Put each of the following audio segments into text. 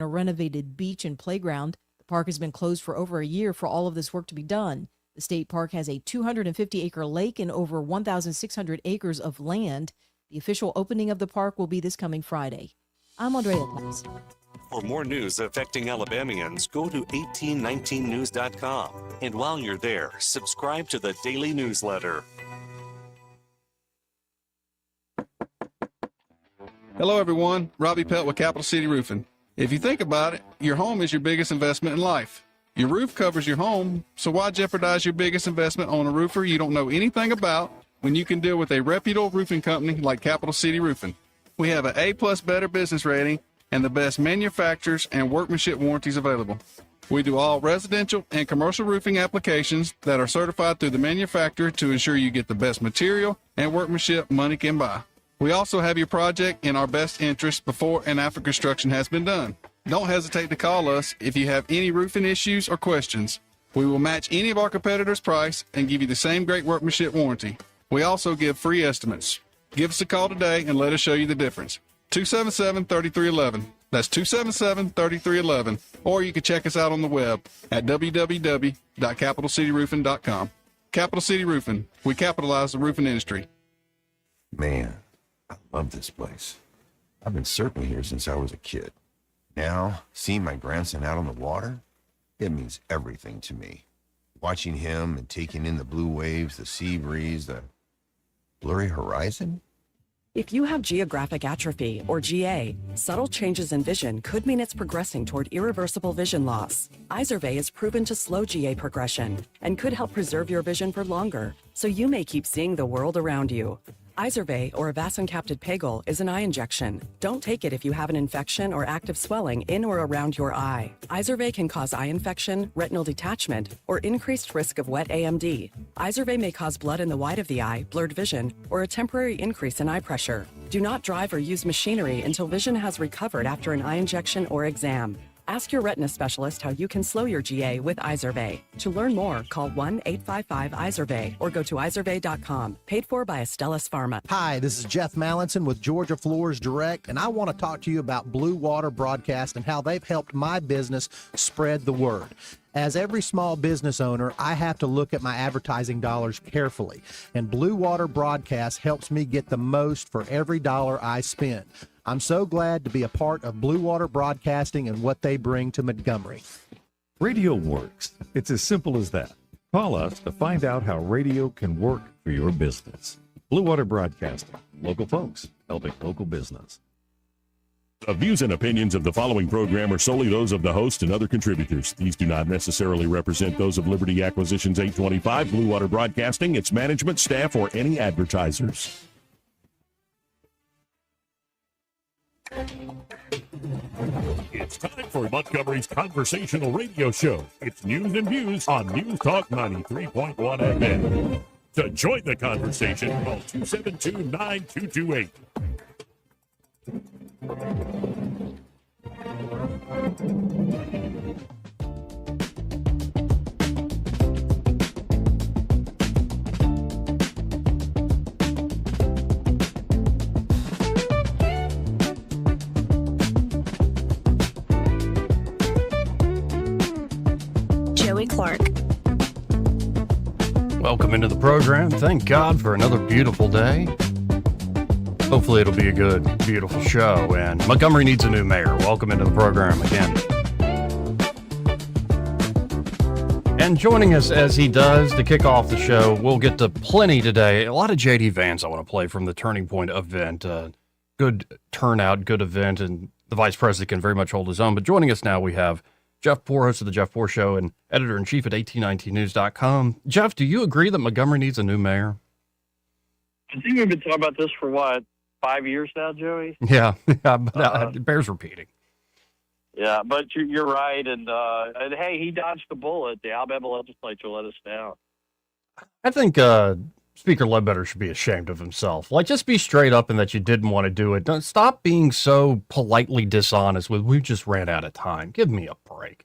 a renovated beach and playground. The park has been closed for over a year for all of this work to be done. The state park has a 250-acre lake and over 1,600 acres of land. The official opening of the park will be this coming Friday. I'm Andrea Lopez. For more news affecting Alabamians, go to 1819news.com. And while you're there, subscribe to the daily newsletter. Hello, everyone. Robbie Pelt with Capital City Roofing. If you think about it, your home is your biggest investment in life. Your roof covers your home, so why jeopardize your biggest investment on a roofer you don't know anything about when you can deal with a reputable roofing company like Capital City Roofing? We have an A+ Better business rating and the best manufacturers and workmanship warranties available. We do all residential and commercial roofing applications that are certified through the manufacturer to ensure you get the best material and workmanship money can buy. We also have your project in our best interest before and after construction has been done. Don't hesitate to call us if you have any roofing issues or questions. We will match any of our competitors' price and give you the same great workmanship warranty. We also give free estimates. Give us a call today and let us show you the difference. 277-3311. That's 277-3311. Or you can check us out on the web at www.capitalcityroofing.com. Capital City Roofing. We capitalize the roofing industry. Man, I love this place. I've been surfing here since I was a kid. Now, seeing my grandson out on the water, it means everything to me. Watching him and taking in the blue waves, the sea breeze, the blurry horizon. If you have geographic atrophy, or GA, subtle changes in vision could mean it's progressing toward irreversible vision loss. Izervay is proven to slow GA progression and could help preserve your vision for longer, so you may keep seeing the world around you. Izervay, or avacincaptad pegol, is an eye injection. Don't take it if you have an infection or active swelling in or around your eye. Izervay can cause eye infection, retinal detachment, or increased risk of wet AMD. Izervay may cause blood in the white of the eye, blurred vision, or a temporary increase in eye pressure. Do not drive or use machinery until vision has recovered after an eye injection or exam. Ask your retina specialist how you can slow your GA with Izervay. To learn more, call 1-855-IZERVAY or go to izervay.com. Paid for by Astellas Pharma. Hi, this is Jeff Mallinson with Georgia Floors Direct, and I want to talk to you about Blue Water Broadcast and how they've helped my business spread the word. As every small business owner, I have to look at my advertising dollars carefully, and Blue Water Broadcast helps me get the most for every dollar I spend. I'm so glad to be a part of Blue Water Broadcasting and what they bring to Montgomery. Radio works. It's as simple as that. Call us to find out how radio can work for your business. Blue Water Broadcasting. Local folks helping local business. The views and opinions of the following program are solely those of the host and other contributors. These do not necessarily represent those of Liberty Acquisitions 825, Blue Water Broadcasting, its management, staff, or any advertisers. It's time for Montgomery's conversational radio show. It's news and views on News Talk 93.1 FM. To join the conversation, call 272-9228. Clark. Welcome into the program. Thank God for another beautiful day. Hopefully it'll be a good, beautiful show. And Montgomery needs a new mayor. Welcome into the program again. And joining us as he does to kick off the show, we'll get to plenty today. A lot of J.D. Vance I want to play from the Turning Point event. Good turnout, good event, and the vice president can very much hold his own. But joining us now we have Jeff Poor, host of the Jeff Poor Show and editor-in-chief at 1819news.com. Jeff, do you agree that Montgomery needs a new mayor? I think we've been talking about this for, 5 years now, Joey? Yeah, but it bears repeating. Yeah, but you're right. And hey, he dodged the bullet. The Alabama legislature let us down. I think Speaker Ledbetter should be ashamed of himself. Just be straight up in that you didn't want to do it. Don't stop being so politely dishonest with, we just ran out of time. Give me a break.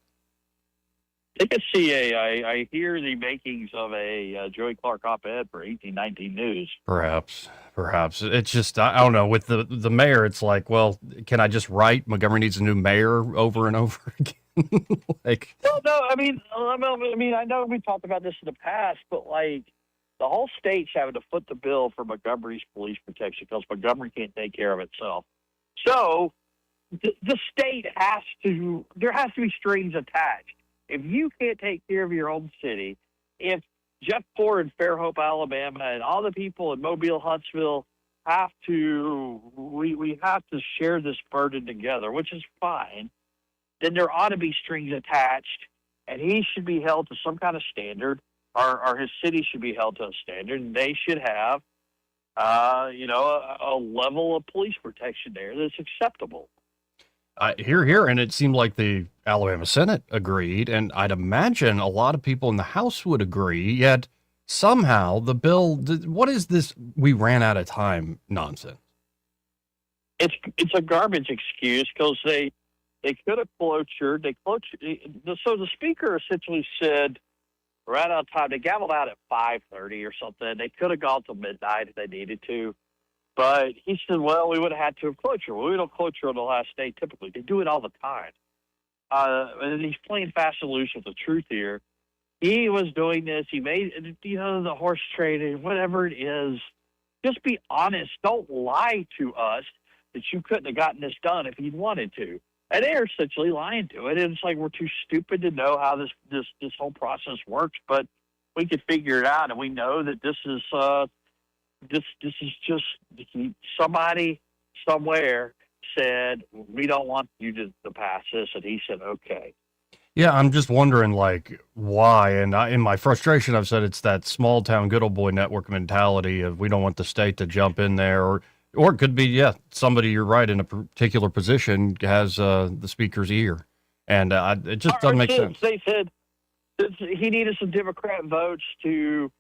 I could see I hear the makings of a Joey Clark op-ed for 1819 News. Perhaps. It's just I don't know. With the mayor, it's like, well, can I just write Montgomery needs a new mayor over and over again? Like, Well, no, I know we talked about this in the past, but like the whole state's having to foot the bill for Montgomery's police protection because Montgomery can't take care of itself. So the state there has to be strings attached. If you can't take care of your own city, if Jeff Poor in Fairhope, Alabama, and all the people in Mobile, Huntsville we have to share this burden together, which is fine, then there ought to be strings attached, and he should be held to some kind of standard, or his city should be held to a standard, and they should have, a level of police protection there that's acceptable. here, and it seemed like the Alabama Senate agreed, and I'd imagine a lot of people in the House would agree, yet somehow the bill, what is this we ran out of time nonsense? It's a garbage excuse because they could have clotured. So the speaker essentially said, right on time, they gavelled out at 5:30 or something. They could have gone till midnight if they needed to. But he said, well, we would have had to have cloture. Well, we don't cloture on the last day typically. They do it all the time. And he's playing fast and loose with the truth here. He was doing this. He made, the horse trading, whatever it is. Just be honest. Don't lie to us that you couldn't have gotten this done if you'd wanted to. And they're essentially lying to it. And it's like we're too stupid to know how this whole process works, but we could figure it out. And we know that this is just somebody somewhere said, we don't want you to pass this. And he said, okay. Yeah, I'm just wondering, like, why. And in my frustration, I've said it's that small town good old boy network mentality of we don't want the state to jump in there. Or it could be, somebody, you're right, in a particular position has the speaker's ear. And it just doesn't make sense. They said he needed some Democrat votes to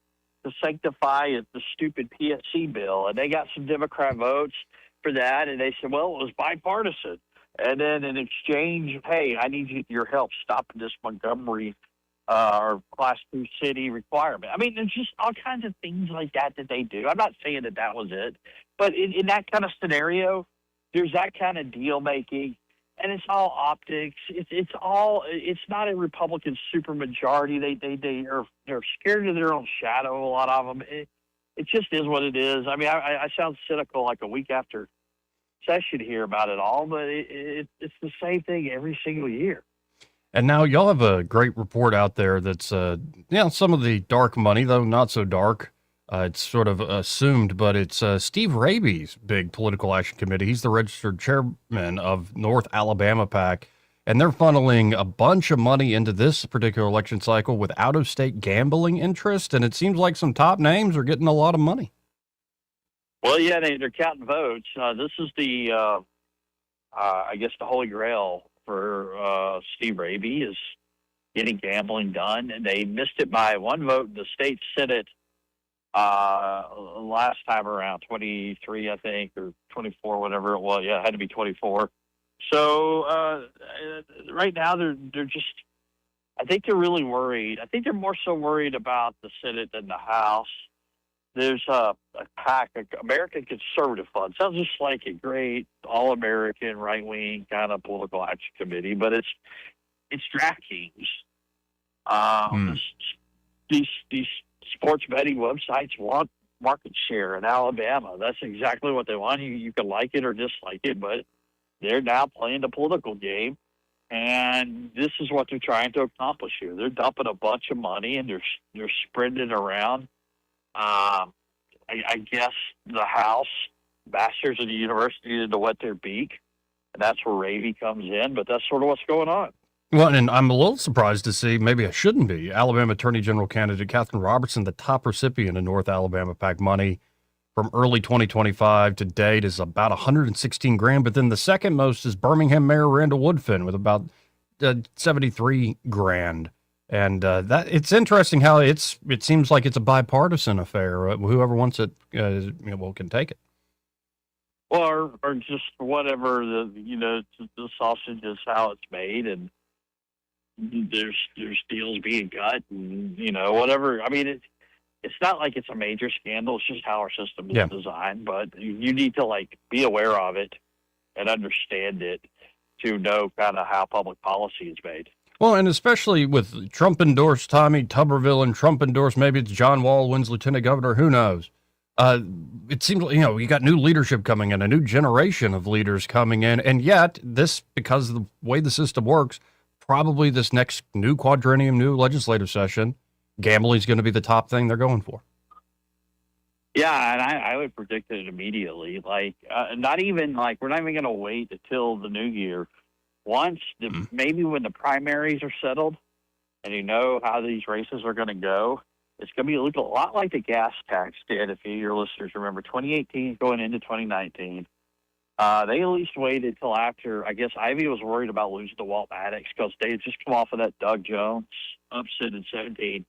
sanctify the stupid PSC bill. And they got some Democrat votes for that. And they said, well, it was bipartisan. And then in exchange, hey, I need your help stopping this Montgomery or Class 2 city requirement. I mean, there's just all kinds of things like that they do. I'm not saying that was it. But in that kind of scenario, there's that kind of deal making. And it's all optics. It's not a Republican supermajority. They're scared of their own shadow. A lot of them. It just is what it is. I mean, I sound cynical like a week after session here about it all, but it's the same thing every single year. And now y'all have a great report out there that's some of the dark money, though not so dark. It's sort of assumed, but it's Steve Raby's big political action committee. He's the registered chairman of North Alabama PAC, and they're funneling a bunch of money into this particular election cycle with out-of-state gambling interest, and it seems like some top names are getting a lot of money. Well, yeah, they're counting votes. This is the, I guess, the holy grail for Steve Raby is getting gambling done, and they missed it by one vote in the state Senate last time around, 23, I think, or 24, whatever it was. Yeah, it had to be 24. So right now they're just, I think they're really worried. I think they're more so worried about the Senate than the House. There's a PAC, American Conservative Fund. Sounds just like a great all-American right-wing kind of political action committee, but it's DraftKings. These sports betting websites want market share in Alabama. That's exactly what they want. You can like it or dislike it, but they're now playing the political game, and this is what they're trying to accomplish here. They're dumping a bunch of money, and they're spreading it around. I guess the House masters of the university needed to wet their beak, and that's where Raby comes in, but that's sort of what's going on. Well, and I'm a little surprised to see, maybe I shouldn't be, Alabama Attorney General candidate Katherine Robertson, the top recipient of North Alabama PAC money from early 2025 to date is about 116 grand, but then the second most is Birmingham Mayor Randall Woodfin with about 73 grand. And that it's interesting how it seems like it's a bipartisan affair. Whoever wants it, can take it. Or just whatever the sausage is how it's made, and there's deals being cut and whatever. I mean, it's not like it's a major scandal. It's just how our system is designed. But you need to be aware of it and understand it to know kind of how public policy is made. Well, and especially with Trump endorsed Tommy Tuberville and Trump endorsed, maybe it's John Wall wins lieutenant governor, who knows? It seems like, you got new leadership coming in, a new generation of leaders coming in. And yet this, because of the way the system works, probably this next new quadrennium, new legislative session, gambling is going to be the top thing they're going for. Yeah, and I would predict it immediately. We're not even going to wait until the new year. Once maybe when the primaries are settled and you know how these races are going to go, it's going to be a lot like the gas tax did, if your listeners remember, 2018 going into 2019. They at least waited till after, I guess Ivy was worried about losing to Walt Maddox because they had just come off of that Doug Jones upset in 17.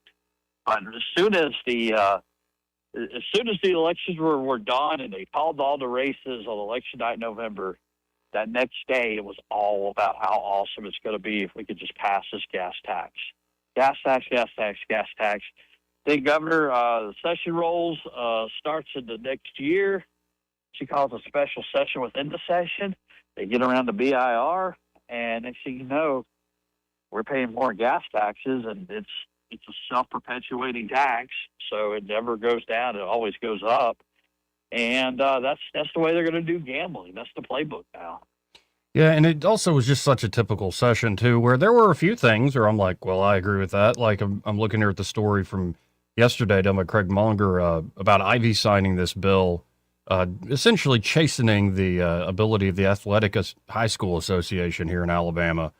But as soon as the elections were done and they called all the races on election night in November, that next day it was all about how awesome it's going to be if we could just pass this gas tax. Gas tax, gas tax, gas tax. Then Governor, the session rolls, starts in the next year. She calls a special session within the session. They get around the BIR, and next thing you know, we're paying more gas taxes, and it's a self-perpetuating tax, so it never goes down. It always goes up. And that's the way they're going to do gambling. That's the playbook now. Yeah, and it also was just such a typical session, too, where there were a few things where I'm like, well, I agree with that. Like, I'm looking here at the story from yesterday done by Craig Munger about Ivy signing this bill, essentially chastening the ability of the Athletic High School Association here in Alabama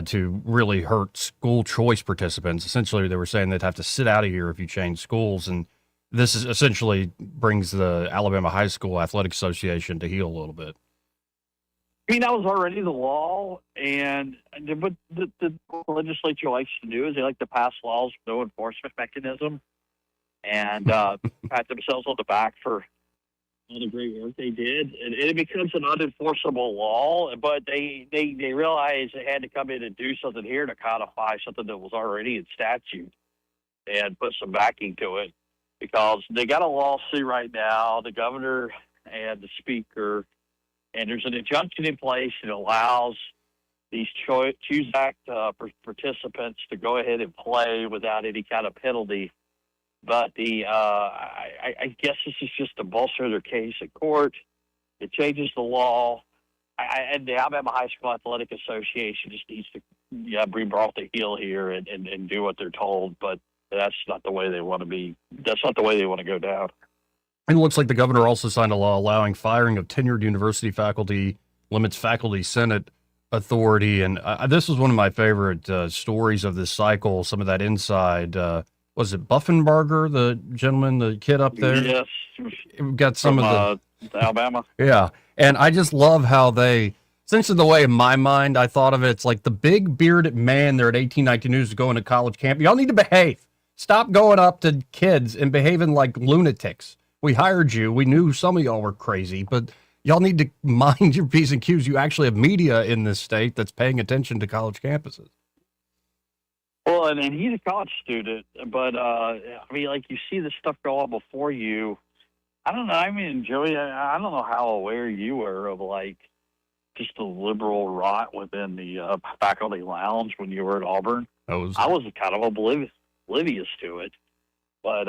to really hurt school choice participants. Essentially, they were saying they'd have to sit out a year if you change schools, and this is essentially brings the Alabama High School Athletic Association to heel a little bit. I mean, that was already the law, and what the legislature likes to do is they like to pass laws with no enforcement mechanism and pat themselves on the back for all the great work they did. And it becomes an unenforceable law, but they realized they had to come in and do something here to codify something that was already in statute and put some backing to it. Because they got a lawsuit right now, the governor and the speaker, and there's an injunction in place that allows these Choose Act participants to go ahead and play without any kind of penalty. But I guess this is just to bolster their case in court. It changes the law. And the Alabama High School Athletic Association just needs to be brought to heel here and do what they're told. But that's not the way they want to be. That's not the way they want to go down. It looks like the governor also signed a law allowing firing of tenured university faculty, limits faculty senate authority. And this was one of my favorite stories of this cycle, some of that inside. Was it Buffenbarger, the gentleman, the kid up there? Yes. We've got some of Alabama. Yeah. And I just love how they, essentially the way in my mind I thought of it, it's like the big bearded man there at 1819 News is going to college camp. Y'all need to behave. Stop going up to kids and behaving like lunatics. We hired you. We knew some of y'all were crazy, but y'all need to mind your P's and Q's. You actually have media in this state that's paying attention to college campuses. Well, and he's a college student, but I mean, you see this stuff go on before you. I don't know. I mean, Joey, I don't know how aware you were of just the liberal rot within the faculty lounge when you were at Auburn. I was kind of oblivious to it, but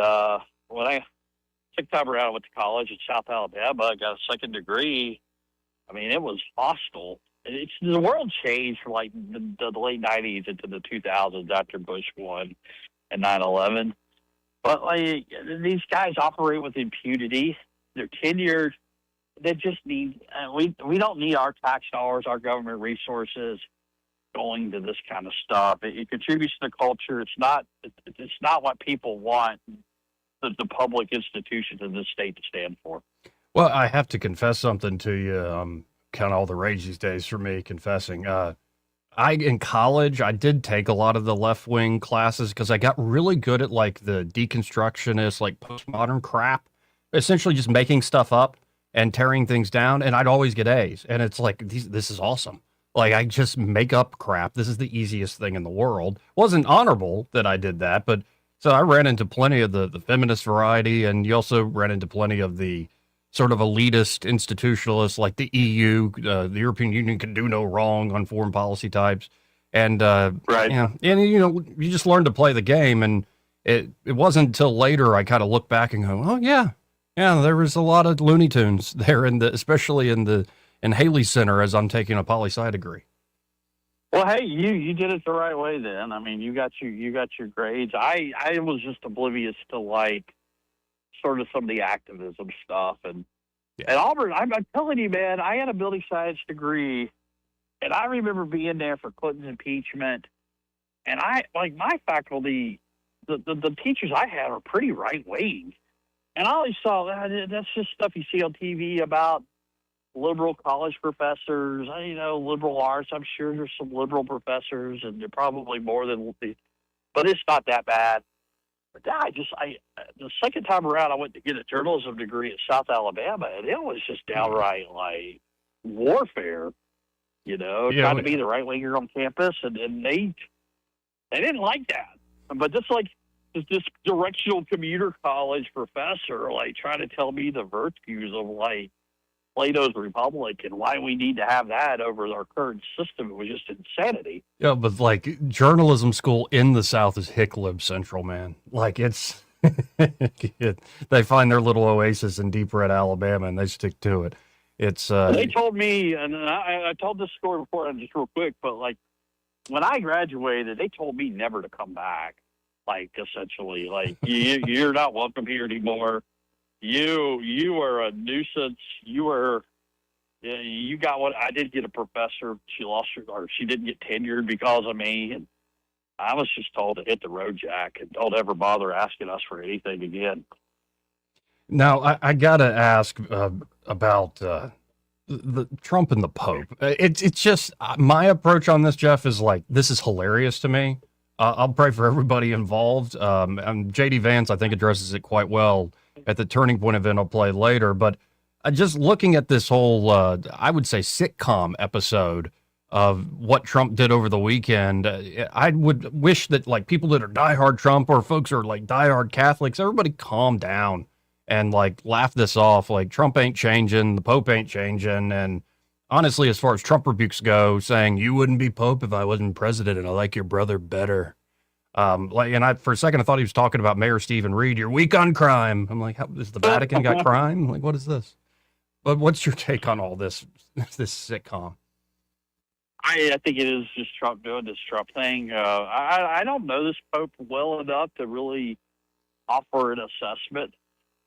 when I took time around, I went to college in South Alabama. I got a second degree. I mean, it was hostile. The world changed from the late 90s into the 2000s after Bush won and 9/11. But these guys operate with impunity. They're tenured. They just need. We don't need our tax dollars, our government resources going to this kind of stuff. It contributes to the culture. It's not what people want the public institutions in this state to stand for. Well, I have to confess something to you. Kind of all the rage these days for me confessing. In college, I did take a lot of the left wing classes because I got really good at the deconstructionist, postmodern crap, essentially just making stuff up and tearing things down. And I'd always get A's. And it's this is awesome. Like, I just make up crap. This is the easiest thing in the world. Wasn't honorable that I did that, but so I ran into plenty of the feminist variety, and you also ran into plenty of the sort of elitist institutionalists like the EU, the European Union can do no wrong on foreign policy types. And, Right. yeah, and, you just learn to play the game. And it wasn't until later I kind of look back and go, oh, yeah, there was a lot of Looney Tunes there, especially in Haley Center as I'm taking a poli-sci degree. Well, hey, you did it the right way then. I mean, you got your grades. I was just oblivious to like sort of some of the activism stuff and Auburn. I'm telling you, man, I had a building science degree, and I remember being there for Clinton's impeachment, and I like my faculty, the teachers I had were pretty right wing, and I always saw that's just stuff you see on TV about liberal college professors, liberal arts. I'm sure there's some liberal professors, and they're probably more than, but it's not that bad. But the second time around, I went to get a journalism degree at South Alabama, and it was just downright like warfare. Trying to be the right winger on campus, and they didn't like that. But just like this directional commuter college professor, like trying to tell me the virtues of like Plato's Republic and why we need to have that over our current system. It was just insanity. Yeah, but like journalism school in the South is hick lib central, man. Like it's, they find their little oasis in deep red Alabama and they stick to it. It's, they told me, and I told this story before, just real quick, but like when I graduated, they told me never to come back. Like essentially, like you're not welcome here anymore. You were a nuisance. You got what I did get a professor. She lost her, or she didn't get tenured because of me. And I was just told to hit the road, Jack, and don't ever bother asking us for anything again. Now, I got to ask about the Trump and the Pope. It's just my approach on this, Jeff, is like, this is hilarious to me. I'll pray for everybody involved. And JD Vance, I think, addresses it quite well at the Turning Point event I'll play later. But just looking at this whole, I would say, sitcom episode of what Trump did over the weekend, I would wish that like people that are diehard Trump or folks who are like diehard Catholics, everybody calm down and like laugh this off. Like Trump ain't changing, the Pope ain't changing. And honestly, as far as Trump rebukes go, saying you wouldn't be Pope if I wasn't president, and I like your brother better. For a second, I thought he was talking about Mayor Stephen Reed. You're weak on crime. I'm like, how, is the Vatican got crime? Like, what is this? But what's your take on all this sitcom? I think it is just Trump doing this Trump thing. I don't know this Pope well enough to really offer an assessment.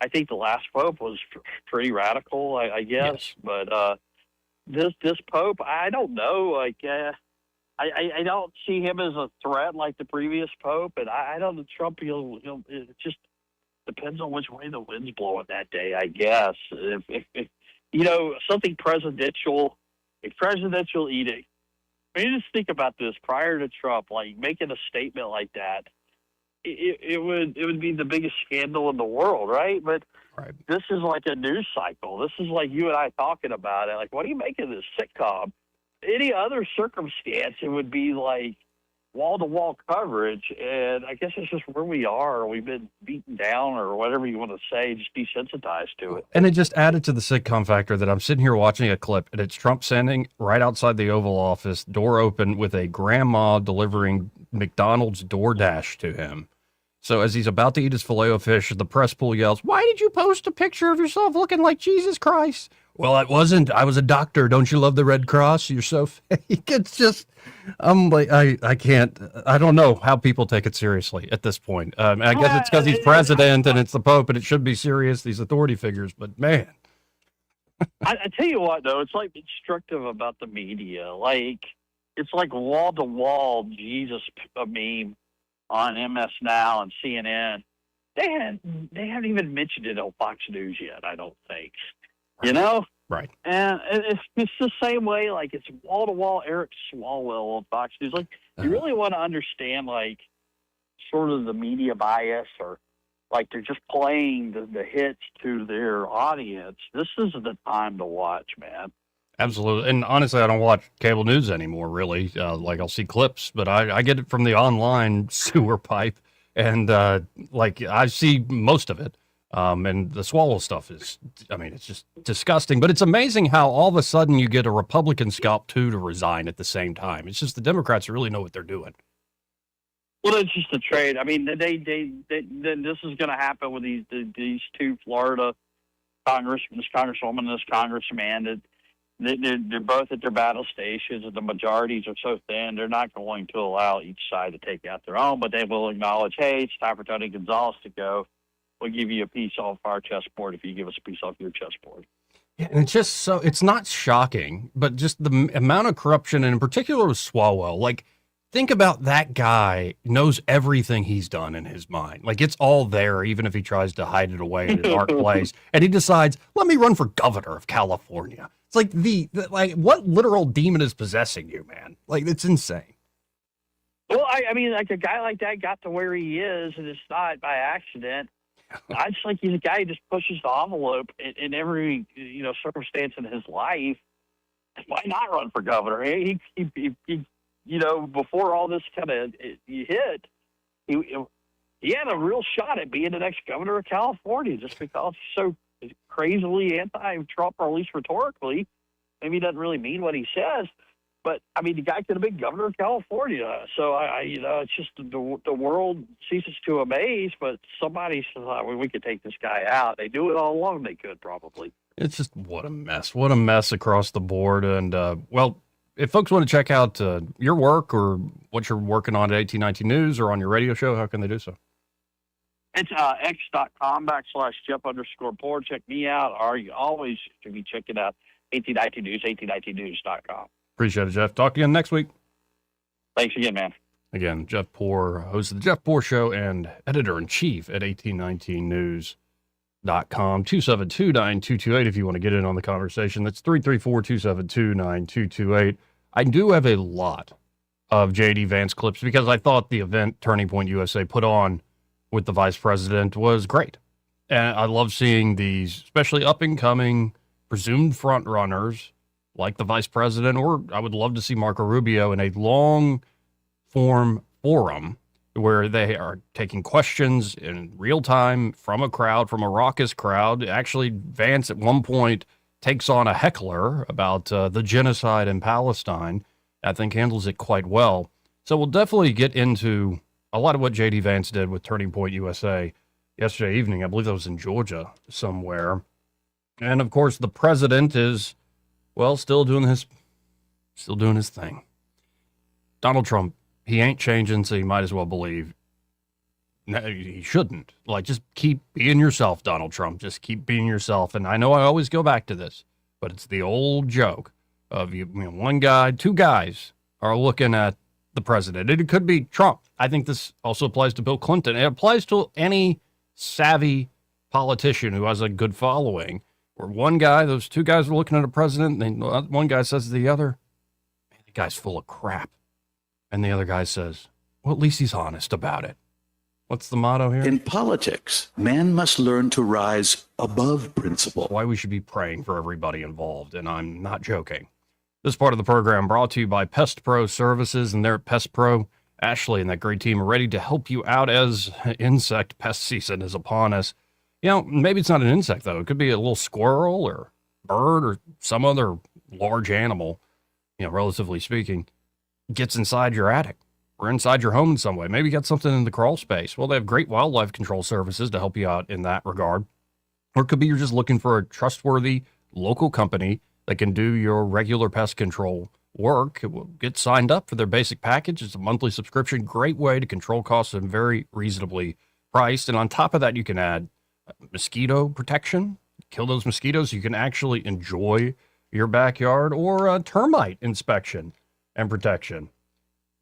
I think the last Pope was pretty radical, I guess. Yes. But this Pope, I don't know. Like, I don't see him as a threat like the previous Pope, and I don't know Trump. It just depends on which way the wind's blowing that day, I guess. If something presidential, a presidential edict. I mean, just think about this. Prior to Trump, like making a statement like that, it would be the biggest scandal in the world, right? But this is like a news cycle. This is like you and I talking about it. Like, what do you make of this sitcom? Any other circumstance, it would be like wall-to-wall coverage, and I guess it's just where we are. We've been beaten down, or whatever you want to say, just desensitized to it. And it just added to the sitcom factor that I'm sitting here watching a clip, and it's Trump standing right outside the Oval Office, door open, with a grandma delivering McDonald's DoorDash to him. So as he's about to eat his filet-o-fish, the press pool yells, "Why did you post a picture of yourself looking like Jesus Christ?" "Well, I wasn't. I was a doctor. Don't you love the Red Cross? You're so fake." It's just, I'm like, I can't, I don't know how people take it seriously at this point. I guess it's because he's president and it's the Pope and it should be serious, these authority figures, but man. I tell you what, though, it's like instructive about the media. Like, it's like wall-to-wall Jesus meme on MS Now and CNN. They haven't even mentioned it on Fox News yet, I don't think. You know? Right. And it's the same way, like, it's wall-to-wall Eric Swalwell on Fox News. Like, you really want to understand, like, sort of the media bias, or, like, they're just playing the hits to their audience. This is the time to watch, man. Absolutely. And honestly, I don't watch cable news anymore, really. Like, I'll see clips, but I get it from the online sewer pipe. And, like, I see most of it. And the swallow stuff is, I mean, it's just disgusting. But it's amazing how all of a sudden you get a Republican scalp, too, to resign at the same time. It's just the Democrats really know what they're doing. Well, it's just a trade. I mean, they this is going to happen with these two Florida congressmen, this congresswoman and this congressman. They're both at their battle stations, and the majorities are so thin, they're not going to allow each side to take out their own, but they will acknowledge, hey, it's time for Tony Gonzalez to go. We'll give you a piece off our chessboard if you give us a piece off your chessboard. Yeah, and it's just so, it's not shocking, but just the amount of corruption, and in particular with Swalwell, like, think about that guy knows everything he's done in his mind. Like, it's all there, even if he tries to hide it away in a dark place. And he decides, let me run for governor of California. It's like like, what literal demon is possessing you, man? Like, it's insane. Well, I mean, like, a guy like that got to where he is, and it's not by accident. I just think he's a guy who just pushes the envelope in every, circumstance in his life. Why not run for governor? He before all this kind of hit, he had a real shot at being the next governor of California just because he's so crazily anti-Trump, or at least rhetorically. Maybe he doesn't really mean what he says, but I mean, the guy could have been governor of California. So it's just the world ceases to amaze. But somebody says, we could take this guy out. They do it all along. They could probably. It's just what a mess across the board. And well, if folks want to check out your work or what you're working on at 1819 News or on your radio show, how can they do so? It's x.com/Jeff_Poor. Check me out. Or you always should be checking out 1819 News, 1819news.com. Appreciate it, Jeff. Talk again next week. Thanks again, man. Again, Jeff Poor, host of the Jeff Poor Show and editor-in-chief at 1819news.com. 272-9228 if you want to get in on the conversation. That's 334-272-9228. I do have a lot of J.D. Vance clips because I thought the event Turning Point USA put on with the vice president was great. And I love seeing these, especially up-and-coming presumed front runners like the vice president, or I would love to see Marco Rubio in a long-form forum where they are taking questions in real time from a crowd, from a raucous crowd. Actually, Vance at one point takes on a heckler about the genocide in Palestine. I think handles it quite well. So we'll definitely get into a lot of what J.D. Vance did with Turning Point USA yesterday evening. I believe that was in Georgia somewhere. And, of course, the president is, well, still doing his thing. Donald Trump, he ain't changing, so you might as well believe. No, he shouldn't. Like, just keep being yourself, Donald Trump. Just keep being yourself. And I know I always go back to this, but it's the old joke of one guy, two guys are looking at the president. It could be Trump. I think this also applies to Bill Clinton. It applies to any savvy politician who has a good following. Where one guy, those two guys are looking at a president, and one guy says to the other, man, the guy's full of crap. And the other guy says, well, at least he's honest about it. What's the motto here? In politics, man must learn to rise above principle. Why we should be praying for everybody involved, and I'm not joking. This part of the program brought to you by Pest Pro Services, and they're at Pest Pro. Ashley and that great team are ready to help you out as insect pest season is upon us. Maybe it's not an insect, though. It could be a little squirrel or bird or some other large animal, relatively speaking, gets inside your attic or inside your home in some way. Maybe you got something in the crawl space. Well, they have great wildlife control services to help you out in that regard. Or it could be you're just looking for a trustworthy local company that can do your regular pest control work. It will get signed up for their basic package. It's a monthly subscription. Great way to control costs and very reasonably priced. And on top of that, you can add mosquito protection, kill those mosquitoes. You can actually enjoy your backyard, or termite inspection and protection.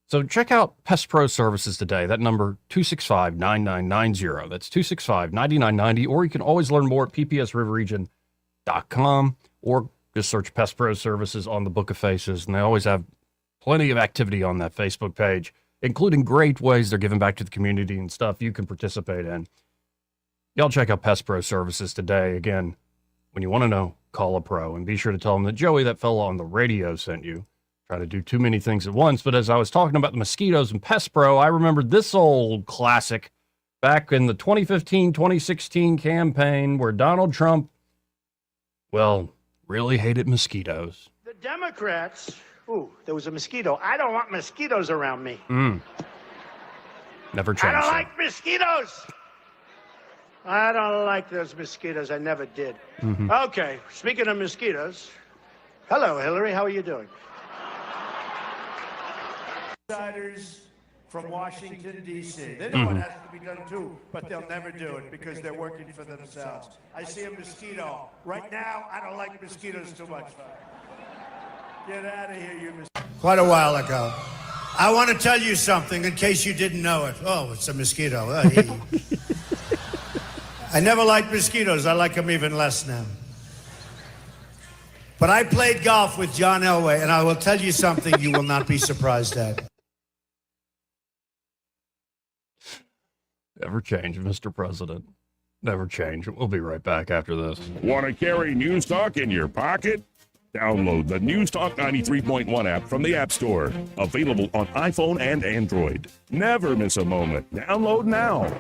So check out Pest Pro Services today. That number, 265-9990. That's 265-9990. Or you can always learn more at ppsriverregion.com, or just search Pest Pro Services on the Book of Faces. And they always have plenty of activity on that Facebook page, including great ways they're giving back to the community and stuff you can participate in. Y'all check out Pest Pro Services today. Again, When you want to know, call a pro, and be sure to tell them that Joey, that fellow on the radio, sent you. Try to do too many things at once, but as I was talking about the mosquitoes and Pest Pro, I remembered this old classic back in the 2015-2016 campaign where Donald Trump, well, really hated mosquitoes. The Democrats, there was a mosquito. I don't want mosquitoes around me. Never changed. I don't like mosquitoes. I don't like those mosquitoes. I never did. Okay, speaking of mosquitoes, hello, Hillary. How are you doing? Insiders from Washington, D.C. They know what has to be done, too, but they'll never do it because they're working for themselves. I see a mosquito. Right now, I don't like mosquitoes too much. Get out of here, you mosquito. Quite a while ago. I want to tell you something in case you didn't know it. Oh, it's a mosquito. I never liked mosquitoes. I like them even less now. But I played golf with John Elway, and I will tell you something you will not be surprised at. Never change, Mr. President. Never change. We'll be right back after this. Want to carry News Talk in your pocket? Download the News Talk 93.1 app from the App Store. Available on iPhone and Android. Never miss a moment. Download now.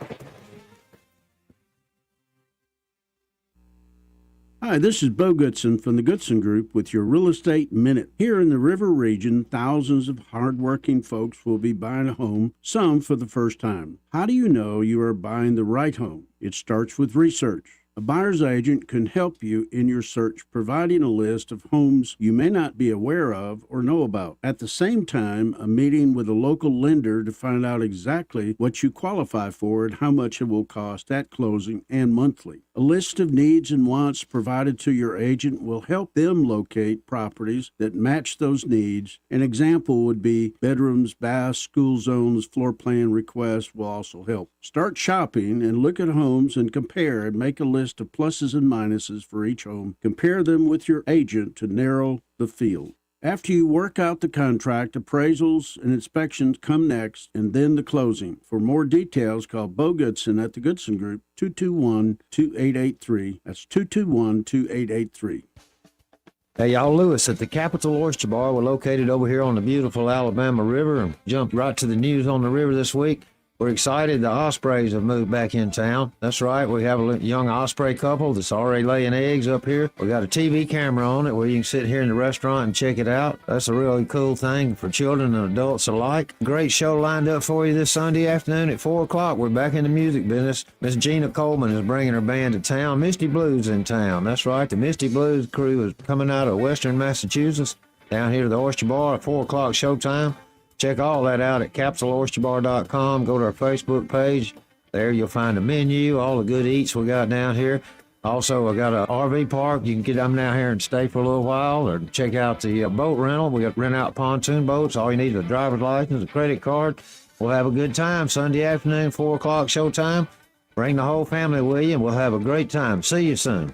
Hi, this is Bo Goodson from the Goodson Group with your Real Estate Minute. Here in the River region, thousands of hardworking folks will be buying a home, some for the first time. How do you know you are buying the right home? It starts with research. A buyer's agent can help you in your search, providing a list of homes you may not be aware of or know about. At the same time, a meeting with a local lender to find out exactly what you qualify for and how much it will cost at closing and monthly. A list of needs and wants provided to your agent will help them locate properties that match those needs. An example would be bedrooms, baths, school zones, floor plan requests will also help. Start shopping and look at homes and compare and make a list of pluses and minuses for each home. Compare them with your agent to narrow the field. After you work out the contract, appraisals and inspections come next, and then the closing. For more details, call Bo Goodson at the Goodson Group, 221-2883. That's 221-2883. Hey, y'all, Lewis at the Capitol Oyster Bar. We're located over here on the beautiful Alabama River and jumped right to the news on the river this week. We're excited the Ospreys have moved back in town. That's right. We have a young Osprey couple that's already laying eggs up here. We got a TV camera on it where you can sit here in the restaurant and check it out. That's a really cool thing for children and adults alike. Great show lined up for you this Sunday afternoon at 4 o'clock. We're back in the music business. Miss Gina Coleman is bringing her band to town. Misty Blues in town. That's right. The Misty Blues crew is coming out of Western Massachusetts down here to the Oyster Bar at 4 o'clock showtime. Check all that out at capsuleoysterbar.com. Go to our Facebook page. There you'll find a menu, all the good eats we got down here. Also, I got an RV park. You can get them down here and stay for a little while, or check out the boat rental. We got rent out pontoon boats. All you need is a driver's license, a credit card. We'll have a good time Sunday afternoon, 4 o'clock showtime. Bring the whole family with you, and we'll have a great time. See you soon.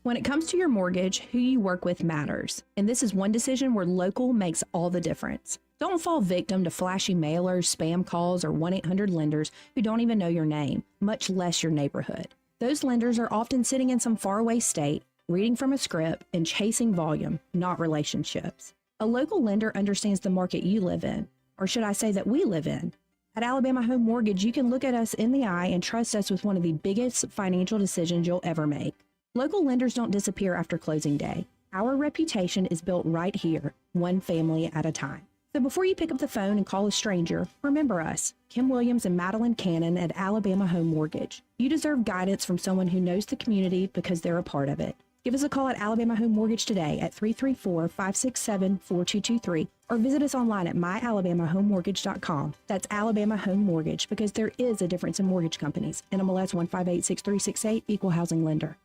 When it comes to your mortgage, who you work with matters. And this is one decision where local makes all the difference. Don't fall victim to flashy mailers, spam calls, or 1-800 lenders who don't even know your name, much less your neighborhood. Those lenders are often sitting in some faraway state, reading from a script, and chasing volume, not relationships. A local lender understands the market you live in, or should I say that we live in. At Alabama Home Mortgage, you can look at us in the eye and trust us with one of the biggest financial decisions you'll ever make. Local lenders don't disappear after closing day. Our reputation is built right here, one family at a time. So before you pick up the phone and call a stranger, remember us, Kim Williams and Madeline Cannon at Alabama Home Mortgage. You deserve guidance from someone who knows the community because they're a part of it. Give us a call at Alabama Home Mortgage today at 334-567-4223 or visit us online at myalabamahomemortgage.com. That's Alabama Home Mortgage, because there is a difference in mortgage companies. NMLS 1586368, Equal Housing Lender.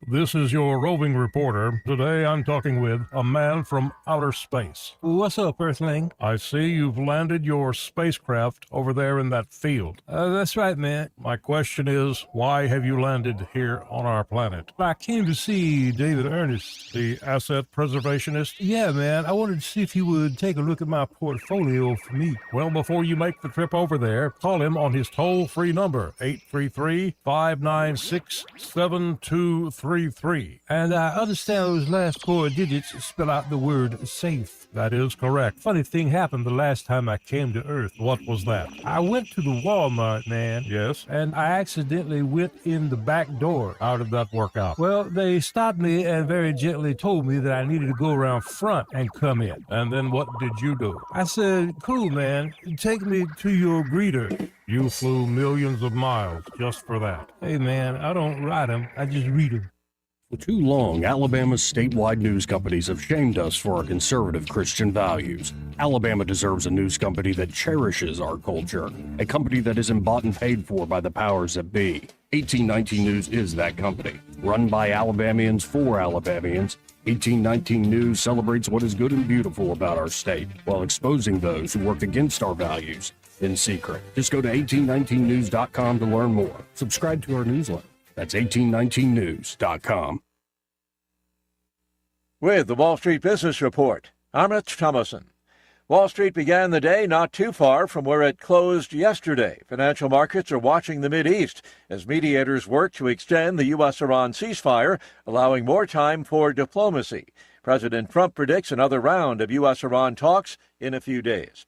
This is your roving reporter. Today I'm talking with a man from outer space. What's up, Earthling? I see you've landed your spacecraft over there in that field. That's right, man. My question is, why have you landed here on our planet? I came to see David Ernest. The asset preservationist? Yeah, man. I wanted to see if he would take a look at my portfolio for me. Well, before you make the trip over there, call him on his toll-free number, 833-596-7233. And I understand those last 4 digits spell out the word safe. That is correct. Funny thing happened the last time I came to Earth. What was that? I went to the Walmart, man. Yes? And I accidentally went in the back door. How did that work out? Well, they stopped me and very gently told me that I needed to go around front and come in. And then what did you do? I said, cool, man. Take me to your greeter. You flew millions of miles just for that. Hey, man, I don't ride them. I just read them. For too long, Alabama's statewide news companies have shamed us for our conservative Christian values. Alabama deserves a news company that cherishes our culture, a company that isn't bought and paid for by the powers that be. 1819 News is that company. Run by Alabamians for Alabamians, 1819 News celebrates what is good and beautiful about our state, while exposing those who work against our values in secret. Just go to 1819news.com to learn more. Subscribe to our newsletter. That's 1819news.com. With the Wall Street Business Report, I'm Rich Thomason. Wall Street began the day not too far from where it closed yesterday. Financial markets are watching the Mideast as mediators work to extend the U.S.-Iran ceasefire, allowing more time for diplomacy. President Trump predicts another round of U.S.-Iran talks in a few days.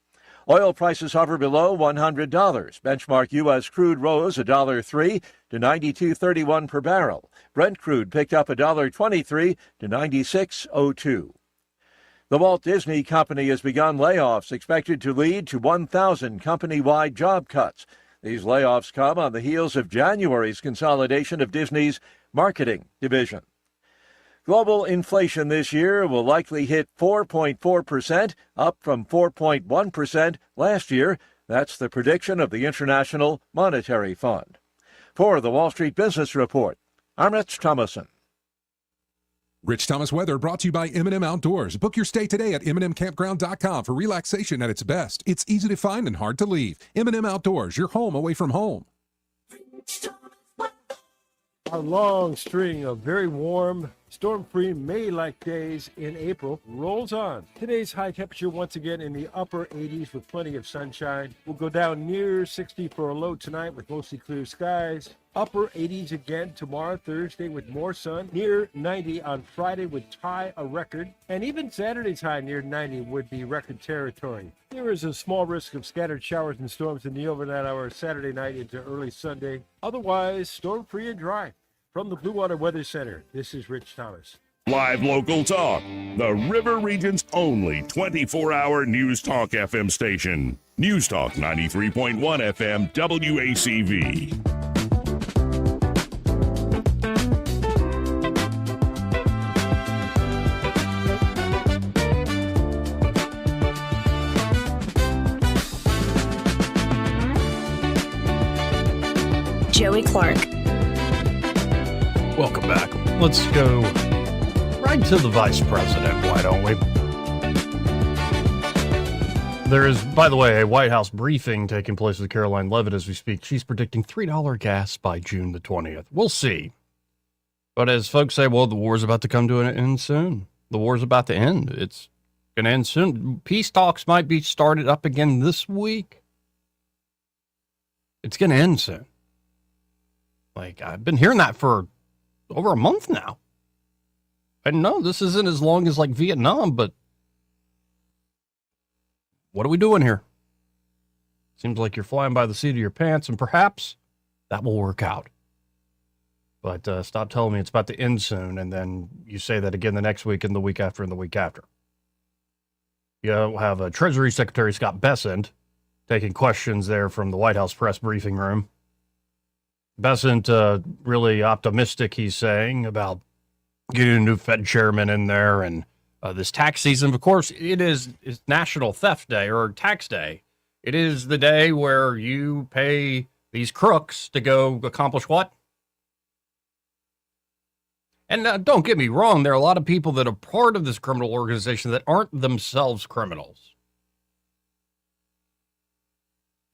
Oil prices hover below $100. Benchmark U.S. crude rose $1.03 to $92.31 per barrel. Brent crude picked up $1.23 to $96.02. The Walt Disney Company has begun layoffs expected to lead to 1,000 company-wide job cuts. These layoffs come on the heels of January's consolidation of Disney's marketing division. Global inflation this year will likely hit 4.4%, up from 4.1% last year. That's the prediction of the International Monetary Fund. For the Wall Street Business Report, I'm Rich Thomason. Rich Thomas weather brought to you by M&M Outdoors. Book your stay today at MNMCampground.com for relaxation at its best. It's easy to find and hard to leave. M&M Outdoors, your home away from home. A long string of very warm, storm-free May-like days in April rolls on. Today's high temperature once again in the upper 80s with plenty of sunshine. We'll go down near 60 for a low tonight with mostly clear skies. Upper 80s again tomorrow, Thursday, with more sun. Near 90 on Friday would tie a record. And even Saturday's high near 90 would be record territory. There is a small risk of scattered showers and storms in the overnight hours Saturday night into early Sunday. Otherwise, storm-free and dry. From the Blue Water Weather Center, this is Rich Thomas. Live local talk, the River Region's only 24-hour News Talk FM station. News Talk 93.1 FM WACV. Joey Clark. Welcome back. Let's go right to the vice president, why don't we? There is, by the way, a White House briefing taking place with Caroline Leavitt as we speak. She's predicting $3 gas by June the 20th. We'll see. But as folks say, well, the war's about to come to an end soon. The war's about to end. It's going to end soon. Peace talks might be started up again this week. It's going to end soon. Like, I've been hearing that for over a month now. I know this isn't as long as like Vietnam, but what are we doing here? Seems like you're flying by the seat of your pants, and perhaps that will work out. But stop telling me it's about to end soon, and then you say that again the next week and the week after and the week after. You have Treasury Secretary Scott Bessent taking questions there from the White House press briefing room. Bessent really optimistic, he's saying, about getting a new Fed chairman in there and this tax season. Of course, it's National Theft Day or Tax Day. It is the day where you pay these crooks to go accomplish what? And don't get me wrong, there are a lot of people that are part of this criminal organization that aren't themselves criminals.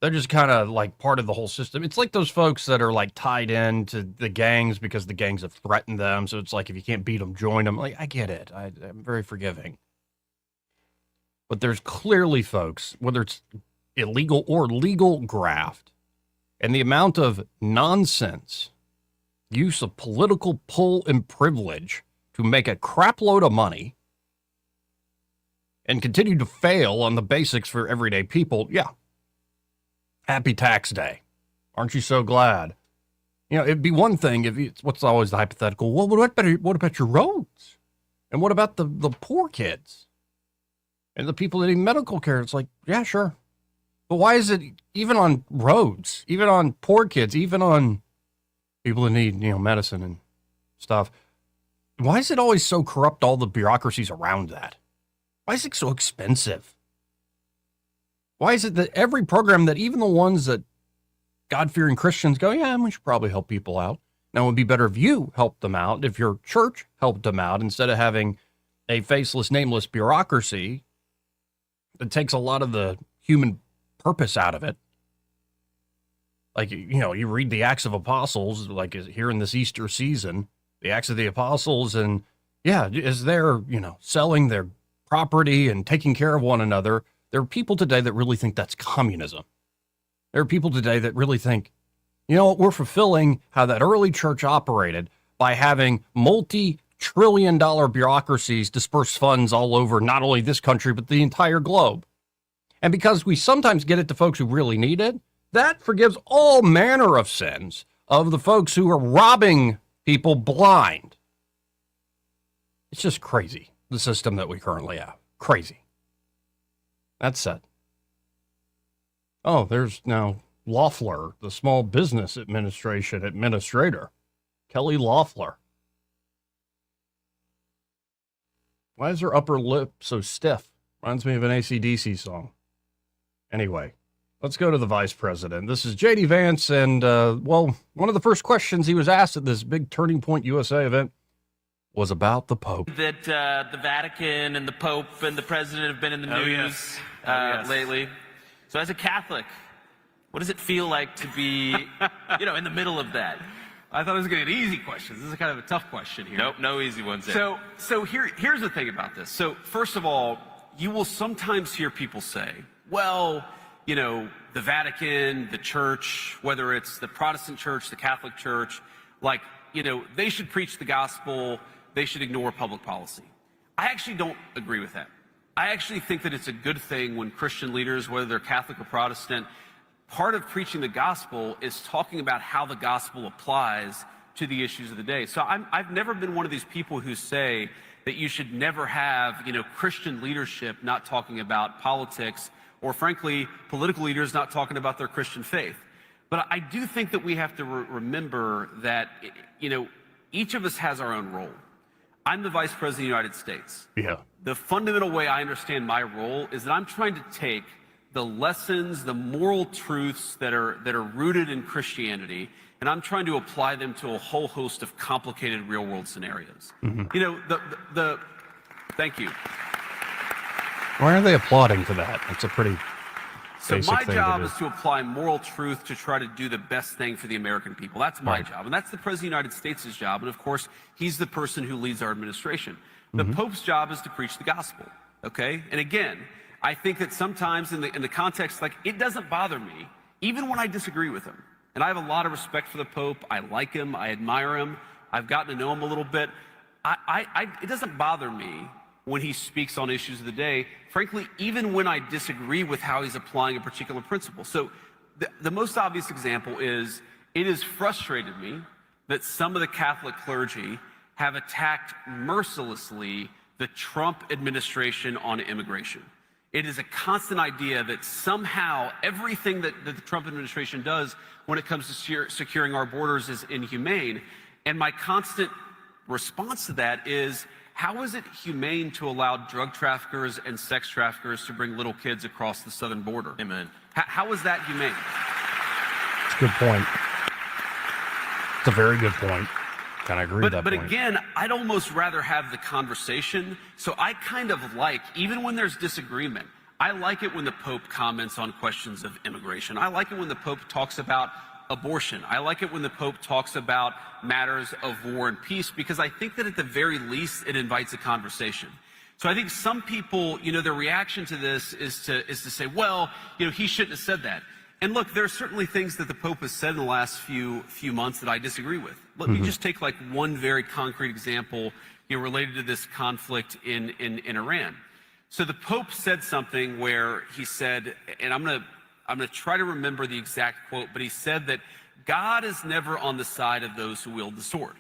They're just kind of like part of the whole system. It's like those folks that are like tied in to the gangs because the gangs have threatened them. So it's like, if you can't beat them, join them. Like, I get it. I'm very forgiving. But there's clearly folks, whether it's illegal or legal graft, and the amount of nonsense, use of political pull and privilege to make a crap load of money and continue to fail on the basics for everyday people. Yeah. Happy tax day. Aren't you so glad? You know, it'd be one thing if it's what's always the hypothetical. Well, what about your roads? And what about the poor kids and the people that need medical care? It's like, yeah, sure. But why is it even on roads, even on poor kids, even on people that need, medicine and stuff? Why is it always so corrupt, all the bureaucracies around that? Why is it so expensive? Why is it that every program, that even the ones that God-fearing Christians go, yeah, we should probably help people out. Now, it would be better if you helped them out, if your church helped them out, instead of having a faceless, nameless bureaucracy that takes a lot of the human purpose out of it. Like, you read the Acts of Apostles, like here in this Easter season, the Acts of the Apostles, and yeah, as they're, selling their property and taking care of one another, there are people today that really think that's communism. There are people today that really think, we're fulfilling how that early church operated by having multi-trillion-dollar bureaucracies disperse funds all over not only this country, but the entire globe. And because we sometimes get it to folks who really need it, that forgives all manner of sins of the folks who are robbing people blind. It's just crazy, the system that we currently have. Crazy. That's said. Oh, there's now Loeffler, the Small Business Administration administrator. Kelly Loeffler. Why is her upper lip so stiff? Reminds me of an AC/DC song. Anyway, let's go to the vice president. This is J.D. Vance, and, one of the first questions he was asked at this big Turning Point USA event was about the Pope. That the Vatican and the Pope and the president have been in the news lately. So as a Catholic, what does it feel like to be, in the middle of that? I thought it was going to be an easy question. This is kind of a tough question here. Nope, no easy ones there. So here's the thing about this. So first of all, you will sometimes hear people say, well, the Vatican, the church, whether it's the Protestant church, the Catholic church, they should preach the gospel, they should ignore public policy. I actually don't agree with that. I actually think that it's a good thing when Christian leaders, whether they're Catholic or Protestant, part of preaching the gospel is talking about how the gospel applies to the issues of the day. So I've never been one of these people who say that you should never have, Christian leadership not talking about politics, or frankly, political leaders not talking about their Christian faith. But I do think that we have to remember that, each of us has our own role. I'm the Vice President of the United States. Yeah. The fundamental way I understand my role is that I'm trying to take the lessons, the moral truths that are rooted in Christianity, and I'm trying to apply them to a whole host of complicated real-world scenarios. Mm-hmm. Thank you. Why are they applauding for that? It's a pretty So basic my thing job to do. is to apply moral truth to try to do the best thing for the American people. That's my Right. job, and that's the President of the United States' job. And of course, he's the person who leads our administration. The Mhm. Pope's job is to preach the gospel. Okay, and again, I think that sometimes in the context, it doesn't bother me, even when I disagree with him. And I have a lot of respect for the Pope. I like him. I admire him. I've gotten to know him a little bit. It doesn't bother me when he speaks on issues of the day, frankly, even when I disagree with how he's applying a particular principle. So the most obvious example is, it has frustrated me that some of the Catholic clergy have attacked mercilessly the Trump administration on immigration. It is a constant idea that somehow everything that the Trump administration does when it comes to securing our borders is inhumane. And my constant response to that is, how is it humane to allow drug traffickers and sex traffickers to bring little kids across the southern border? Amen. How is that humane? It's a good point. It's a very good point. Kind of agree with that But point. again, I'd almost rather have the conversation. So I kind of like, even when there's disagreement, I like it when the Pope comments on questions of immigration. I like it when the Pope talks about abortion. I like it when the Pope talks about matters of war and peace, because I think that at the very least it invites a conversation. So I think some people, their reaction to this is to say, well, he shouldn't have said that. And look, there are certainly things that the Pope has said in the last few months that I disagree with. Let me just take like one very concrete example, related to this conflict in Iran. So the Pope said something where he said, and I'm gonna try to remember the exact quote, but he said that God is never on the side of those who wield the sword.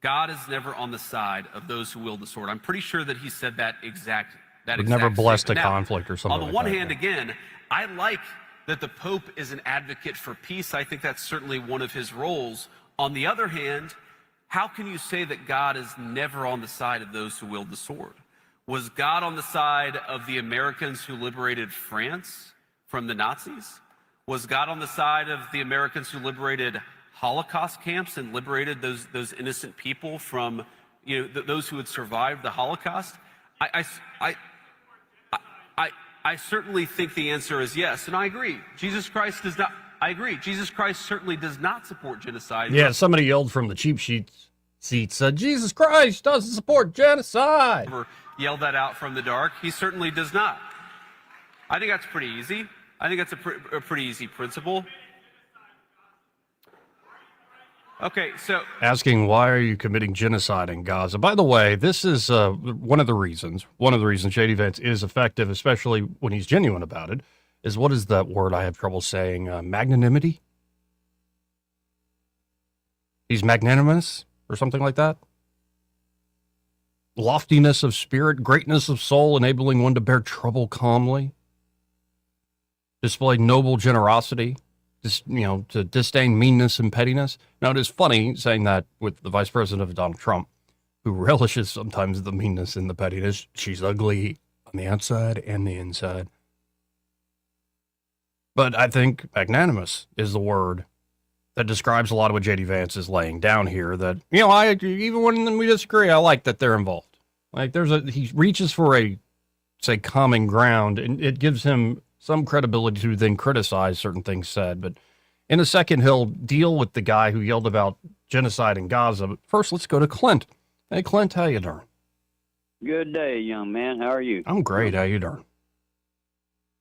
God is never on the side of those who wield the sword. I'm pretty sure that he said that exact. We've never blessed a statement. Now, conflict or something. On the one hand, again, I like that the Pope is an advocate for peace. I think that's certainly one of his roles. On the other hand, how can you say that God is never on the side of those who wield the sword? Was God on the side of the Americans who liberated France from the Nazis? Was God on the side of the Americans who liberated Holocaust camps and liberated those innocent people from, those who had survived the Holocaust? I certainly think the answer is yes, and I agree. Jesus Christ does not. I agree. Jesus Christ certainly does not support genocide. Yeah, somebody yelled from the cheap seats, Jesus Christ doesn't support genocide. Yelled that out from the dark. He certainly does not. I think that's pretty easy. I think that's a pretty easy principle. Okay, so asking why are you committing genocide in Gaza? By the way, this is one of the reasons J.D. Vance is effective, especially when he's genuine about it, is what is that word I have trouble saying? Magnanimity? He's magnanimous or something like that? Loftiness of spirit, greatness of soul, enabling one to bear trouble calmly. Display noble generosity. To disdain meanness and pettiness. Now, it is funny saying that with the vice president of Donald Trump, who relishes sometimes the meanness and the pettiness. She's ugly on the outside and the inside. But I think magnanimous is the word that describes a lot of what J.D. Vance is laying down here. That, even when we disagree, I like that they're involved. Like he reaches for a, say, common ground, and it gives him some credibility to then criticize certain things said. But in a second, he'll deal with the guy who yelled about genocide in Gaza. But first, let's go to Clint. Hey, Clint, how you doing? Good day, young man. How are you? I'm great. How you doing?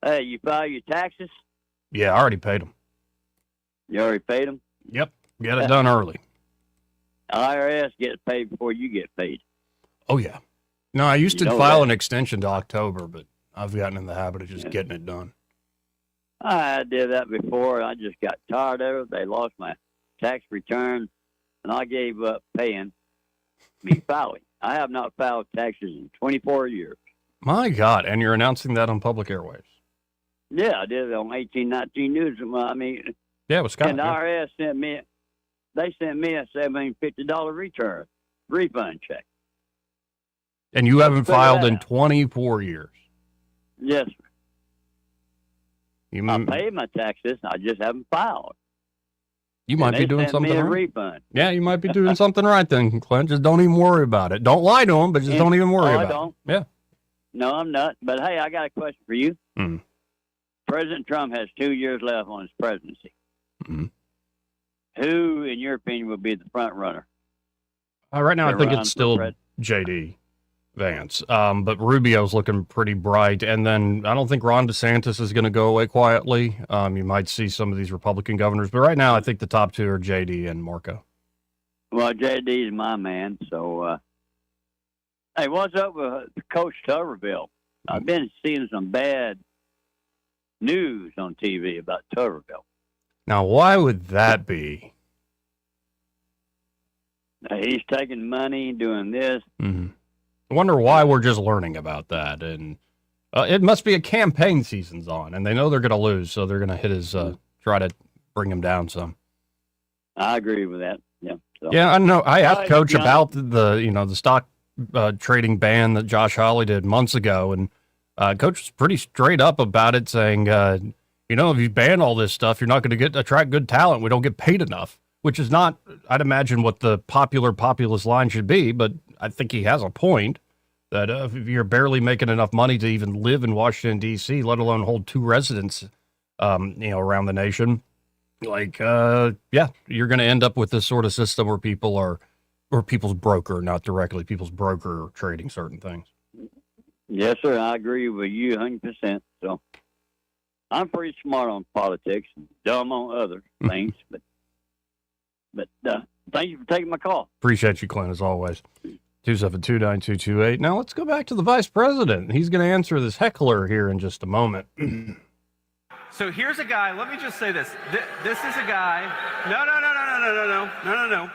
Hey, you file your taxes? Yeah, I already paid them. You already paid them? Yep. Get it done early. IRS gets paid before you get paid. Oh, yeah. No, I used to file an extension to October, but I've gotten in the habit of just getting it done. I did that before. I just got tired of it. They lost my tax return, and I gave up filing. I have not filed taxes in 24 years. My God, and you're announcing that on public airwaves. Yeah, I did it on 1819 News. Yeah, it was kind and the IRS sent me a $750 refund check. And you haven't filed in 24 years. Yes, sir. I paid my taxes. I just haven't filed. You might be doing something right. Refund. Yeah, you might be doing something right then, Clint. Just don't even worry about it. Don't lie to them, but just don't even worry about I don't. it. Yeah. No, I'm not. But hey, I got a question for you. Mm. President Trump has 2 years left on his presidency. Mm. Who, in your opinion, would be the front runner? Right now, I think it's still J.D. Vance. But Rubio's looking pretty bright. And then I don't think Ron DeSantis is going to go away quietly. You might see some of these Republican governors. But right now, I think the top two are J.D. and Marco. Well, J.D. is my man. So, hey, what's up with Coach Tuberville? I've been seeing some bad news on TV about Tuberville. Now, why would that be? He's taking money, doing this. Mm-hmm. I wonder why we're just learning about that. And it must be a campaign season's on, and they know they're going to lose, so they're going to hit his, try to bring him down some. I agree with that. Yeah. So. Yeah, I know. I asked Coach about the stock trading ban that Josh Hawley did months ago, and Coach was pretty straight up about it, saying, if you ban all this stuff, you're not going to attract good talent. We don't get paid enough. which is not, I'd imagine, what the populist line should be, but I think he has a point that if you're barely making enough money to even live in Washington, D.C., let alone hold 2 residents, around the nation, like, you're going to end up with this sort of system where people's broker, not directly people's broker, trading certain things. Yes, sir. I agree with you 100%. So I'm pretty smart on politics and dumb on other things, but thank you for taking my call. Appreciate you, Clint, as always. 272-9228. Now let's go back to the vice president. He's going to answer this heckler here in just a moment. So here's a guy. Let me just say this. This is a guy. No.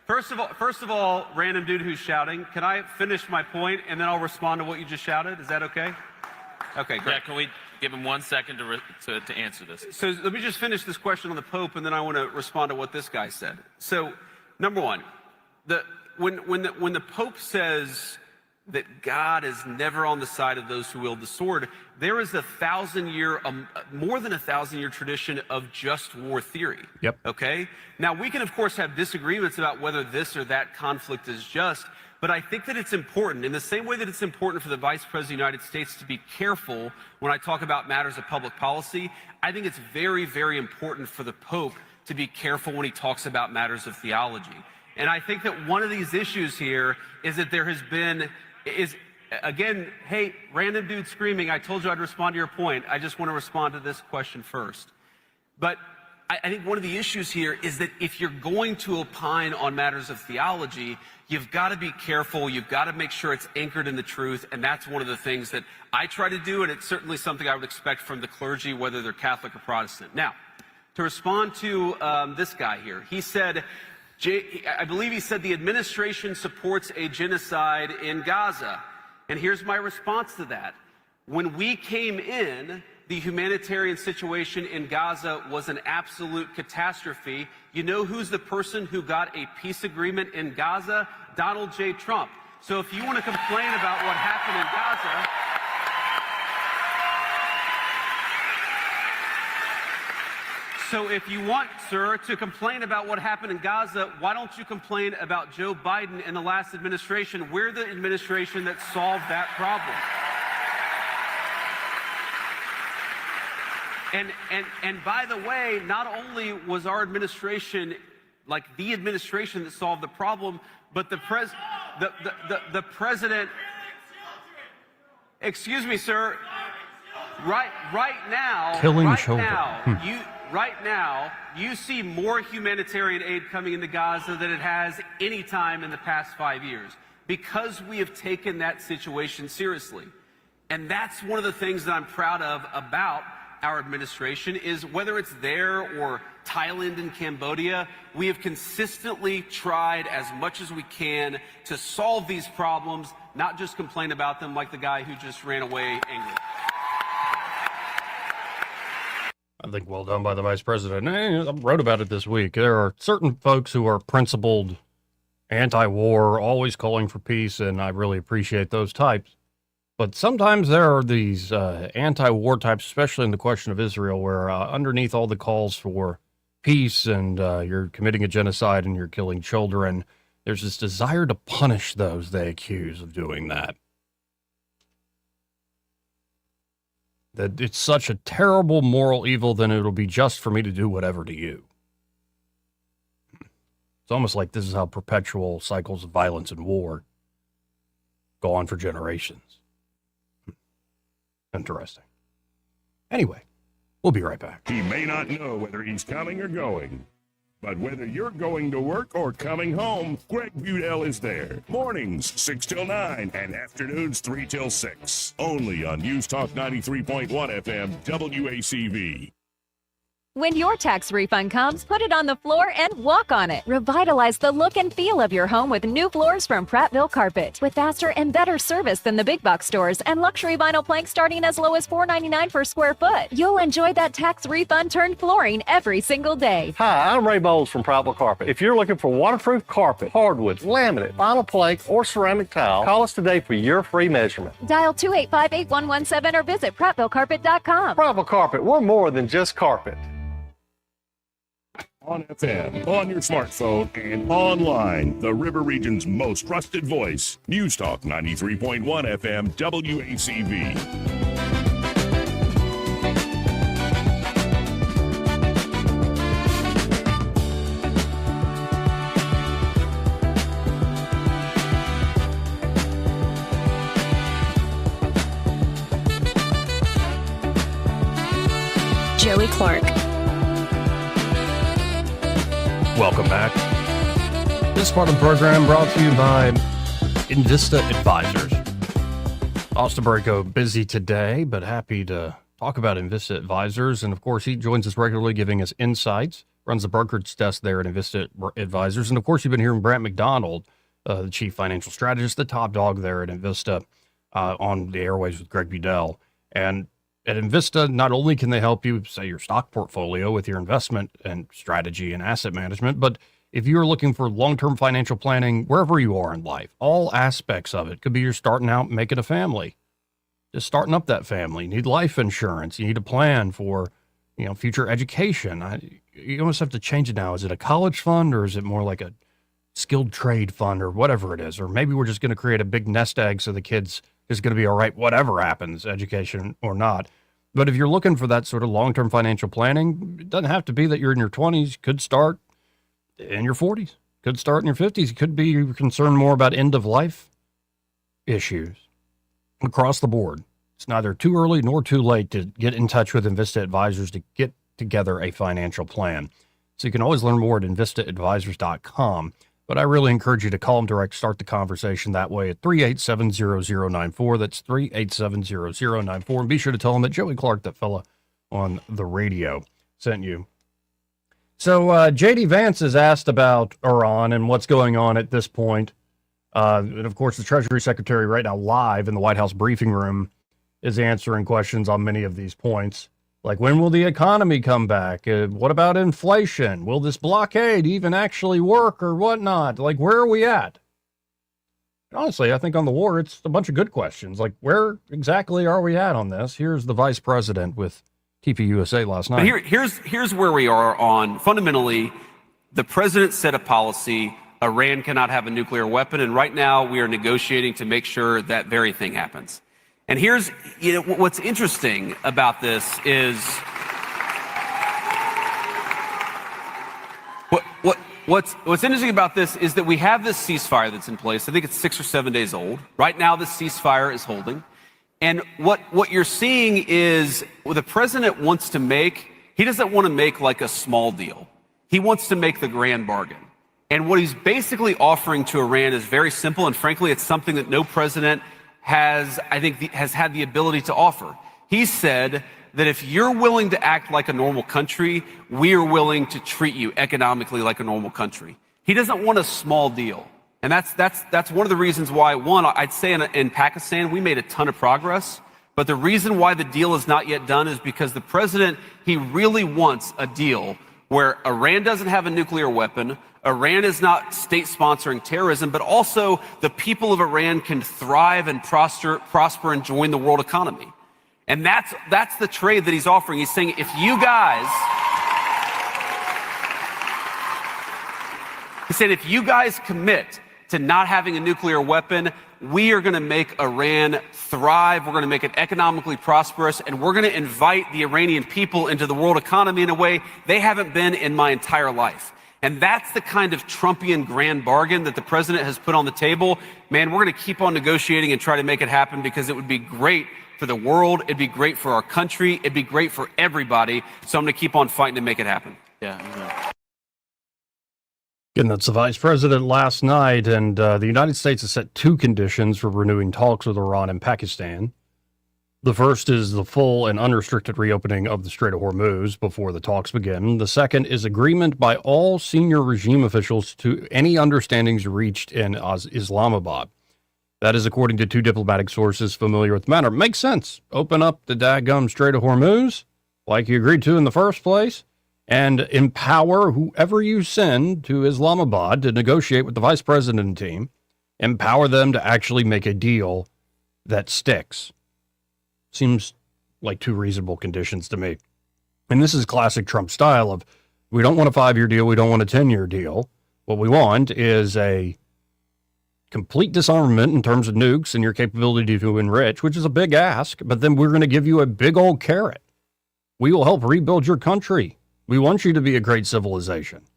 First of all, random dude who's shouting. Can I finish my point and then I'll respond to what you just shouted? Is that okay? Okay, great. Yeah, can we give him 1 second to answer this? So let me just finish this question on the Pope, and then I want to respond to what this guy said. So, number one, when the Pope says that God is never on the side of those who wield the sword, there is more than a 1,000-year tradition of just war theory. Yep. Okay? Now, we can, of course, have disagreements about whether this or that conflict is just, but I think that it's important, in the same way that it's important for the Vice President of the United States to be careful when I talk about matters of public policy, I think it's very, very important for the Pope to be careful when he talks about matters of theology. And I think that one of these issues here is that there has been, again, hey, random dude screaming, I told you I'd respond to your point. I just want to respond to this question first. But I think one of the issues here is that if you're going to opine on matters of theology, you've got to be careful. You've got to make sure it's anchored in the truth. And that's one of the things that I try to do. And it's certainly something I would expect from the clergy, whether they're Catholic or Protestant. Now, to respond to this guy here, he said, I believe he said the administration supports a genocide in Gaza. And here's my response to that. When we came in, the humanitarian situation in Gaza was an absolute catastrophe. You know who's the person who got a peace agreement in Gaza? Donald J. Trump. So if you want to complain about what happened in Gaza, so if you want, sir, to complain about what happened in Gaza, why don't you complain about Joe Biden and the last administration? We're the administration that solved that problem. And by the way, not only was our administration like the administration that solved the problem, but the president, excuse me, sir, right now, killing children. Right now, you see more humanitarian aid coming into Gaza than it has any time in the past 5 years, because we have taken that situation seriously. And that's one of the things that I'm proud of about our administration, is whether it's there or Thailand and Cambodia, we have consistently tried as much as we can to solve these problems, not just complain about them like the guy who just ran away angry. I think well done by the vice president. I wrote about it this week. There are certain folks who are principled, anti-war, always calling for peace, and I really appreciate those types. But sometimes there are these anti-war types, especially in the question of Israel, where underneath all the calls for peace and you're committing a genocide and you're killing children, there's this desire to punish those they accuse of doing that. That it's such a terrible moral evil, then it'll be just for me to do whatever to you. It's almost like this is how perpetual cycles of violence and war go on for generations. Interesting. Anyway, we'll be right back. He may not know whether he's coming or going, but whether you're going to work or coming home, Greg Budell is there. Mornings 6 till 9 and afternoons 3 till 6. Only on News Talk 93.1 FM WACV. When your tax refund comes, put it on the floor and walk on it. Revitalize the look and feel of your home with new floors from Prattville Carpet. With faster and better service than the big box stores and luxury vinyl planks starting as low as $4.99 per square foot. You'll enjoy that tax refund turned flooring every single day. Hi, I'm Ray Bowles from Prattville Carpet. If you're looking for waterproof carpet, hardwood, laminate, vinyl plank, or ceramic tile, call us today for your free measurement. Dial 285-8117 or visit PrattvilleCarpet.com. Prattville Carpet, we're more than just carpet. On FM, on your smartphone, and online. The River Region's most trusted voice. News Talk 93.1 FM WACV. Joey Clark. Welcome back. This part of the program brought to you by Invista Advisors. Austin Braco busy today, but happy to talk about Invista Advisors. And of course, he joins us regularly, giving us insights, runs the brokerage desk there at Invista Advisors. And of course, you've been hearing Brant McDonald, the chief financial strategist, the top dog there at Invista, on the airways with Greg Budell. And at Invista, not only can they help you, say, your stock portfolio with your investment and strategy and asset management, but if you're looking for long-term financial planning, wherever you are in life, all aspects of it. Could be you're starting out making a family, just starting up that family. You need life insurance. You need a plan for, future education. You almost have to change it now. Is it a college fund, or is it more like a skilled trade fund, or whatever it is? Or maybe we're just going to create a big nest egg so the kids is going to be all right, whatever happens, education or not. But if you're looking for that sort of long-term financial planning, it doesn't have to be that you're in your 20s. You could start in your 40s. Could start in your 50s. It could be you're concerned more about end-of-life issues across the board. It's neither too early nor too late to get in touch with Invista Advisors to get together a financial plan. So you can always learn more at InvistaAdvisors.com. But I really encourage you to call them direct, start the conversation that way at 387-0094. That's 387-0094. And be sure to tell them that Joey Clark, that fella on the radio, sent you. So J.D. Vance is asked about Iran and what's going on at this point. And of course, the Treasury Secretary right now live in the White House briefing room is answering questions on many of these points. Like, when will the economy come back? What about inflation? Will this blockade even actually work or whatnot? Like, where are we at? Honestly, I think on the war, it's a bunch of good questions. Like, where exactly are we at on this? Here's the vice president with TPUSA last night. But here's where we are on, fundamentally, the president set a policy. Iran cannot have a nuclear weapon. And right now we are negotiating to make sure that very thing happens. And here's, what's interesting about this is what's interesting about this is that we have this ceasefire that's in place. I think it's 6 or 7 days old. Right now, this ceasefire is holding. And what you're seeing is what the president wants to make, he doesn't want to make like a small deal. He wants to make the grand bargain. And what he's basically offering to Iran is very simple. And frankly, it's something that no president has had the ability to offer. He said that if you're willing to act like a normal country, we are willing to treat you economically like a normal country. He doesn't want a small deal. And that's one of the reasons why, one, I'd say in Pakistan, we made a ton of progress. But the reason why the deal is not yet done is because the president, he really wants a deal where Iran doesn't have a nuclear weapon, Iran is not state sponsoring terrorism, but also the people of Iran can thrive and prosper and join the world economy. And that's the trade that he's offering. He's saying, if you guys commit to not having a nuclear weapon, we are going to make Iran thrive. We're going to make it economically prosperous, and we're going to invite the Iranian people into the world economy in a way they haven't been in my entire life. And that's the kind of Trumpian grand bargain that the president has put on the table. Man, we're going to keep on negotiating and try to make it happen because it would be great for the world. It'd be great for our country. It'd be great for everybody. So I'm going to keep on fighting to make it happen. Yeah. And that's the vice president last night. And the United States has set 2 conditions for renewing talks with Iran and Pakistan. The first is the full and unrestricted reopening of the Strait of Hormuz before the talks begin. The second is agreement by all senior regime officials to any understandings reached in Islamabad. That is according to 2 diplomatic sources familiar with the matter. Makes sense. Open up the daggum Strait of Hormuz, like you agreed to in the first place, and empower whoever you send to Islamabad to negotiate with the vice president team. Empower them to actually make a deal that sticks. Seems like 2 reasonable conditions to me. And this is classic Trump style of We don't want a 5-year deal. We don't want a 10-year deal. What we want is a complete disarmament in terms of nukes and your capability to enrich, which is a big ask, but then we're going to give you a big old carrot. We will help rebuild your country. We want you to be a great civilization.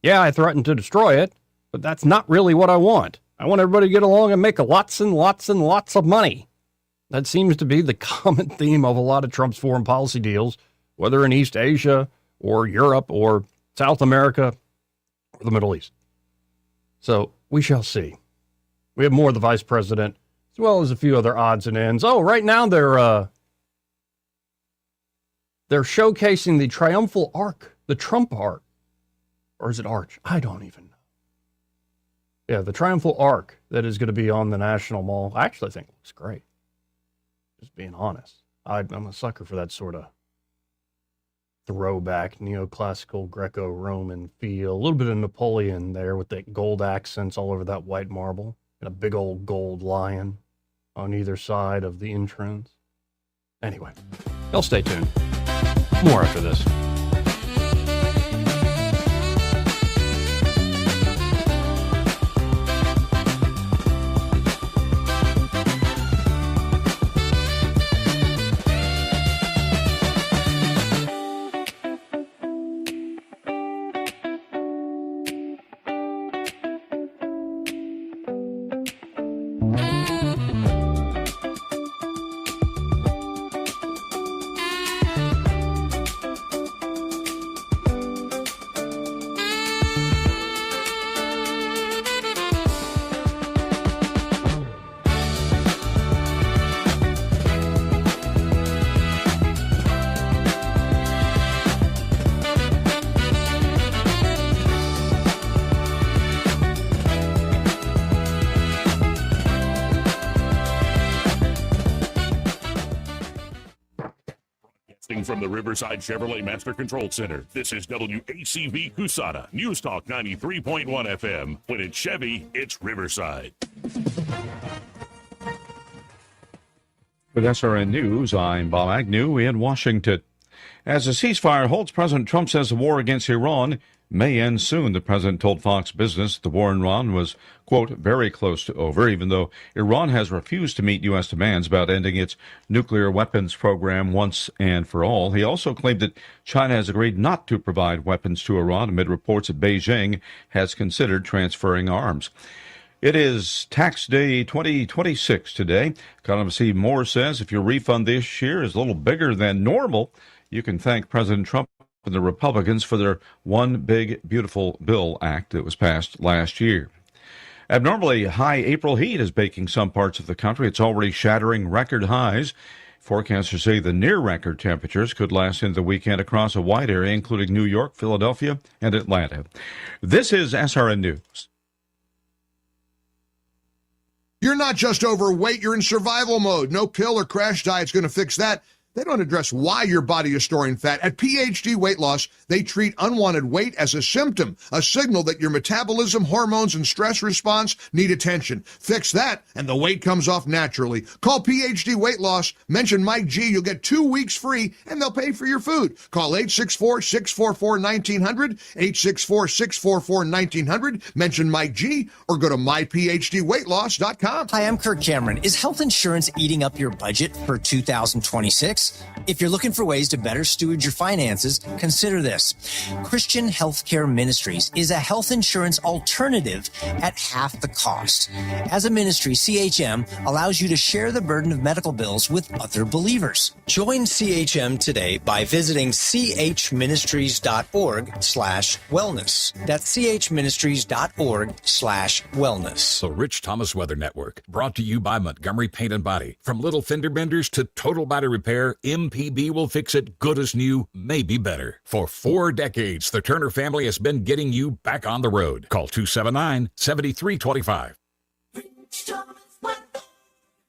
Yeah, I threatened to destroy it, but that's not really what I want. I want everybody to get along and make lots and lots and lots of money. That seems to be the common theme of a lot of Trump's foreign policy deals, whether in East Asia or Europe or South America or the Middle East. So we shall see. We have more of the vice president, as well as a few other odds and ends. Oh, right now they're showcasing the triumphal arc, the Trump arc. Or is it arch? I don't even know. Yeah, the triumphal arc that is going to be on the National Mall. I actually think it looks great. Just being honest. I'm a sucker for that sort of throwback, neoclassical Greco-Roman feel. A little bit of Napoleon there with the gold accents all over that white marble. And a big old gold lion on either side of the entrance. Anyway, y'all stay tuned. More after this. From the Riverside Chevrolet Master Control Center, this is WACV Cusana, News Talk 93.1 FM. When it's Chevy, it's Riverside. With SRN News, I'm Bob Agnew in Washington. As the ceasefire holds, President Trump says the war against Iran may end soon. The president told Fox Business the war in Iran was, quote, very close to over, even though Iran has refused to meet U.S. demands about ending its nuclear weapons program once and for all. He also claimed that China has agreed not to provide weapons to Iran amid reports that Beijing has considered transferring arms. It is tax day 2026 today. Economist Steve Moore says if your refund this year is a little bigger than normal, you can thank President Trump and the Republicans for their One Big Beautiful Bill Act that was passed last year. Abnormally high April heat is baking some parts of the country. It's already shattering record highs. Forecasters say the near-record temperatures could last into the weekend across a wide area, including New York, Philadelphia, and Atlanta. This is SRN News. You're not just overweight, you're in survival mode. No pill or crash diet's going to fix that. They don't address why your body is storing fat. At PhD Weight Loss, they treat unwanted weight as a symptom, a signal that your metabolism, hormones, and stress response need attention. Fix that, and the weight comes off naturally. Call PhD Weight Loss, mention Mike G, you'll get 2 weeks free, and they'll pay for your food. Call 864-644-1900, 864-644-1900, mention Mike G, or go to myphdweightloss.com. Hi, I'm Kirk Cameron. Is health insurance eating up your budget for 2026? If you're looking for ways to better steward your finances, consider this. Christian Healthcare Ministries is a health insurance alternative at half the cost. As a ministry, CHM allows you to share the burden of medical bills with other believers. Join CHM today by visiting chministries.org/wellness. That's chministries.org/wellness. The Rich Thomas Weather Network, brought to you by Montgomery Paint and Body. From little fender benders to total body repair, MPB will fix it good as new, maybe better. For 4 decades, the Turner family has been getting you back on the road. Call 279-7325.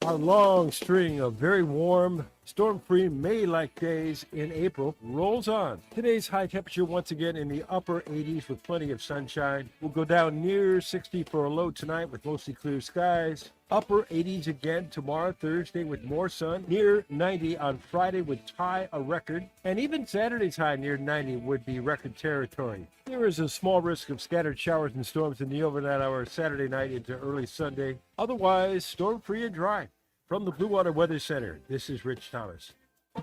Our long string of very warm, Storm-free May-like days in April rolls on. Today's high temperature once again in the upper 80s with plenty of sunshine. We'll go down near 60 for a low tonight with mostly clear skies. Upper 80s again tomorrow, Thursday, with more sun. Near 90 on Friday would tie a record. And even Saturday's high near 90 would be record territory. There is a small risk of scattered showers and storms in the overnight hours Saturday night into early Sunday. Otherwise, storm-free and dry. From the Blue Water Weather Center, this is Rich Thomas.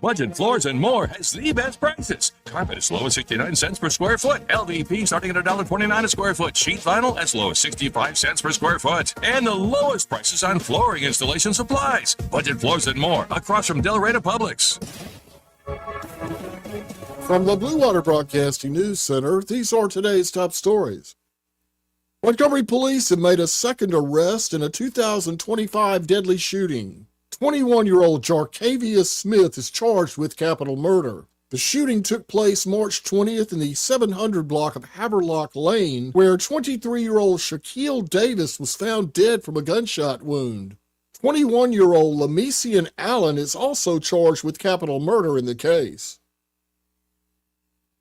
Budget Floors and More has the best prices. Carpet as low as 69 cents per square foot. LVP starting at $1.29 a square foot. Sheet vinyl as low as 65 cents per square foot. And the lowest prices on flooring installation supplies. Budget Floors and More across from Delray to Publix. From the Blue Water Broadcasting News Center, these are today's top stories. Montgomery police have made a second arrest in a 2025 deadly shooting. 21-year-old Jarcavius Smith is charged with capital murder. The shooting took place March 20th in the 700 block of Haverlock Lane, where 23-year-old Shaquille Davis was found dead from a gunshot wound. 21-year-old Lamesian Allen is also charged with capital murder in the case.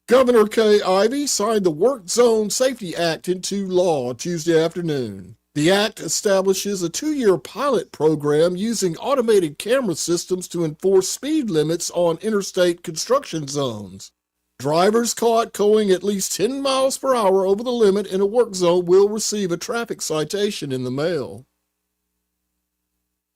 Governor Kay Ivey signed the Work Zone Safety Act into law Tuesday afternoon. The act establishes a 2-year pilot program using automated camera systems to enforce speed limits on interstate construction zones. Drivers caught going at least 10 miles per hour over the limit in a work zone will receive a traffic citation in the mail.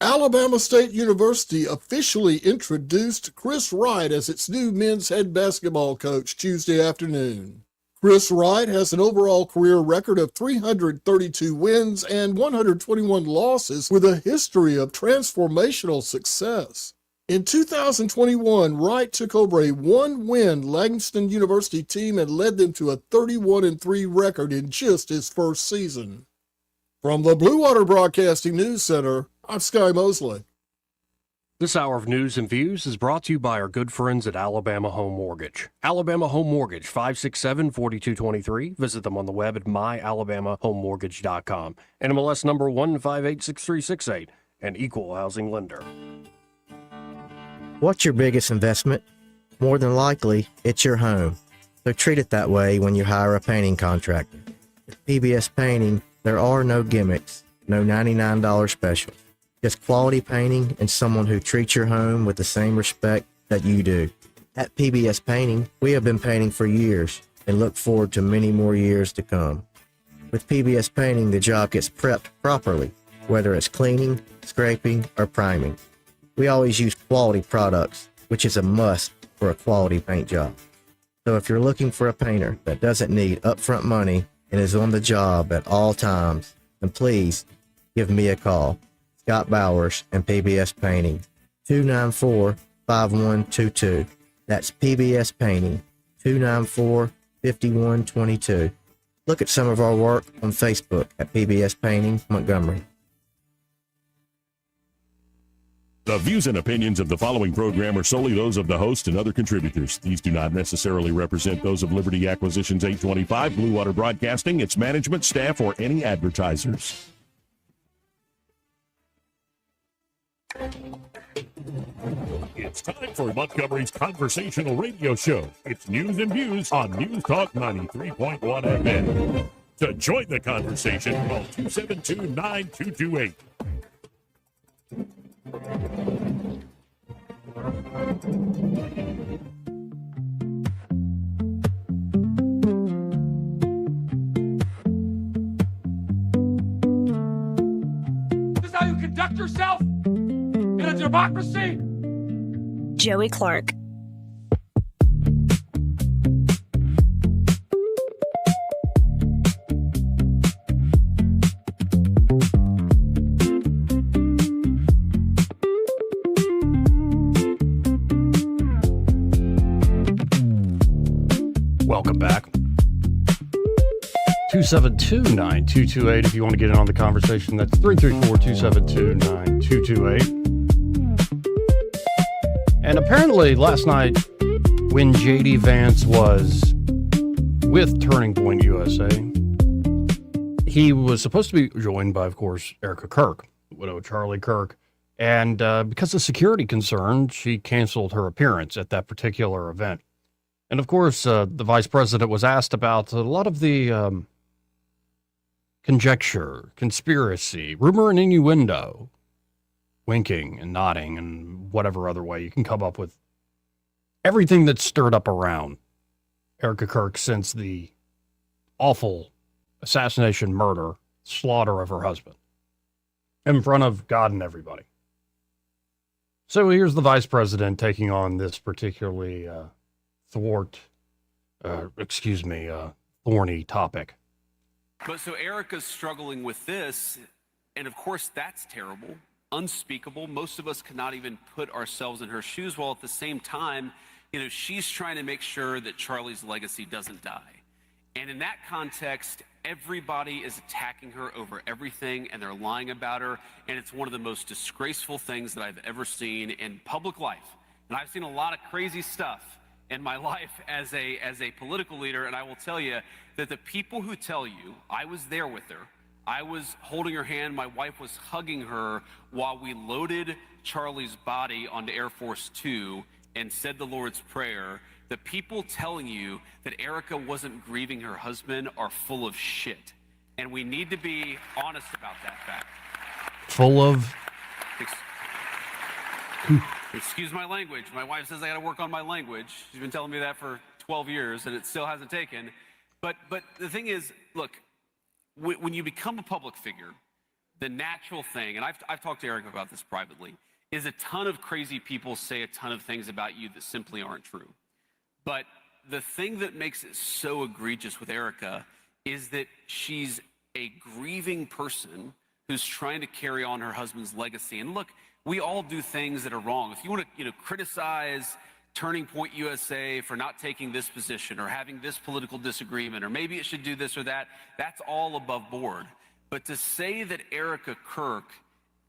Alabama State University officially introduced Chris Wright as its new men's head basketball coach Tuesday afternoon. Chris Wright has an overall career record of 332 wins and 121 losses with a history of transformational success. In 2021, Wright took over a 1-win Langston University team and led them to a 31-3 record in just his first season. From the Blue Water Broadcasting News Center, I'm Sky Mosley. This hour of news and views is brought to you by our good friends at Alabama Home Mortgage. Alabama Home Mortgage, 567-4223. Visit them on the web at myalabamahomemortgage.com. NMLS number 1586368, an equal housing lender. What's your biggest investment? More than likely, it's your home. So treat it that way when you hire a painting contractor. With PBS Painting, there are no gimmicks, no $99 specials. Just quality painting and someone who treats your home with the same respect that you do. At PBS Painting, we have been painting for years and look forward to many more years to come. With PBS Painting, the job gets prepped properly, whether it's cleaning, scraping, or priming. We always use quality products, which is a must for a quality paint job. So if you're looking for a painter that doesn't need upfront money and is on the job at all times, then please give me a call. Scott Bowers and PBS Painting, 294-5122. That's PBS Painting, 294-5122. Look at some of our work on Facebook at PBS Painting Montgomery. The views and opinions of the following program are solely those of the host and other contributors. These do not necessarily represent those of Liberty Acquisitions 825, Blue Water Broadcasting, its management, staff, or any advertisers. It's time for Montgomery's conversational radio show. It's news and views on News Talk 93.1 FM. To join the conversation, call 272-9228. This is how you conduct yourself in a democracy? Joey Clark. Welcome back. 272-9228 if you want to get in on the conversation. That's 334-272-9228. And apparently last night when JD Vance was with Turning Point USA, he was supposed to be joined by, of course, Erica Kirk, widow Charlie Kirk, And because of security concerns, she canceled her appearance at that particular event. And of course, the vice president was asked about a lot of the conjecture, conspiracy, rumor, and innuendo, winking and nodding and whatever other way you can come up with everything that's stirred up around Erica Kirk since the awful assassination, murder, slaughter of her husband in front of God and everybody. So here's the vice president taking on this particularly thorny topic. But so Erica's struggling with this, and of course that's terrible, unspeakable. Most of us cannot even put ourselves in her shoes, while at the same time, she's trying to make sure that Charlie's legacy doesn't die. And in that context, everybody is attacking her over everything, and they're lying about her, and it's one of the most disgraceful things that I've ever seen in public life. And I've seen a lot of crazy stuff in my life as a political leader, and I will tell you that the people who tell you, I was there with her, I was holding her hand, my wife was hugging her while we loaded Charlie's body onto Air Force Two and said the Lord's Prayer, the people telling you that Erica wasn't grieving her husband are full of shit. And we need to be honest about that fact. Full of... Excuse my language. My wife says I got to work on my language. She's been telling me that for 12 years, and it still hasn't taken. But the thing is, look, when you become a public figure, the natural thing, and I've talked to Erica about this privately, is a ton of crazy people say a ton of things about you that simply aren't true. But the thing that makes it so egregious with Erica is that she's a grieving person who's trying to carry on her husband's legacy. And look, we all do things that are wrong. If you want to, criticize Turning Point USA for not taking this position or having this political disagreement, or maybe it should do this or that, that's all above board. But to say that Erica Kirk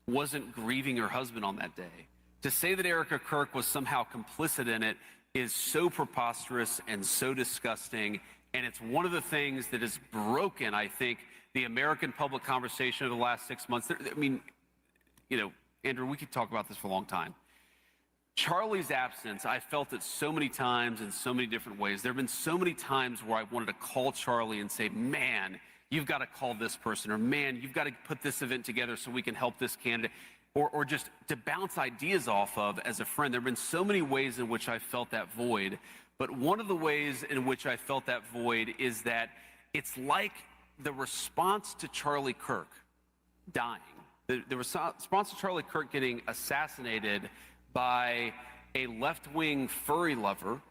wasn't grieving her husband on that day, to say that Erica Kirk was somehow complicit in it, is so preposterous and so disgusting, and it's one of the things that has broken, I think, the American public conversation of the last 6 months. Andrew, we could talk about this for a long time. Charlie's absence, I felt it so many times in so many different ways. There have been so many times where I wanted to call Charlie and say, man, you've got to call this person, or man, you've got to put this event together so we can help this candidate. Or just to bounce ideas off of as a friend. There have been so many ways in which I felt that void, but one of the ways in which I felt that void is that it's like the response to Charlie Kirk dying, the response to Charlie Kirk getting assassinated by a left-wing furry lover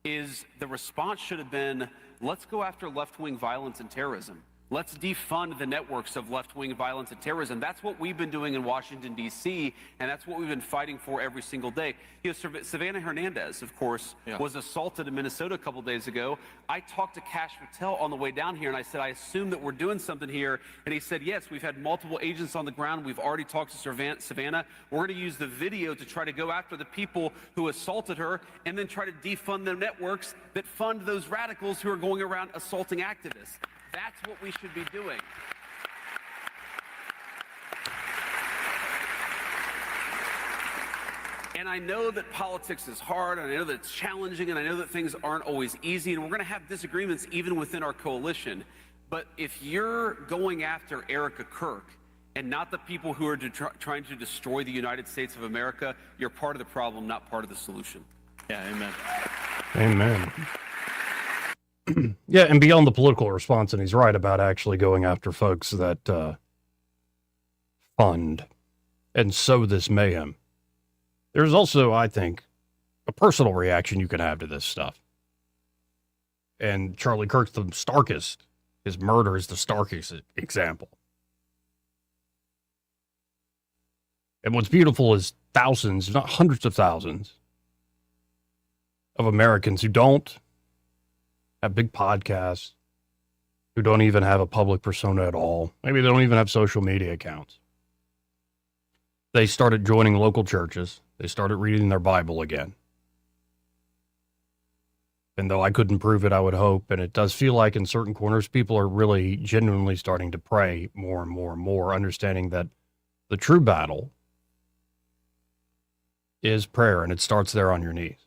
is the response should have been, let's go after left-wing violence and terrorism. Let's defund the networks of left-wing violence and terrorism. That's what we've been doing in Washington, D.C., and that's what we've been fighting for every single day. Savannah Hernandez, of course, was assaulted in Minnesota a couple days ago. I talked to Kash Patel on the way down here, and I said, I assume that we're doing something here. And he said, yes, we've had multiple agents on the ground. We've already talked to Savannah. We're going to use the video to try to go after the people who assaulted her and then try to defund the networks that fund those radicals who are going around assaulting activists. That's what we should be doing. And I know that politics is hard, and I know that it's challenging, and I know that things aren't always easy, and we're going to have disagreements even within our coalition. But if you're going after Erica Kirk and not the people who are trying to destroy the United States of America, you're part of the problem, not part of the solution. Yeah, amen. Amen. Yeah, and beyond the political response, and he's right about actually going after folks that fund and sow this mayhem. There's also, I think, a personal reaction you can have to this stuff. And Charlie Kirk's the starkest. His murder is the starkest example. And what's beautiful is thousands, if not hundreds of thousands, of Americans who don't have big podcasts, who don't even have a public persona at all. Maybe they don't even have social media accounts. They started joining local churches. They started reading their Bible again. And though I couldn't prove it, I would hope, and it does feel like in certain corners, people are really genuinely starting to pray more and more and more, understanding that the true battle is prayer, and it starts there on your knees.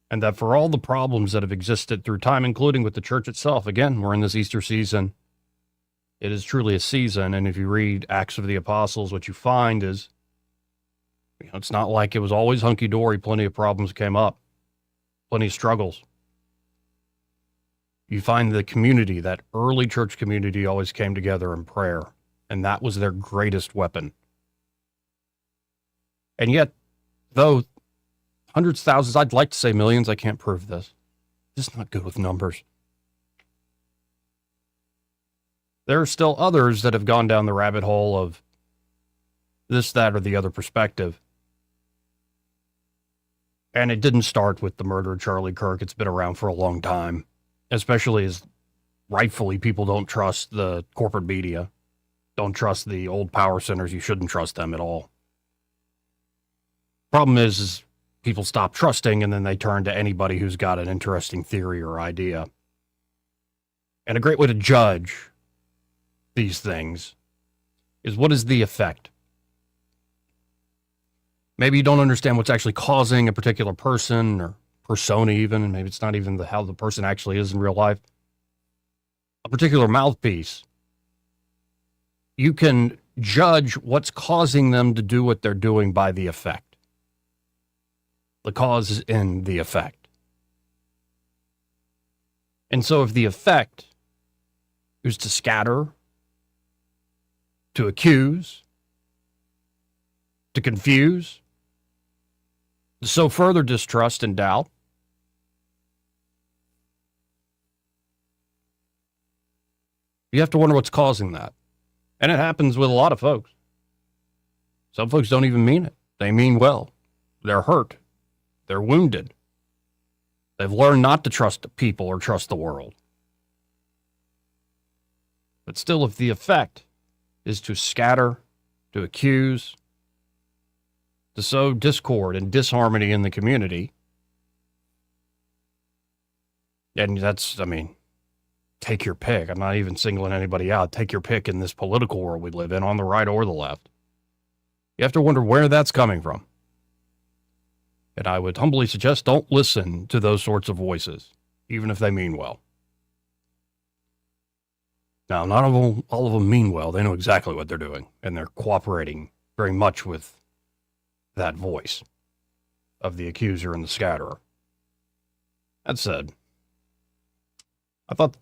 And that for all the problems that have existed through time, including with the church itself, again, we're in this Easter season. It is truly a season, and if you read Acts of the Apostles, what you find is, it's not like it was always hunky-dory. Plenty of problems came up, plenty of struggles. You find the community, that early church community, always came together in prayer, and that was their greatest weapon. And yet, though hundreds of thousands, I'd like to say millions, I can't prove this. Just not good with numbers. There are still others that have gone down the rabbit hole of this, that, or the other perspective. And it didn't start with the murder of Charlie Kirk. It's been around for a long time, especially as rightfully people don't trust the corporate media, don't trust the old power centers. You shouldn't trust them at all. Problem is people stop trusting, and then they turn to anybody who's got an interesting theory or idea. And a great way to judge these things is, what is the effect? Maybe you don't understand what's actually causing a particular person or persona even, and maybe it's not even how the person actually is in real life. A particular mouthpiece. You can judge what's causing them to do what they're doing by the effect. The cause is in the effect. And so if the effect is to scatter, to accuse, to confuse, to sow further distrust and doubt, you have to wonder what's causing that. And it happens with a lot of folks. Some folks don't even mean it. They mean well. They're hurt. They're wounded. They've learned not to trust people or trust the world. But still, if the effect is to scatter, to accuse, to sow discord and disharmony in the community, and that's, take your pick. I'm not even singling anybody out. Take your pick in this political world we live in, on the right or the left. You have to wonder where that's coming from. And I would humbly suggest, don't listen to those sorts of voices, even if they mean well. Now, not all of them mean well. They know exactly what they're doing, and they're cooperating very much with that voice of the accuser and the scatterer. That said, I thought the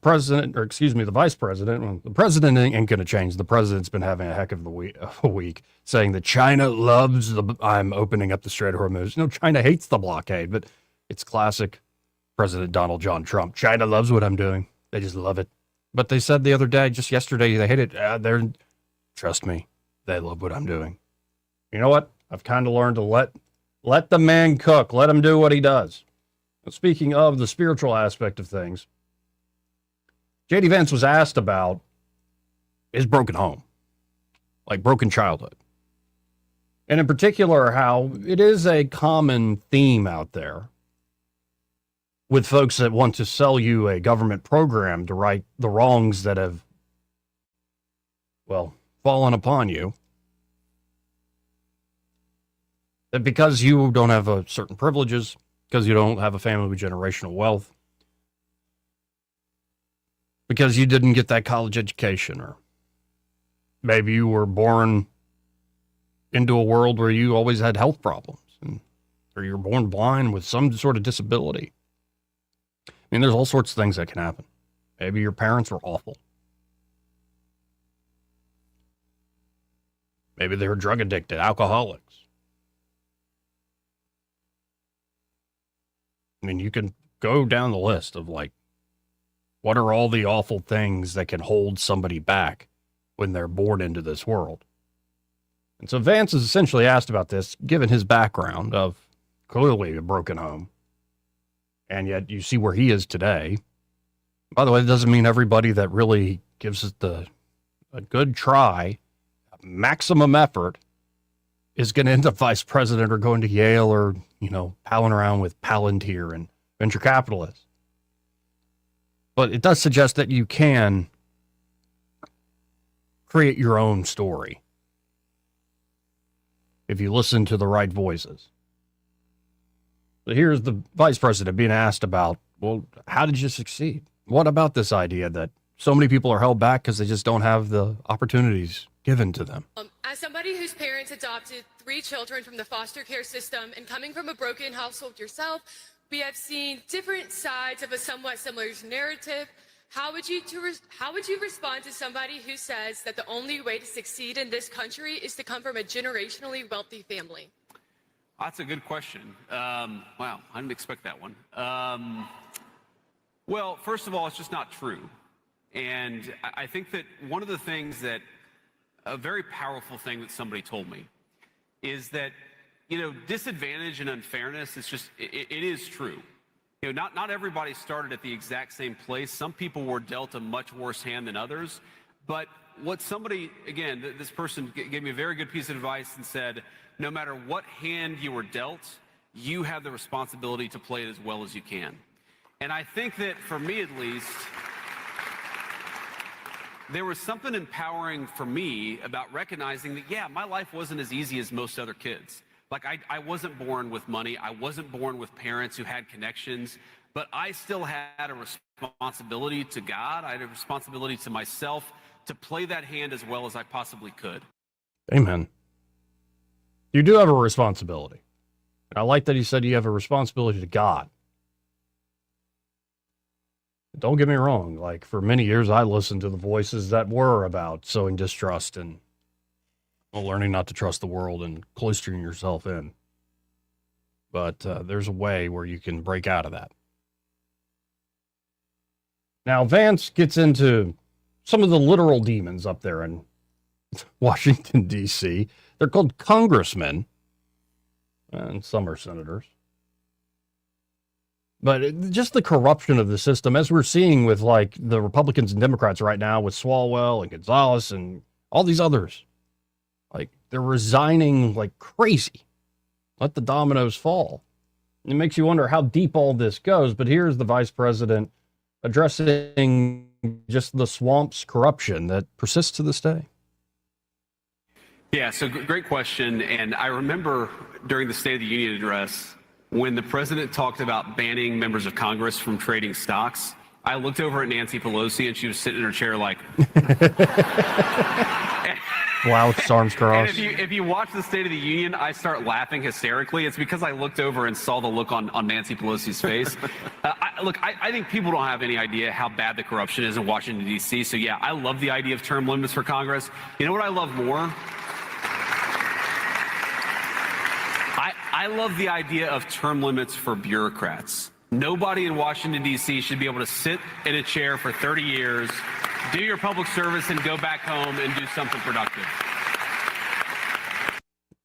vice president, the president ain't going to change. The president's been having a heck of a week saying that China loves I'm opening up the Strait of Hormuz. No, China hates the blockade, but it's classic President Donald John Trump. China loves what I'm doing. They just love it. But they said the other day, just yesterday, they hate it. Trust me, they love what I'm doing. You know what? I've kind of learned to let the man cook. Let him do what he does. But speaking of the spiritual aspect of things, J.D. Vance was asked about his broken home, like broken childhood. And in particular, how it is a common theme out there with folks that want to sell you a government program to right the wrongs that have, fallen upon you. That because you don't have certain privileges, because you don't have a family with generational wealth, because you didn't get that college education, or maybe you were born into a world where you always had health problems, or you're born blind with some sort of disability. There's all sorts of things that can happen. Maybe your parents were awful. Maybe they were drug addicted, alcoholics. You can go down the list of what are all the awful things that can hold somebody back when they're born into this world. And so Vance is essentially asked about this, given his background of clearly a broken home. And yet you see where he is today. By the way, it doesn't mean everybody that really gives it a good try, maximum effort, is going to end up vice president or going to Yale or, palling around with Palantir and venture capitalists. But it does suggest that you can create your own story. if you listen to the right voices. But here's the vice president being asked about, well, how did you succeed? What about this idea that so many people are held back because they just don't have the opportunities given to them? As somebody whose parents adopted 3 children from the foster care system and coming from a broken household yourself, we have seen different sides of a somewhat similar narrative. How would you respond to somebody who says that the only way to succeed in this country is to come from a generationally wealthy family? That's a good question. Wow, I didn't expect that one. Well, first of all, it's just not true. And I think that one of the things that, a very powerful thing that somebody told me is that, disadvantage and unfairness is just, it is true. Not everybody started at the exact same place. Some people were dealt a much worse hand than others. But what somebody, again, this person gave me a very good piece of advice and said, no matter what hand you were dealt, you have the responsibility to play it as well as you can. And I think that for me at least, there was something empowering for me about recognizing that, yeah, my life wasn't as easy as most other kids. Like, I wasn't born with money. I wasn't born with parents who had connections, but I still had a responsibility to God. I had a responsibility to myself to play that hand as well as I possibly could. Amen. You do have a responsibility. And I like that he said you have a responsibility to God. Don't get me wrong. Like, for many years, I listened to the voices that were about sowing distrust and learning not to trust the world and cloistering yourself in. But there's a way where you can break out of that. Now, Vance gets into some of the literal demons up there in Washington, D.C. They're called congressmen, and some are senators. But just the corruption of the system, as we're seeing with, like, the Republicans and Democrats right now with Swalwell and Gonzalez and all these others. Like, they're resigning like crazy. Let the dominoes fall. It makes you wonder how deep all this goes. But here's the vice president addressing just the swamp's corruption that persists to this day. Yeah, so great question. And I remember during the State of the Union address, when the president talked about banning members of Congress from trading stocks, I looked over at Nancy Pelosi and she was sitting in her chair like... Wow, arms crossed. And if you watch the State of the Union, I start laughing hysterically. It's because I looked over and saw the look on Nancy Pelosi's face. I think people don't have any idea how bad the corruption is in Washington, D.C. So, yeah, I love the idea of term limits for Congress. You know what I love more? I love the idea of term limits for bureaucrats. Nobody in Washington, D.C. should be able to sit in a chair for 30 years, do your public service, and go back home and do something productive.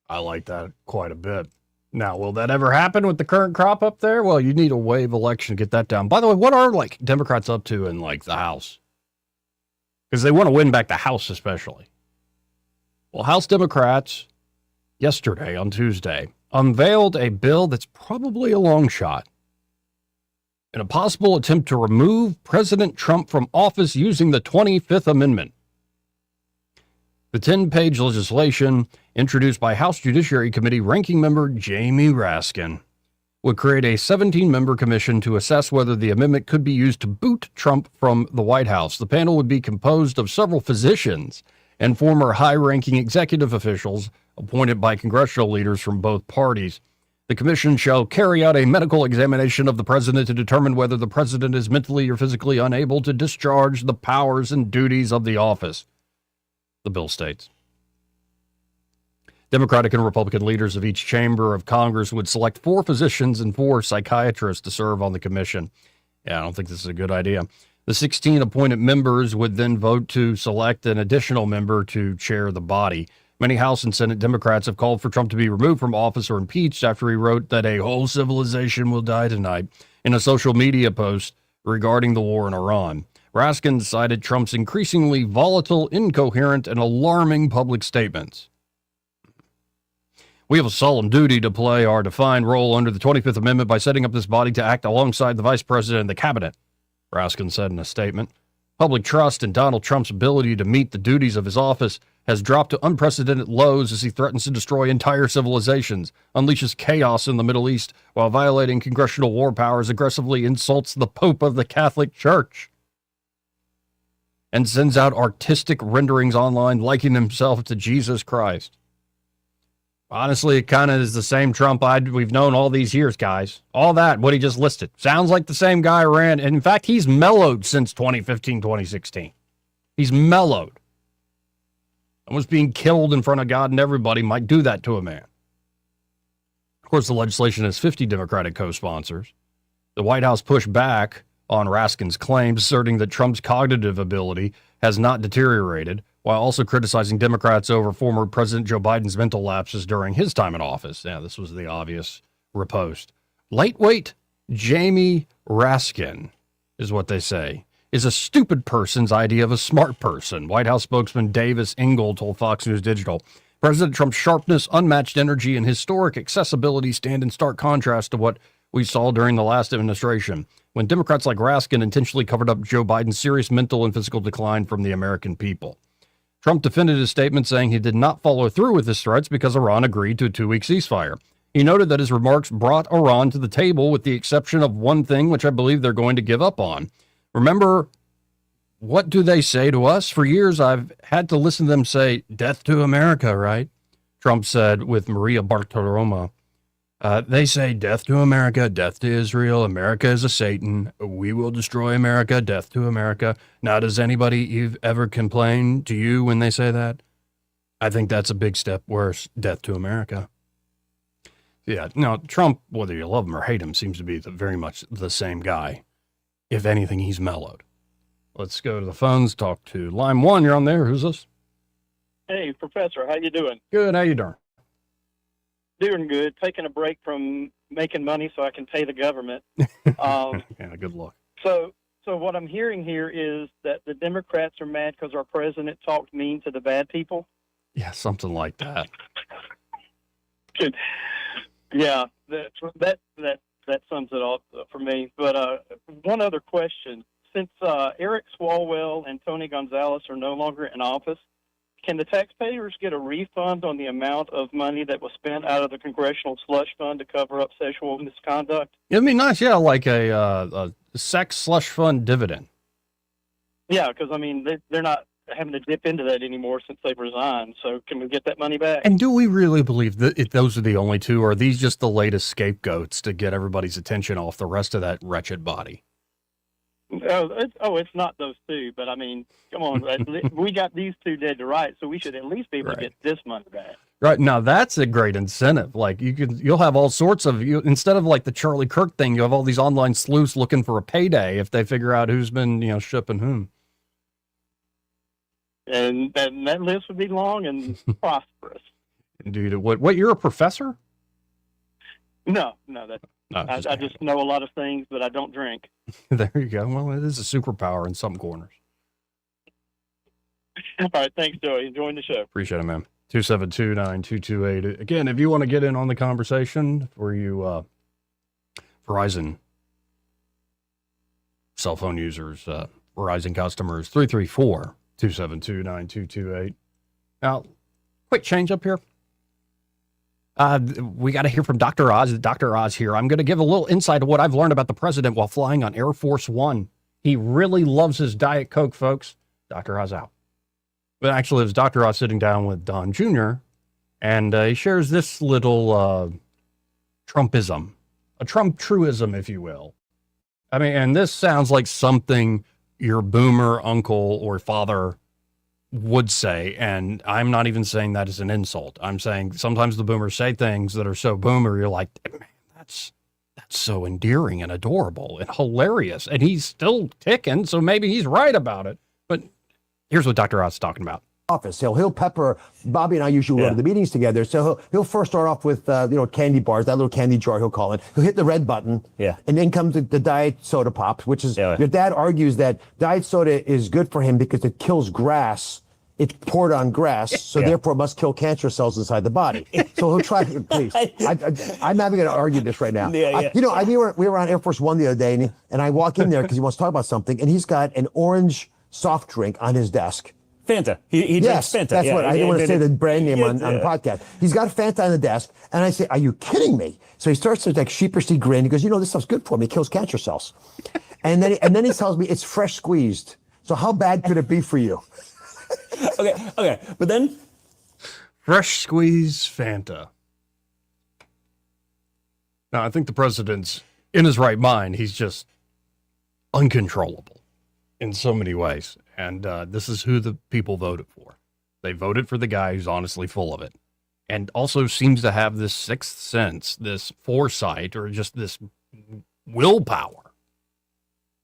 I like that quite a bit. Now, will that ever happen with the current crop up there? Well, you need a wave election to get that down. By the way, what are, like, Democrats up to in, like, the House? Because they want to win back the House especially. Well, House Democrats yesterday, on Tuesday, unveiled a bill that's probably a long shot in a possible attempt to remove President Trump from office using the 25th Amendment. The 10-page legislation, introduced by House Judiciary Committee Ranking Member Jamie Raskin, would create a 17-member commission to assess whether the amendment could be used to boot Trump from the White House. The panel would be composed of several physicians and former high-ranking executive officials appointed by congressional leaders from both parties. The commission shall carry out a medical examination of the president to determine whether the president is mentally or physically unable to discharge the powers and duties of the office, the bill states. Democratic and Republican leaders of each chamber of Congress would select 4 physicians and 4 psychiatrists to serve on the commission. Yeah, I don't think this is a good idea. The 16 appointed members would then vote to select an additional member to chair the body. Many House and Senate Democrats have called for Trump to be removed from office or impeached after he wrote that a whole civilization will die tonight in a social media post regarding the war in Iran. Raskin cited Trump's increasingly volatile, incoherent, and alarming public statements. We have a solemn duty to play our defined role under the 25th Amendment by setting up this body to act alongside the Vice President and the Cabinet, Raskin said in a statement. Public trust in Donald Trump's ability to meet the duties of his office has dropped to unprecedented lows as he threatens to destroy entire civilizations, unleashes chaos in the Middle East, while violating congressional war powers, aggressively insults the Pope of the Catholic Church, and sends out artistic renderings online likening himself to Jesus Christ. Honestly, it kind of is the same Trump we've known all these years, guys. All that, what he just listed. Sounds like the same guy ran. And in fact, he's mellowed since 2015, 2016. He's mellowed. Almost being killed in front of God and everybody might do that to a man. Of course, the legislation has 50 Democratic co-sponsors. The White House pushed back on Raskin's claims, asserting that Trump's cognitive ability has not deteriorated, while also criticizing Democrats over former President Joe Biden's mental lapses during his time in office. Yeah, this was the obvious riposte. Lightweight Jamie Raskin is what they say, is a stupid person's idea of a smart person. White House spokesman Davis Ingle told Fox News Digital, President Trump's sharpness, unmatched energy, and historic accessibility stand in stark contrast to what we saw during the last administration, when Democrats like Raskin intentionally covered up Joe Biden's serious mental and physical decline from the American people. Trump defended his statement, saying he did not follow through with his threats because Iran agreed to a 2-week ceasefire. He noted that his remarks brought Iran to the table with the exception of one thing, which I believe they're going to give up on. Remember, what do they say to us? For years, I've had to listen to them say, death to America, right? Trump said with Maria Bartiromo, they say death to America, death to Israel, America is a Satan, we will destroy America, death to America. Now, does anybody ever complain to you when they say that? I think that's a big step worse, death to America. Yeah, no, Trump, whether you love him or hate him, seems to be very much the same guy. If anything, he's mellowed. Let's go to the phones, talk to line 1. You're on there. Who's this? Hey, Professor, how you doing? Good, how you doing? Doing good. Taking a break from making money so I can pay the government. Yeah, good luck. So what I'm hearing here is that the Democrats are mad because our president talked mean to the bad people. Yeah, something like that. Yeah, that sums it all for me. But one other question: since Eric Swalwell and Tony Gonzalez are no longer in office, can the taxpayers get a refund on the amount of money that was spent out of the Congressional Slush Fund to cover up sexual misconduct? It'd be nice, yeah, like a sex slush fund dividend. Yeah, because, I mean, they're not having to dip into that anymore since they've resigned. So can we get that money back? And do we really believe that those are the only two, or are these just the latest scapegoats to get everybody's attention off the rest of that wretched body? It's not those two, but I mean, come on, we got these two dead to rights, so we should at least be able to get this money back. Right, now that's a great incentive. Like you'll have all sorts of instead of like the Charlie Kirk thing, you have all these online sleuths looking for a payday if they figure out who's been shipping whom. And that list would be long and prosperous. Dude, what? You're a professor? No, I just know a lot of things, but I don't drink. There you go. Well, it is a superpower in some corners. All right, thanks, Joey. Enjoying the show. Appreciate it, man. 272-9228. Again, if you want to get in on the conversation for you Verizon cell phone users, Verizon customers, 334-272-9228. Now, quick change up here. We got to hear from Dr. Oz. Dr. Oz here. I'm going to give a little insight of what I've learned about the president while flying on Air Force One. He really loves his Diet Coke, folks. Dr. Oz out. But actually, it was Dr. Oz sitting down with Don Jr., and he shares this little Trumpism, a Trump truism, if you will. I mean, and this sounds like something your boomer uncle or father would say, and I'm not even saying that as an insult. I'm saying sometimes the boomers say things that are so boomer, you're like, man, that's so endearing and adorable and hilarious, and he's still ticking, so maybe he's right about it. But here's what Dr. Oz is talking about. Office. He'll pepper. Bobby and I usually go to the meetings together. So he'll first start off with candy bars, that little candy jar he'll call it. He'll hit the red button. Yeah. And then comes the diet soda pops, which is your dad argues that diet soda is good for him because it kills grass. It's poured on grass, so therefore it must kill cancer cells inside the body. So he'll try. Please, I'm not even going to argue this right now. We were on Air Force One the other day, and I walk in there because he wants to talk about something, and he's got an orange soft drink on his desk. Fanta. He drinks Fanta. That's what I didn't want to say the brand name on the podcast. He's got a Fanta on the desk, and I say, "Are you kidding me?" So he starts to like sheepishly grin. He goes, "This stuff's good for me. It kills cancer cells." and then he tells me it's fresh squeezed. So how bad could it be for you? Okay, but then fresh squeezed Fanta. Now I think the president's in his right mind. He's just uncontrollable in so many ways. And this is who the people voted for. They voted for the guy who's honestly full of it. And also seems to have this sixth sense, this foresight, or just this willpower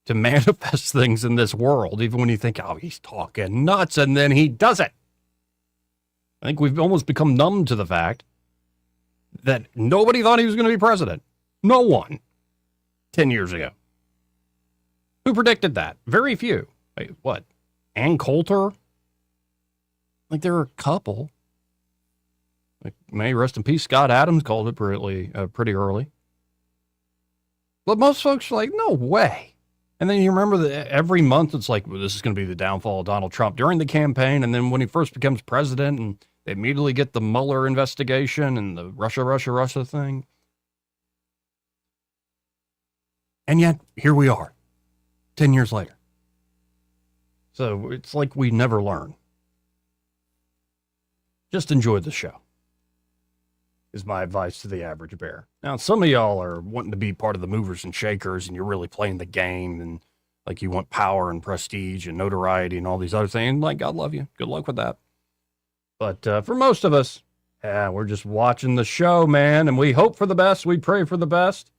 to manifest things in this world, even when you think, oh, he's talking nuts, and then he does it. I think we've almost become numb to the fact that nobody thought he was going to be president. No one. 10 years ago. Who predicted that? Very few. Wait, what? Ann Coulter? Like, there were a couple. Like, may rest in peace, Scott Adams called it pretty early. But most folks are like, no way. And then you remember that every month it's like, well, this is going to be the downfall of Donald Trump during the campaign. And then when he first becomes president, and they immediately get the Mueller investigation and the Russia thing. And yet, here we are, 10 years later. So it's like we never learn. Just enjoy the show, is my advice to the average bear. Now, some of y'all are wanting to be part of the movers and shakers, and you're really playing the game, and like you want power and prestige and notoriety and all these other things. Like, God love you. Good luck with that. But for most of us, we're just watching the show, man, and we hope for the best. We pray for the best.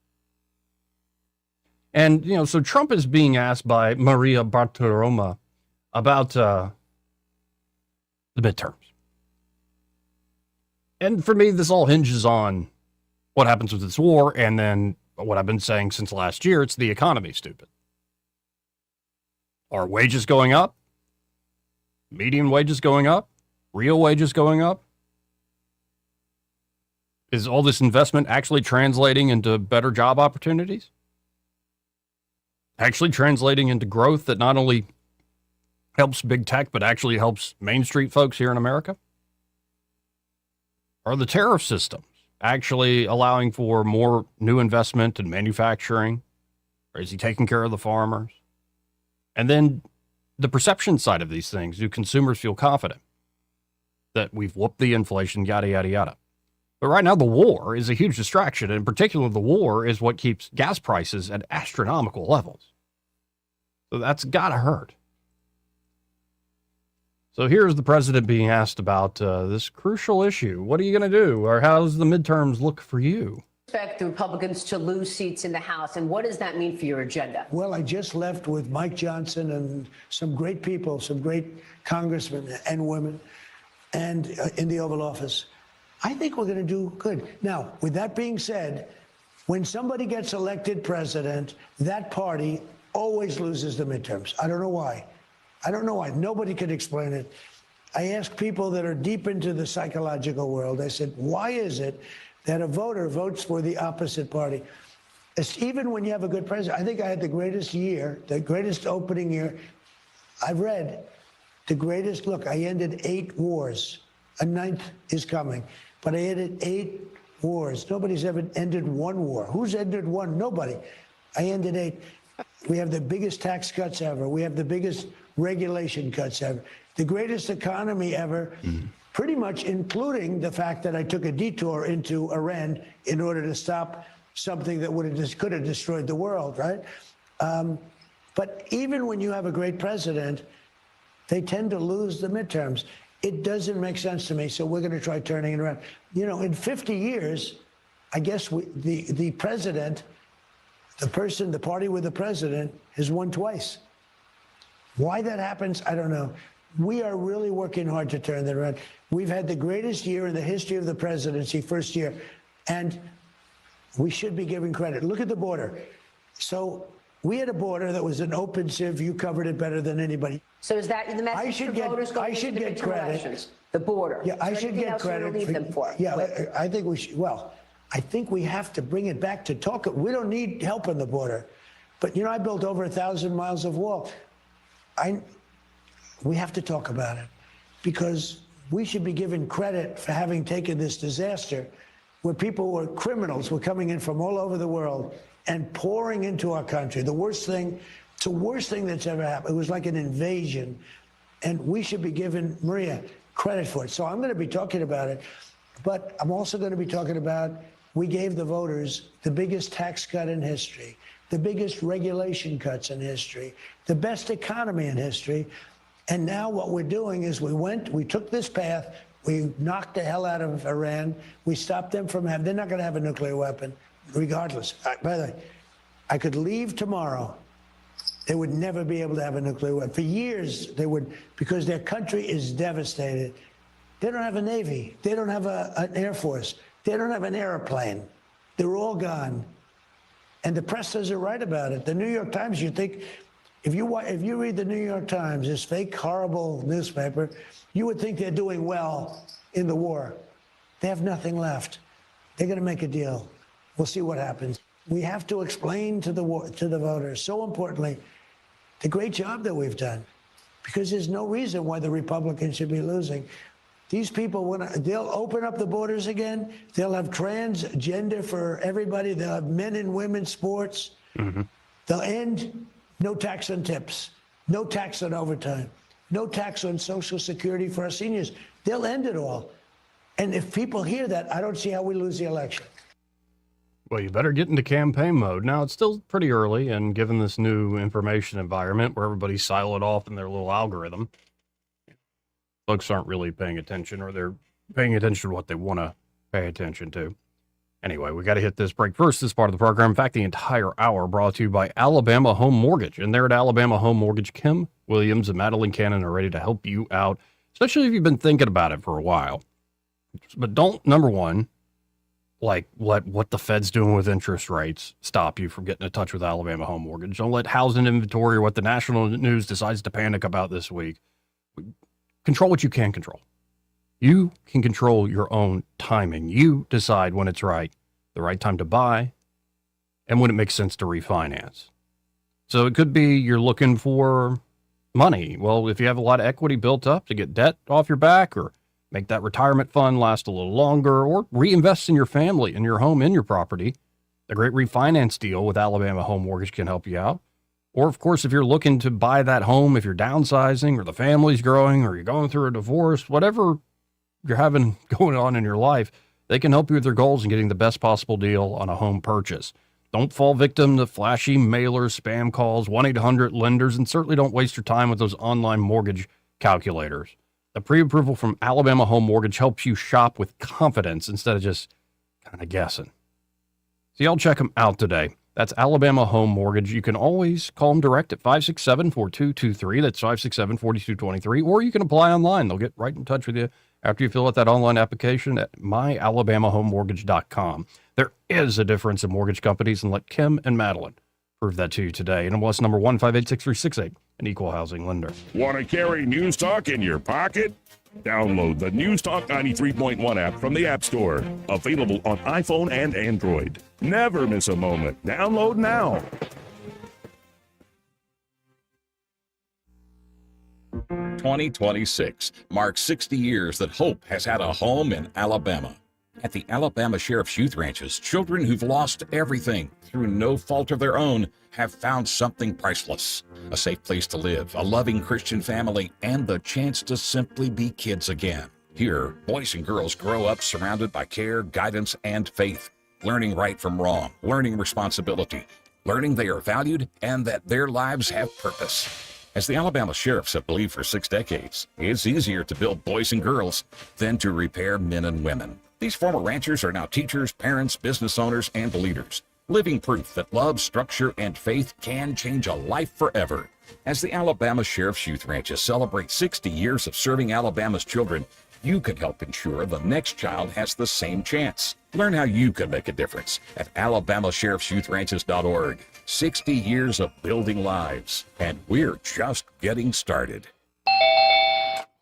And, so Trump is being asked by Maria Bartiromo about the midterms. And for me, this all hinges on what happens with this war, and then what I've been saying since last year, it's the economy, stupid. Are wages going up? Median wages going up? Real wages going up? Is all this investment actually translating into better job opportunities? Actually translating into growth that not only helps big tech, but actually helps Main Street folks here in America? Are the tariff systems actually allowing for more new investment in manufacturing? Or is he taking care of the farmers? And then the perception side of these things, do consumers feel confident that we've whooped the inflation, yada, yada, yada? But right now, the war is a huge distraction. And in particular, the war is what keeps gas prices at astronomical levels. So that's got to hurt. So here's the president being asked about this crucial issue. What are you going to do? Or how's the midterms look for you? Expect the Republicans to lose seats in the House. And what does that mean for your agenda? Well, I just left with Mike Johnson and some great people, some great congressmen and women, and in the Oval Office. I think we're going to do good. Now, with that being said, when somebody gets elected president, that party always loses the midterms. I don't know why. Nobody could explain it. I asked people that are deep into the psychological world. I said, why is it that a voter votes for the opposite party? Even when you have a good president. I think I had the greatest year, the greatest opening year I've read. The greatest, look, I ended 8 wars. A 9th is coming. But I ended 8 wars. Nobody's ever ended 1 war. Who's ended 1? Nobody. I ended 8. We have the biggest tax cuts ever. We have the biggest regulation cuts ever. The greatest economy ever, pretty much including the fact that I took a detour into Iran in order to stop something that could have destroyed the world, right? But even when you have a great president, they tend to lose the midterms. It doesn't make sense to me, so we're going to try turning it around. In 50 years, I guess the president, the party with the president, has won twice. Why that happens, I don't know. We are really working hard to turn that around. We've had the greatest year in the history of the presidency, first year, and we should be giving credit. Look at the border. So we had a border that was an open civ. You covered it better than anybody. So is that the message to voters going into the midterm elections? The border. Yeah, I should get credit. Yeah, I think we should. Well, I think we have to bring it back to talk. We don't need help on the border. But, I built over 1,000 miles of wall. We have to talk about it because we should be given credit for having taken this disaster where people were criminals were coming in from all over the world and pouring into our country. It's the worst thing that's ever happened. It was like an invasion. And we should be giving Maria credit for it. So I'm going to be talking about it. But I'm also going to be talking about we gave the voters the biggest tax cut in history, the biggest regulation cuts in history, the best economy in history. And now what we're doing is we took this path, we knocked the hell out of Iran, we stopped them from they're not going to have a nuclear weapon, regardless. By the way, I could leave tomorrow. They would never be able to have a nuclear weapon. For years, they would, because their country is devastated. They don't have a Navy. They don't have an Air Force. They don't have an airplane. They're all gone. And the press doesn't write about it. The New York Times, you think, if you read the New York Times, this fake, horrible newspaper, you would think they're doing well in the war. They have nothing left. They're going to make a deal. We'll see what happens. We have to explain to the voters, so importantly, the great job that we've done, because there's no reason why the Republicans should be losing. These people, they'll open up the borders again. They'll have transgender for everybody. They'll have men and women sports. Mm-hmm. They'll end no tax on tips, no tax on overtime, no tax on Social Security for our seniors. They'll end it all. And if people hear that, I don't see how we lose the election. Well, you better get into campaign mode. Now, it's still pretty early, and given this new information environment where everybody's siloed off in their little algorithm, folks aren't really paying attention, or they're paying attention to what they want to pay attention to. Anyway, we got to hit this break first. This part of the program, in fact, the entire hour, brought to you by Alabama Home Mortgage. And there at Alabama Home Mortgage, Kim Williams and Madeline Cannon are ready to help you out, especially if you've been thinking about it for a while. But don't, number one, let what the Fed's doing with interest rates stop you from getting in touch with Alabama Home Mortgage. Don't let housing inventory or what the national news decides to panic about this week. Control what you can control. You can control your own timing. You decide when it's right, the right time to buy, and when it makes sense to refinance. So it could be you're looking for money. Well, if you have a lot of equity built up to get debt off your back, or make that retirement fund last a little longer, or reinvest in your family, in your home, in your property, the great refinance deal with Alabama Home Mortgage can help you out. Or, of course, if you're looking to buy that home, if you're downsizing, or the family's growing, or you're going through a divorce, whatever you're having going on in your life, they can help you with your goals and getting the best possible deal on a home purchase. Don't fall victim to flashy mailers, spam calls, 1-800-LENDERS, and certainly don't waste your time with those online mortgage calculators. The pre-approval from Alabama Home Mortgage helps you shop with confidence instead of just kind of guessing. So y'all check them out today. That's Alabama Home Mortgage. You can always call them direct at 567-4223. That's 567-4223. Or you can apply online. They'll get right in touch with you after you fill out that online application at myalabamahomemortgage.com. There is a difference in mortgage companies, and let Kim and Madeline prove that to you today. And MLS number 1586368, an equal housing lender. Want to carry News Talk in your pocket? Download the News Talk 93.1 app from the App Store. Available on iPhone and Android. Never miss a moment. Download now. "2026 marks 60 years that hope has had a home in Alabama. At the Alabama Sheriff's Youth Ranches, children who've lost everything through no fault of their own have found something priceless. A safe place to live, a loving Christian family, and the chance to simply be kids again. Here, boys and girls grow up surrounded by care, guidance, and faith, learning right from wrong, learning responsibility, learning they are valued and that their lives have purpose. As the Alabama Sheriffs have believed for 6 decades, it's easier to build boys and girls than to repair men and women. These former ranchers are now teachers, parents, business owners, and leaders, living proof that love, structure, and faith can change a life forever. As the Alabama Sheriff's Youth Ranches celebrate 60 years of serving Alabama's children, you can help ensure the next child has the same chance. Learn how you can make a difference at alabamasheriffsyouthranches.org. 60 years of building lives, and we're just getting started.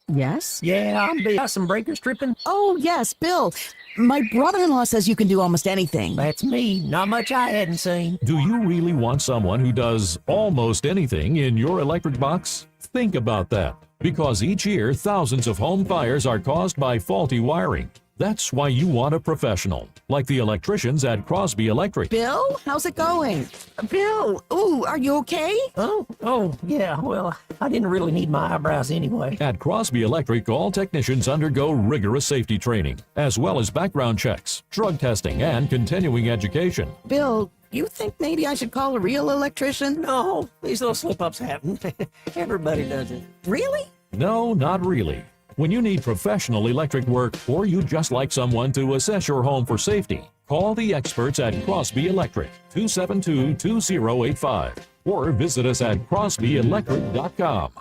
Yes? Yeah, I'm Bill. Some breakers tripping? Oh, yes, Bill. My brother-in-law says you can do almost anything. That's me. Not much I hadn't seen. Do you really want someone who does almost anything in your electric box? Think about that. Because each year, thousands of home fires are caused by faulty wiring. That's why you want a professional, like the electricians at Crosby Electric. Bill, how's it going? Bill, ooh, are you okay? Oh, yeah. Well, I didn't really need my eyebrows anyway. At Crosby Electric, all technicians undergo rigorous safety training, as well as background checks, drug testing, and continuing education. Bill, you think maybe I should call a real electrician? No, these little slip-ups happen. Everybody does it. Really? No, not really. When you need professional electric work, or you just like someone to assess your home for safety, call the experts at Crosby Electric, 272-2085, or visit us at crosbyelectric.com.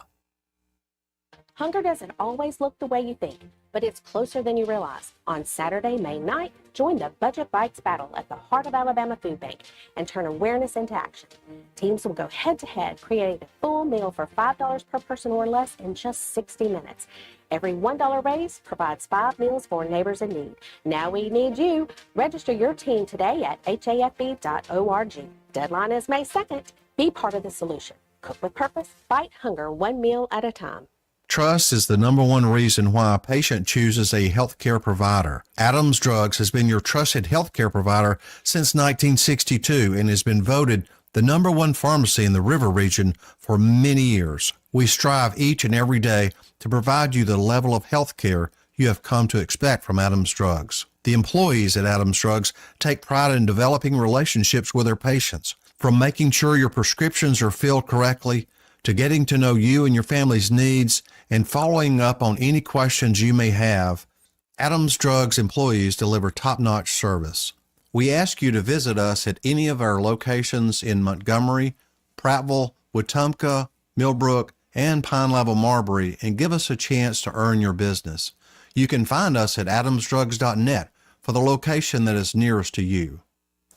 Hunger doesn't always look the way you think, but it's closer than you realize. On Saturday, May 9th, join the Budget Bites battle at the Heart of Alabama Food Bank and turn awareness into action. Teams will go head-to-head, creating a full meal for $5 per person or less in just 60 minutes. Every $1 raise provides 5 meals for neighbors in need. Now we need you. Register your team today at hafb.org. Deadline is May 2nd. Be part of the solution. Cook with purpose. Fight hunger one meal at a time. Trust is the number one reason why a patient chooses a healthcare provider. Adams Drugs has been your trusted healthcare provider since 1962 and has been voted the number one pharmacy in the River region for many years. We strive each and every day to provide you the level of healthcare you have come to expect from Adams Drugs. The employees at Adams Drugs take pride in developing relationships with their patients, from making sure your prescriptions are filled correctly to getting to know you and your family's needs and following up on any questions you may have. Adams Drugs employees deliver top-notch service. We ask you to visit us at any of our locations in Montgomery, Prattville, Wetumpka, Millbrook, and Pine Level Marbury and give us a chance to earn your business. You can find us at adamsdrugs.net for the location that is nearest to you.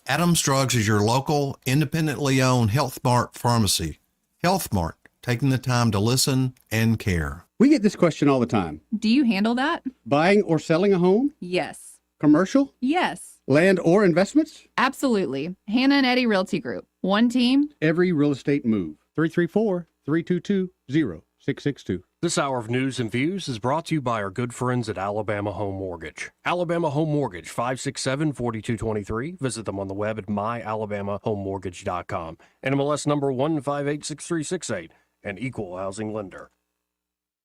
Adams Drugs is your local, independently owned Health Mart pharmacy. Health Mart, taking the time to listen and care. We get this question all the time. Do you handle that? Buying or selling a home? Yes. Commercial? Yes. Land or investments? Absolutely. Hannah and Eddie Realty Group. One team. Every real estate move. 334-322-0662. This hour of news and views is brought to you by our good friends at Alabama Home Mortgage. Alabama Home Mortgage, 567-4223. Visit them on the web at myalabamahomemortgage.com. NMLS number 1586368, an equal housing lender.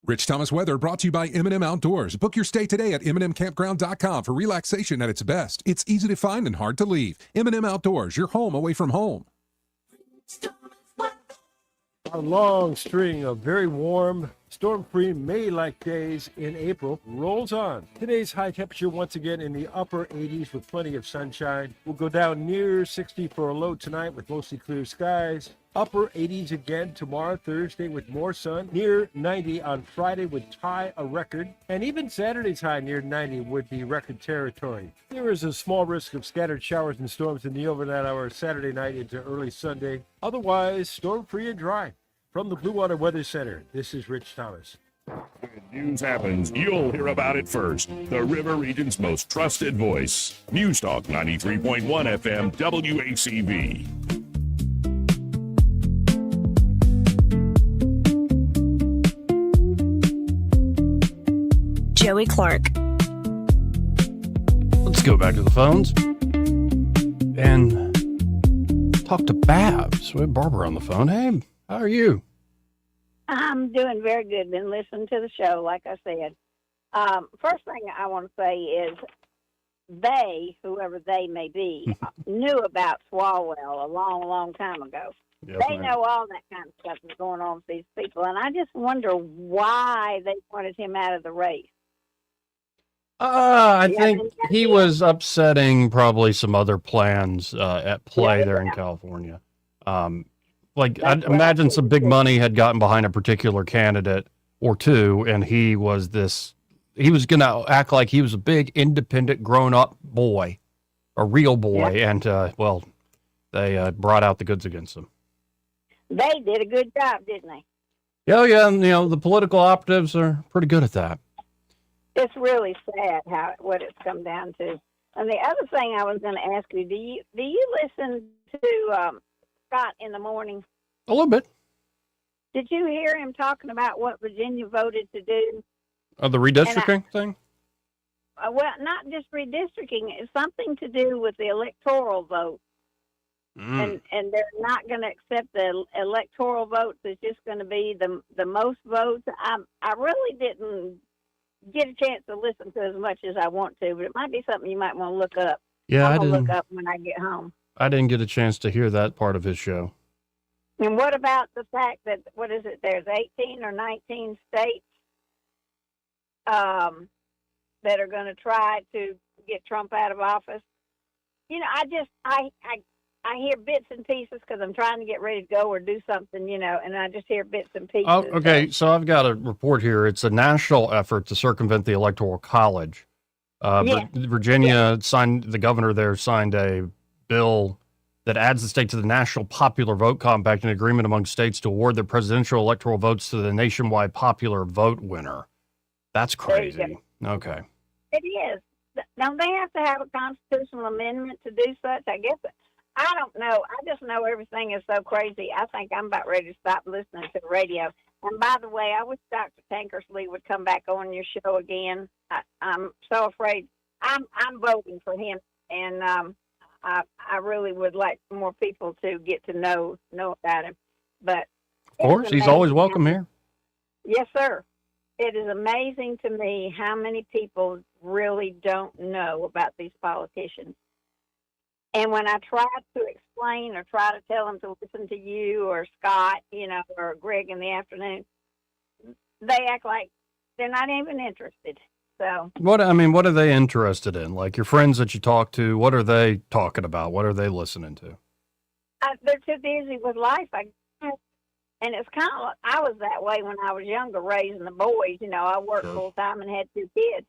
Rich Thomas weather brought to you by M&M Outdoors. Book your stay today at MNMCampground.com for relaxation at its best. It's easy to find and hard to leave. M&M Outdoors, your home away from home. A long string of very warm, storm-free May-like days in April rolls on. Today's high temperature once again in the upper 80s with plenty of sunshine. We'll go down near 60 for a low tonight with mostly clear skies. Upper 80s again tomorrow, Thursday, with more sun. Near 90 on Friday would tie a record. And even Saturday's high near 90 would be record territory. There is a small risk of scattered showers and storms in the overnight hours Saturday night into early Sunday. Otherwise, storm-free and dry. From the Blue Water Weather Center, this is Rich Thomas. When news happens, you'll hear about it first. The River Region's most trusted voice. News Talk 93.1 FM WACV. Joey Clark. Let's go back to the phones and talk to Babs. We have Barbara on the phone. Hey, how are you? I'm doing very good. Been listening to the show, like I said. First thing I want to say is they, whoever they may be, knew about Swalwell a long, long time ago. Yes, they know all that kind of stuff is going on with these people, and I just wonder why they wanted him out of the race. I think he was upsetting probably some other plans at play there in California. I'd imagine some big money had gotten behind a particular candidate or two, and he was going to act like he was a big, independent, grown-up boy, a real boy, and, they brought out the goods against him. They did a good job, didn't they? Oh, yeah, and, the political operatives are pretty good at that. It's really sad what it's come down to. And the other thing I was going to ask you, do you listen to Scott in the morning? A little bit. Did you hear him talking about what Virginia voted to do? Oh, the redistricting thing? Well, not just redistricting. It's something to do with the electoral vote. And they're not going to accept the electoral votes. It's just going to be the most votes. I really didn't get a chance to listen to as much as I want to, but it might be something you might want to look up. Yeah, I'm going to look up when I get home. I didn't get a chance to hear that part of his show. And what about the fact that, what is it, there's 18 or 19 states that are going to try to get Trump out of office? You know, I hear bits and pieces because I'm trying to get ready to go or do something, you know, and I just hear bits and pieces. Oh, okay. So I've got a report here. It's a national effort to circumvent the Electoral College. Virginia signed, the governor there signed a bill that adds the state to the National Popular Vote Compact, an agreement among states to award their presidential electoral votes to the nationwide popular vote winner. That's crazy. Okay. It is. Don't they have to have a constitutional amendment to do such? I guess. I don't know. I just know everything is so crazy. I think I'm about ready to stop listening to the radio. And by the way, I wish Dr. Tankersley would come back on your show again. I'm so afraid. I'm voting for him, and I really would like more people to get to know about him. But of course, he's always welcome here. Yes, sir. It is amazing to me how many people really don't know about these politicians. And when I try to explain or try to tell them to listen to you or Scott, you know, or Greg in the afternoon, they act like they're not even interested. So what are they interested in? Like your friends that you talk to, what are they talking about? What are they listening to? They're too busy with life, I guess. And it's kind of like, I was that way when I was younger, raising the boys. You know, I worked full time and had 2 kids,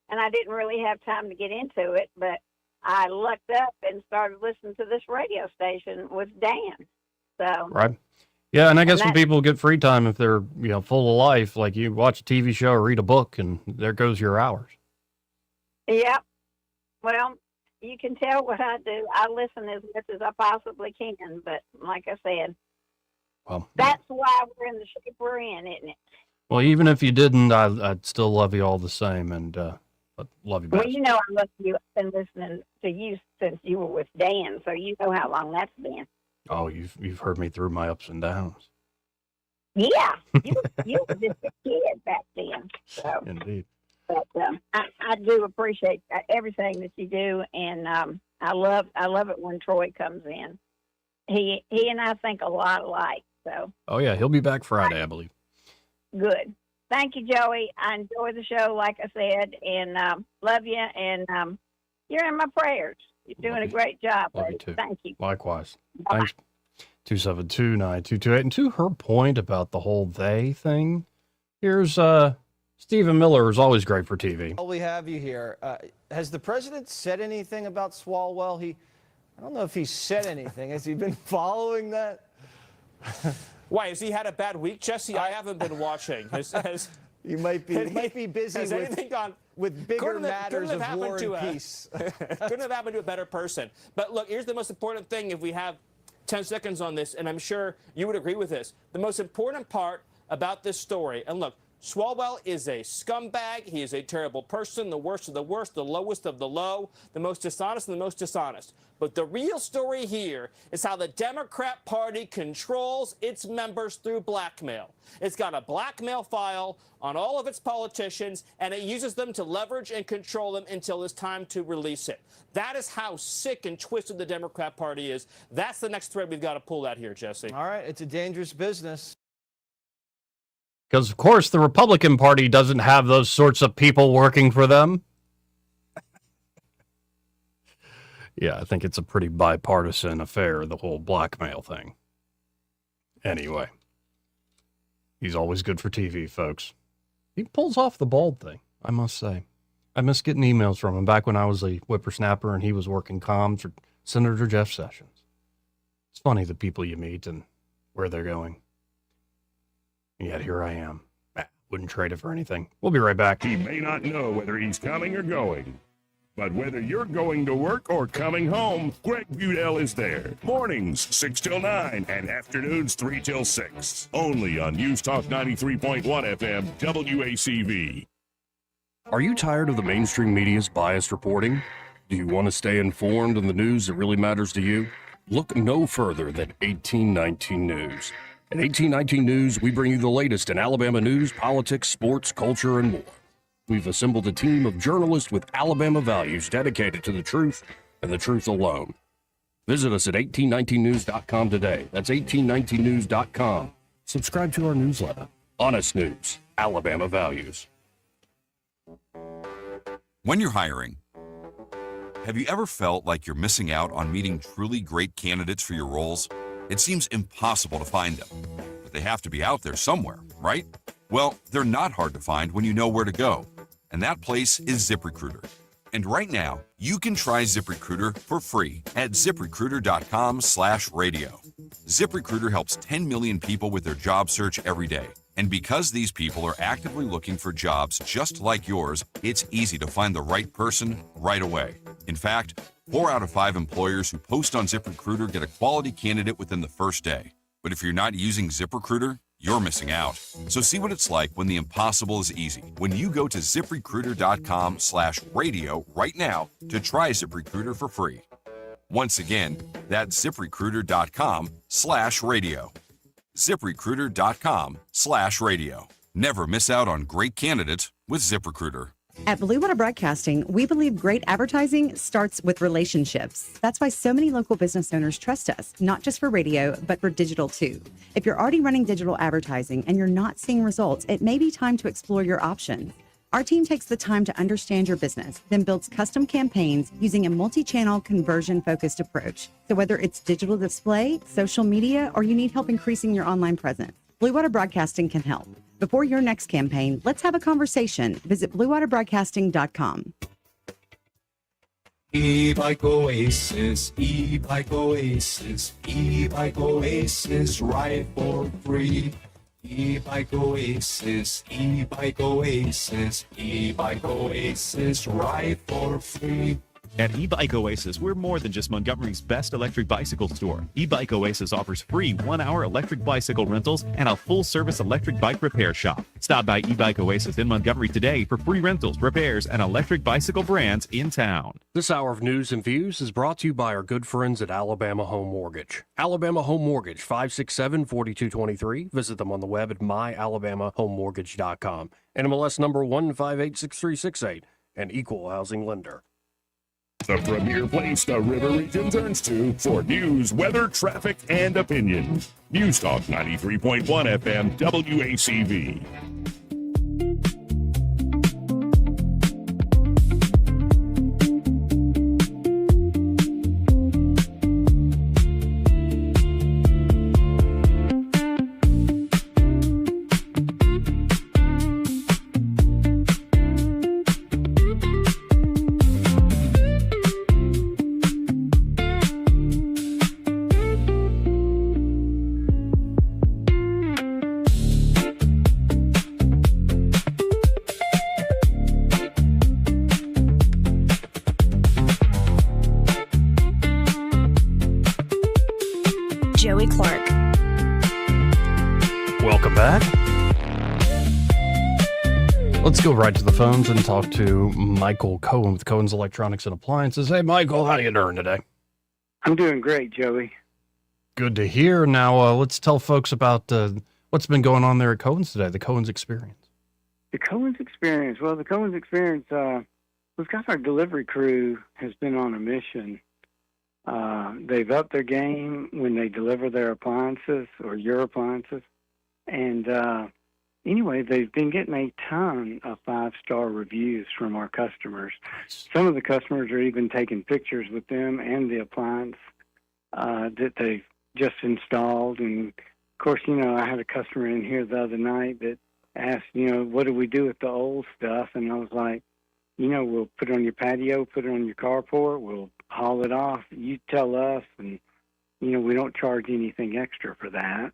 and I didn't really have time to get into it. But I lucked up and started listening to this radio station with Dan. So right. Yeah, and I guess when people get free time, if they're, you know, full of life, like you watch a TV show or read a book, and there goes your hours. Yeah. Well, you can tell what I do. I listen as much as I possibly can, but like I said, well, that's why we're in the shape we're in, isn't it? Well, even if you didn't, I'd still love you all the same, and love you best. Well, you know, I love you. I've been listening to you since you were with Dan, so you know how long that's been. Oh, you've heard me through my ups and downs. Yeah, you were just a kid back then. So. Indeed. But I do appreciate everything that you do, and I love it when Troy comes in. He and I think a lot alike. So. Oh yeah, he'll be back Friday, I believe. Good. Thank you, Joey. I enjoy the show, like I said, and love you. And you're in my prayers. You're doing a great job. Love you too. Thank you. Likewise. Bye. Thanks. 272-9228. And to her point about the whole they thing, here's Stephen Miller is always great for TV. While we have you here, has the president said anything about Swalwell? I don't know if he said anything. Has he been following that? Why, has he had a bad week, Jesse? I haven't been watching. You might be busy with bigger matters of war and peace. Couldn't have happened to a better person. But look, here's the most important thing if we have 10 seconds on this, and I'm sure you would agree with this. The most important part about this story, and look, Swalwell is a scumbag. He is a terrible person, the worst of the worst, the lowest of the low, the most dishonest and the most dishonest. But the real story here is how the Democrat Party controls its members through blackmail. It's got a blackmail file on all of its politicians, and it uses them to leverage and control them until it's time to release it. That is how sick and twisted the Democrat Party is. That's the next thread we've got to pull out here, Jesse. All right, it's a dangerous business. Because, of course, the Republican Party doesn't have those sorts of people working for them. Yeah, I think it's a pretty bipartisan affair, the whole blackmail thing. Anyway, he's always good for TV, folks. He pulls off the bald thing, I must say. I miss getting emails from him back when I was a whippersnapper and he was working comms for Senator Jeff Sessions. It's funny the people you meet and where they're going. And yet here I am. Wouldn't trade it for anything. We'll be right back. He may not know whether he's coming or going, But whether you're going to work or coming home, Greg Budell is there. Mornings 6 till 9 and afternoons 3 till 6. Only on News Talk 93.1 FM WACV. Are you tired of the mainstream media's biased reporting? Do you want to stay informed on the news that really matters to you? Look no further than 1819 News. At 1819 News, we bring you the latest in Alabama news, politics, sports, culture, and more. We've assembled a team of journalists with Alabama values dedicated to the truth and the truth alone. Visit us at 1819news.com today. That's 1819news.com. Subscribe to our newsletter. Honest News, Alabama Values. When you're hiring, have you ever felt like you're missing out on meeting truly great candidates for your roles? It seems impossible to find them, but they have to be out there somewhere, right? Well, they're not hard to find when you know where to go, and that place is ZipRecruiter. And right now, you can try ZipRecruiter for free at ZipRecruiter.com/radio. ZipRecruiter helps 10 million people with their job search every day. And because these people are actively looking for jobs just like yours, it's easy to find the right person right away. In fact, 4 out of 5 employers who post on ZipRecruiter get a quality candidate within the first day. But if you're not using ZipRecruiter, you're missing out. So see what it's like when the impossible is easy. When you go to ZipRecruiter.com/radio right now to try ZipRecruiter for free. Once again, that's ZipRecruiter.com/radio. ZipRecruiter.com/radio. Never miss out on great candidates with ZipRecruiter. At Blue Water Broadcasting, we believe great advertising starts with relationships. That's why so many local business owners trust us, not just for radio, but for digital too. If you're already running digital advertising and you're not seeing results, it may be time to explore your options. Our team takes the time to understand your business, then builds custom campaigns using a multi-channel conversion-focused approach. So whether it's digital display, social media, or you need help increasing your online presence, Blue Water Broadcasting can help. Before your next campaign, let's have a conversation. Visit bluewaterbroadcasting.com. E-Bike Oasis, E-Bike Oasis, E-Bike Oasis, ride for free. E-Bike Oasis, E-Bike Oasis, E-Bike Oasis, ride for free. At E-Bike Oasis, we're more than just Montgomery's best electric bicycle store. E-Bike Oasis offers free 1-hour electric bicycle rentals and a full-service electric bike repair shop. Stop by E-Bike Oasis in Montgomery today for free rentals, repairs, and electric bicycle brands in town. This hour of news and views is brought to you by our good friends at Alabama Home Mortgage. Alabama Home Mortgage, 567-4223. Visit them on the web at myalabamahomemortgage.com. NMLS number 1586368, an equal housing lender. The premier place the River Region turns to for news, weather, traffic, and opinion. News Talk 93.1 FM WACV. Joey Clark. Welcome back. Let's go right to the phones and talk to Michael Cohen with Cohen's Electronics and Appliances. Hey, Michael, how you doing today? I'm doing great, Joey. Good to hear. Now, let's tell folks about what's been going on there at Cohen's today, the Cohen's Experience. The Cohen's Experience. Well, the Cohen's Experience, we've got our delivery crew has been on a mission. They've upped their game when they deliver their appliances or your appliances. And anyway, they've been getting a ton of 5-star reviews from our customers. Some of the customers are even taking pictures with them and the appliance that they've just installed. And, of course, you know, I had a customer in here the other night that asked, you know, what do we do with the old stuff? And I was like, you know, we'll put it on your patio, put it on your carport, we'll haul it off. You tell us, and, you know, we don't charge anything extra for that.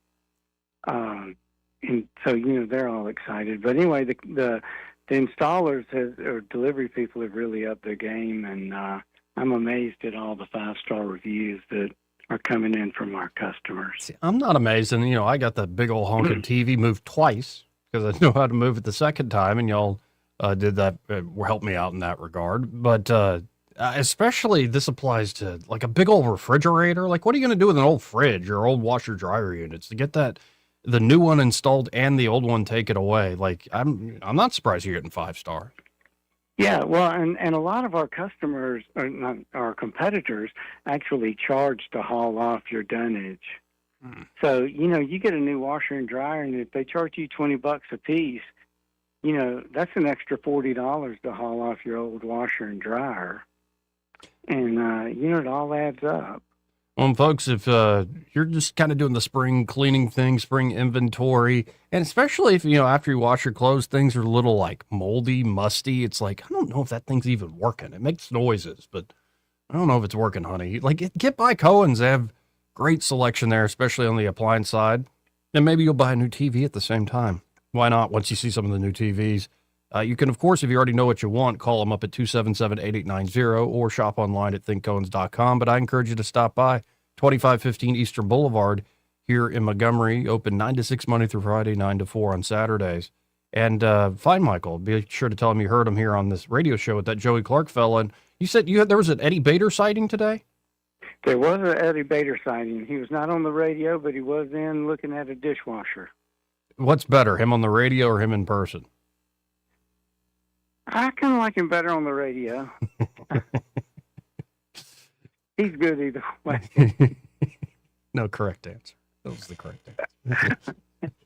And so, you know, they're all excited. But anyway, the the installers or delivery people have really upped their game, and I'm amazed at all the 5-star reviews that are coming in from our customers. See, I'm not amazed. And, I got that big old honking TV moved twice because I know how to move it the second time, and y'all did that, helped me out in that regard. But especially this applies to like a big old refrigerator. Like, what are you going to do with an old fridge or old washer dryer units to get the new one installed and the old one take it away? Like, I'm not surprised you're getting 5 stars. Yeah, well, and a lot of our customers, or not our competitors, actually charge to haul off your dunnage. So, you get a new washer and dryer, and if they charge you $20 a piece, that's an extra $40 to haul off your old washer and dryer. And, it all adds up. Well, folks, if you're just kind of doing the spring cleaning thing, spring inventory, and especially if, after you wash your clothes, things are a little like moldy, musty. It's like, I don't know if that thing's even working. It makes noises, but I don't know if it's working, honey. Like, get by Cohen's. They have great selection there, especially on the appliance side. And maybe you'll buy a new TV at the same time. Why not? Once you see some of the new TVs. You can, of course, if you already know what you want, call them up at 277-8890 or shop online at thinkcohens.com. But I encourage you to stop by 2515 Eastern Boulevard here in Montgomery, open 9 to 6 Monday through Friday, 9 to 4 on Saturdays. And find Michael. Be sure to tell him you heard him here on this radio show with that Joey Clark fella. And you said there was an Eddie Bader sighting today? There was an Eddie Bader sighting. He was not on the radio, but he was in looking at a dishwasher. What's better, him on the radio or him in person? I kind of like him better on the radio. He's good either way. No correct answer. That was the correct answer.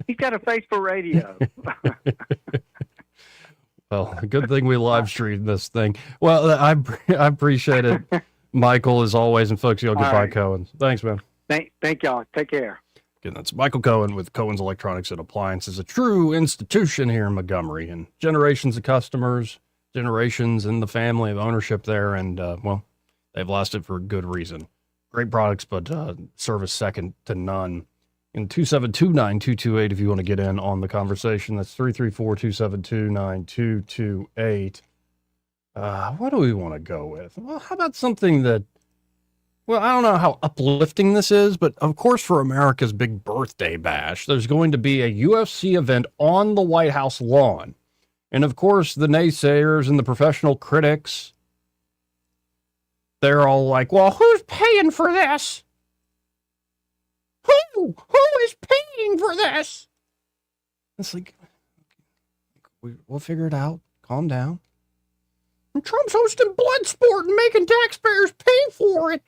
He's got a face for radio. Well, good thing we live streamed this thing. Well, I appreciate it, Michael, as always. And folks, you'll get by Cohen's. Thanks, man. Thank y'all. Take care. Again, that's Michael Cohen with Cohen's Electronics and Appliances, a true institution here in Montgomery, and generations of customers, generations in the family of ownership there, and they've lasted for a good reason. Great products, but service second to none. And 272-9228 if you want to get in on the conversation. That's 334-272-9228. What do we want to go with? Well, how about something that, I don't know how uplifting this is, but of course for America's big birthday bash, there's going to be a UFC event on the White House lawn. And of course, the naysayers and the professional critics, they're all like, well, who's paying for this? Who is paying for this? It's like, we'll figure it out. Calm down. And Trump's hosting Bloodsport and making taxpayers pay for it.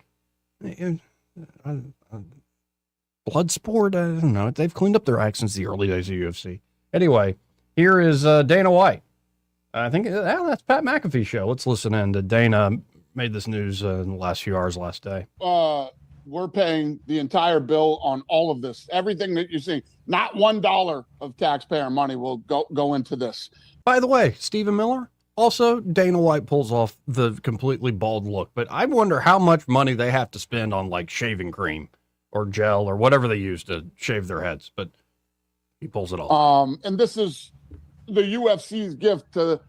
Bloodsport? I don't know. They've cleaned up their act since the early days of UFC. Anyway, here is Dana White. I think that's Pat McAfee's show. Let's listen in to Dana. Made this news in the last few hours last day. We're paying the entire bill on all of this. Everything that you're seeing. Not $1 of taxpayer money will go into this. By the way, Stephen Miller, also Dana White pulls off the completely bald look. But I wonder how much money they have to spend on like shaving cream or gel or whatever they use to shave their heads. But he pulls it off. And this is the UFC's gift to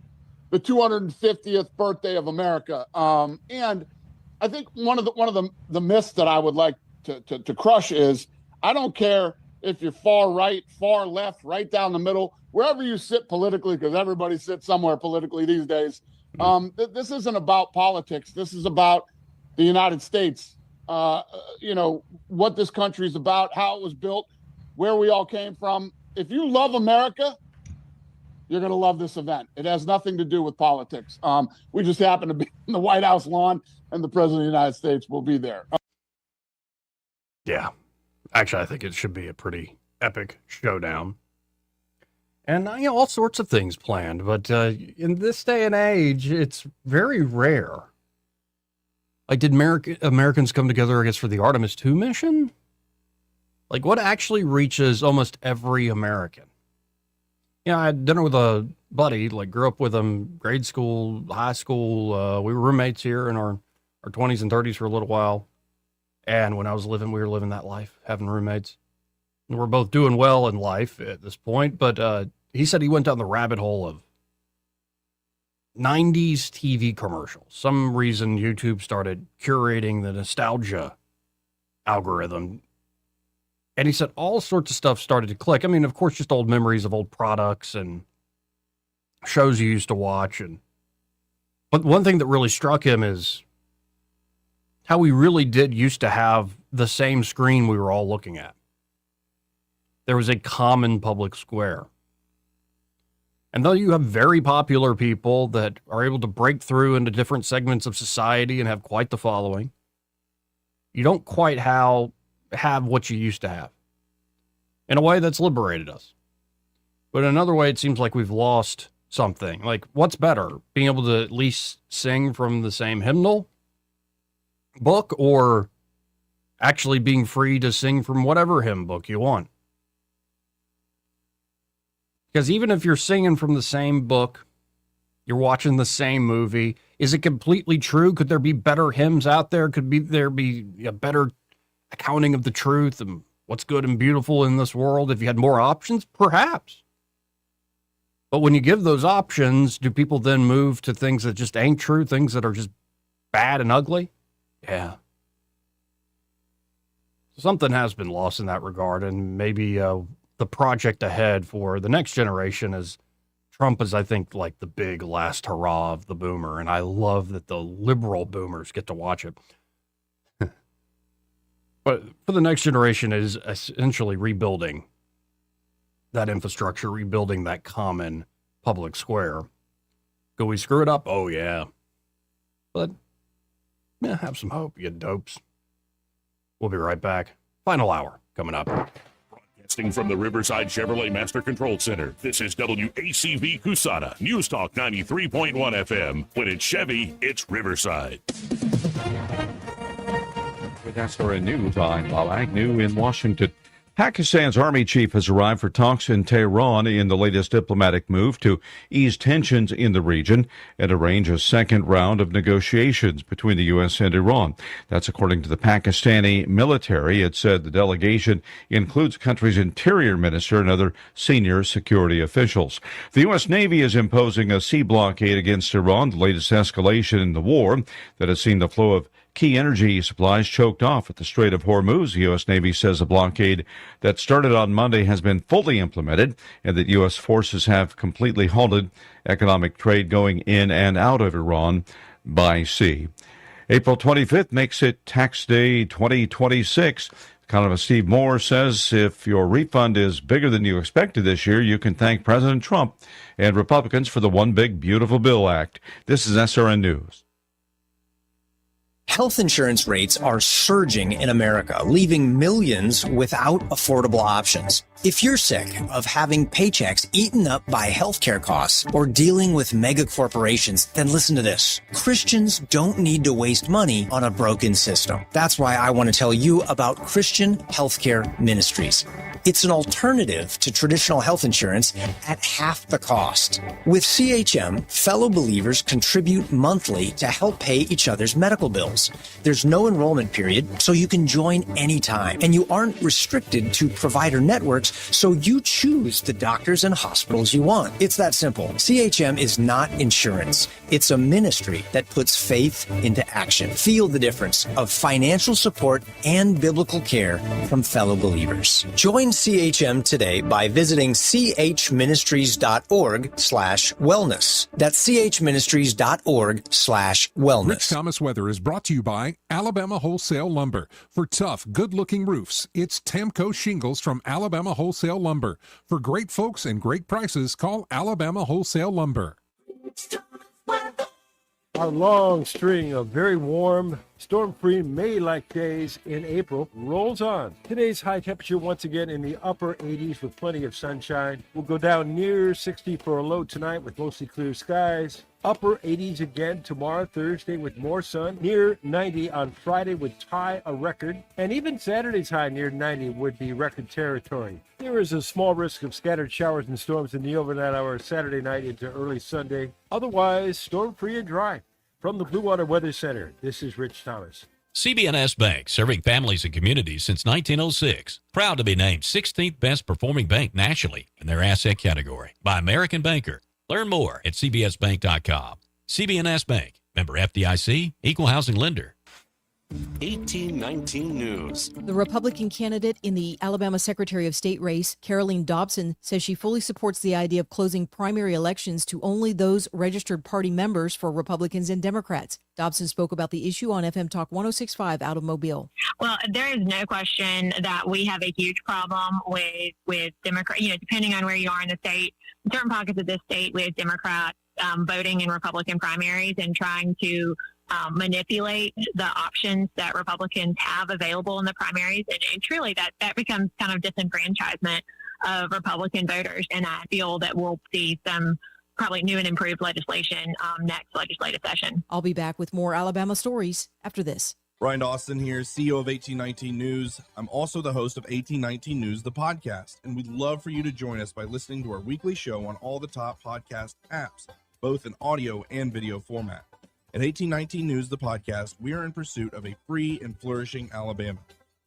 the 250th birthday of America. And I think one of the myths that I would like to crush is I don't care if you're far right, far left, right down the middle, wherever you sit politically, because everybody sits somewhere politically these days. This isn't about politics. This is about the United States. What this country is about, how it was built, where we all came from. If you love America, you're going to love this event. It has nothing to do with politics. We just happen to be in the White House lawn, and the President of the United States will be there. Yeah. Actually, I think it should be a pretty epic showdown. And, all sorts of things planned. But in this day and age, it's very rare. Like, did Americans come together, I guess, for the Artemis II mission? Like, what actually reaches almost every American? I had dinner with a buddy, grew up with him, grade school, high school. We were roommates here in our 20s and 30s for a little while. And when I was living, we were living that life, having roommates. And we're both doing well in life at this point. But he said he went down the rabbit hole of 90s TV commercials. Some reason YouTube started curating the nostalgia algorithm. And he said all sorts of stuff started to click. I mean, of course, just old memories of old products and shows you used to watch. But one thing that really struck him is how we really did used to have the same screen we were all looking at. There was a common public square. And though you have very popular people that are able to break through into different segments of society and have quite the following, you don't quite have what you used to have. In a way, that's liberated us. But in another way, it seems like we've lost something. Like, what's better? Being able to at least sing from the same hymnal book, or actually being free to sing from whatever hymn book you want? Because even if you're singing from the same book, you're watching the same movie, is it completely true? Could there be better hymns out there? There be a better accounting of the truth and what's good and beautiful in this world if you had more options? Perhaps. But when you give those options, do people then move to things that just ain't true, things that are just bad and ugly? Yeah. Something has been lost in that regard, and maybe the project ahead for the next generation is Trump is, I think, like the big last hurrah of the boomer, and I love that the liberal boomers get to watch it. But for the next generation is essentially rebuilding that infrastructure, rebuilding that common public square. Could we screw it up? Oh, yeah. But yeah, have some hope, you dopes. We'll be right back. Final hour coming up. Broadcasting from the Riverside Chevrolet Master Control Center, this is WACV Cusana, News Talk 93.1 FM. When it's Chevy, it's Riverside. With SRN News, I'm Bob Agnew in Washington. Pakistan's army chief has arrived for talks in Tehran in the latest diplomatic move to ease tensions in the region and arrange a second round of negotiations between the U.S. and Iran. That's according to the Pakistani military. It said the delegation includes the country's interior minister and other senior security officials. The U.S. Navy is imposing a sea blockade against Iran, the latest escalation in the war that has seen the flow of key energy supplies choked off at the Strait of Hormuz. The U.S. Navy says a blockade that started on Monday has been fully implemented and that U.S. forces have completely halted economic trade going in and out of Iran by sea. April 25th makes it Tax Day 2026. Economist Steve Moore says if your refund is bigger than you expected this year, you can thank President Trump and Republicans for the One Big Beautiful Bill Act. This is SRN News. Health insurance rates are surging in America, leaving millions without affordable options. If you're sick of having paychecks eaten up by healthcare costs or dealing with mega corporations, then listen to this. Christians don't need to waste money on a broken system. That's why I want to tell you about Christian Healthcare Ministries. It's an alternative to traditional health insurance at half the cost. With CHM, fellow believers contribute monthly to help pay each other's medical bills. There's no enrollment period, so you can join anytime, and you aren't restricted to provider networks, so you choose the doctors and hospitals you want. It's that simple. CHM is not insurance. It's a ministry that puts faith into action. Feel the difference of financial support and biblical care from fellow believers. Join CHM today by visiting chministries.org/wellness. That's chministries.org/wellness. Rich Thomas Weather is brought to you by Alabama Wholesale Lumber. For tough, good-looking roofs, it's Tamco Shingles from Alabama Wholesale Lumber. For great folks and great prices, call Alabama Wholesale Lumber. Our long string of very warm, storm-free May-like days in April rolls on. Today's high temperature once again in the upper 80s with plenty of sunshine. We'll go down near 60 for a low tonight with mostly clear skies. Upper 80s again tomorrow, Thursday, with more sun. Near 90 on Friday would tie a record. And even Saturday's high near 90 would be record territory. There is a small risk of scattered showers and storms in the overnight hours Saturday night into early Sunday. Otherwise, storm-free and dry. From the Blue Water Weather Center, this is Rich Thomas. CB&S Bank, serving families and communities since 1906. Proud to be named 16th best performing bank nationally in their asset category by American Banker. Learn more at cbsbank.com. CB&S Bank, member FDIC, equal housing lender. 1819 News. The Republican candidate in the Alabama Secretary of State race, Caroline Dobson, says she fully supports the idea of closing primary elections to only those registered party members for Republicans and Democrats. Dobson spoke about the issue on FM Talk 106.5 out of Mobile. Well, there is no question that we have a huge problem with Democrats, depending on where you are in the state, certain pockets of this state with Democrats voting in Republican primaries and trying to manipulate the options that Republicans have available in the primaries. And truly that becomes kind of disenfranchisement of Republican voters. And I feel that we'll see some probably new and improved legislation next legislative session. I'll be back with more Alabama stories after this. Brian Dawson here, CEO of 1819 News. I'm also the host of 1819 News, the podcast, and we'd love for you to join us by listening to our weekly show on all the top podcast apps, both in audio and video format. At 1819 News, the podcast, we are in pursuit of a free and flourishing Alabama.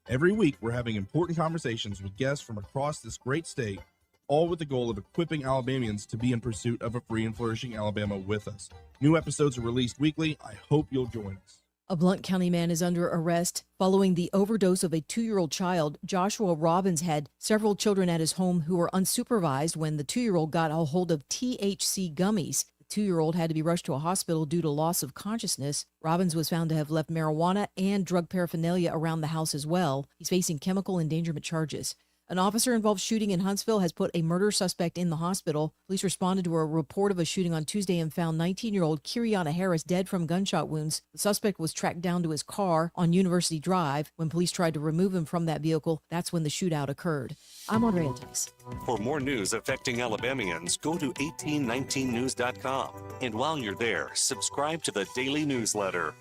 Every week, we're having important conversations with guests from across this great state, all with the goal of equipping Alabamians to be in pursuit of a free and flourishing Alabama with us. New episodes are released weekly. I hope you'll join us. A Blount County man is under arrest following the overdose of a 2-year-old child. Joshua Robbins had several children at his home who were unsupervised when the 2-year-old got a hold of THC gummies. 2-year-old had to be rushed to a hospital due to loss of consciousness. Robbins was found to have left marijuana and drug paraphernalia around the house as well. He's facing chemical endangerment charges. An officer-involved shooting in Huntsville has put a murder suspect in the hospital. Police responded to a report of a shooting on Tuesday and found 19-year-old Kiriana Harris dead from gunshot wounds. The suspect was tracked down to his car on University Drive. When police tried to remove him from that vehicle, that's when the shootout occurred. I'm Andrea Tice. For more news affecting Alabamians, go to 1819news.com. And while you're there, subscribe to the daily newsletter.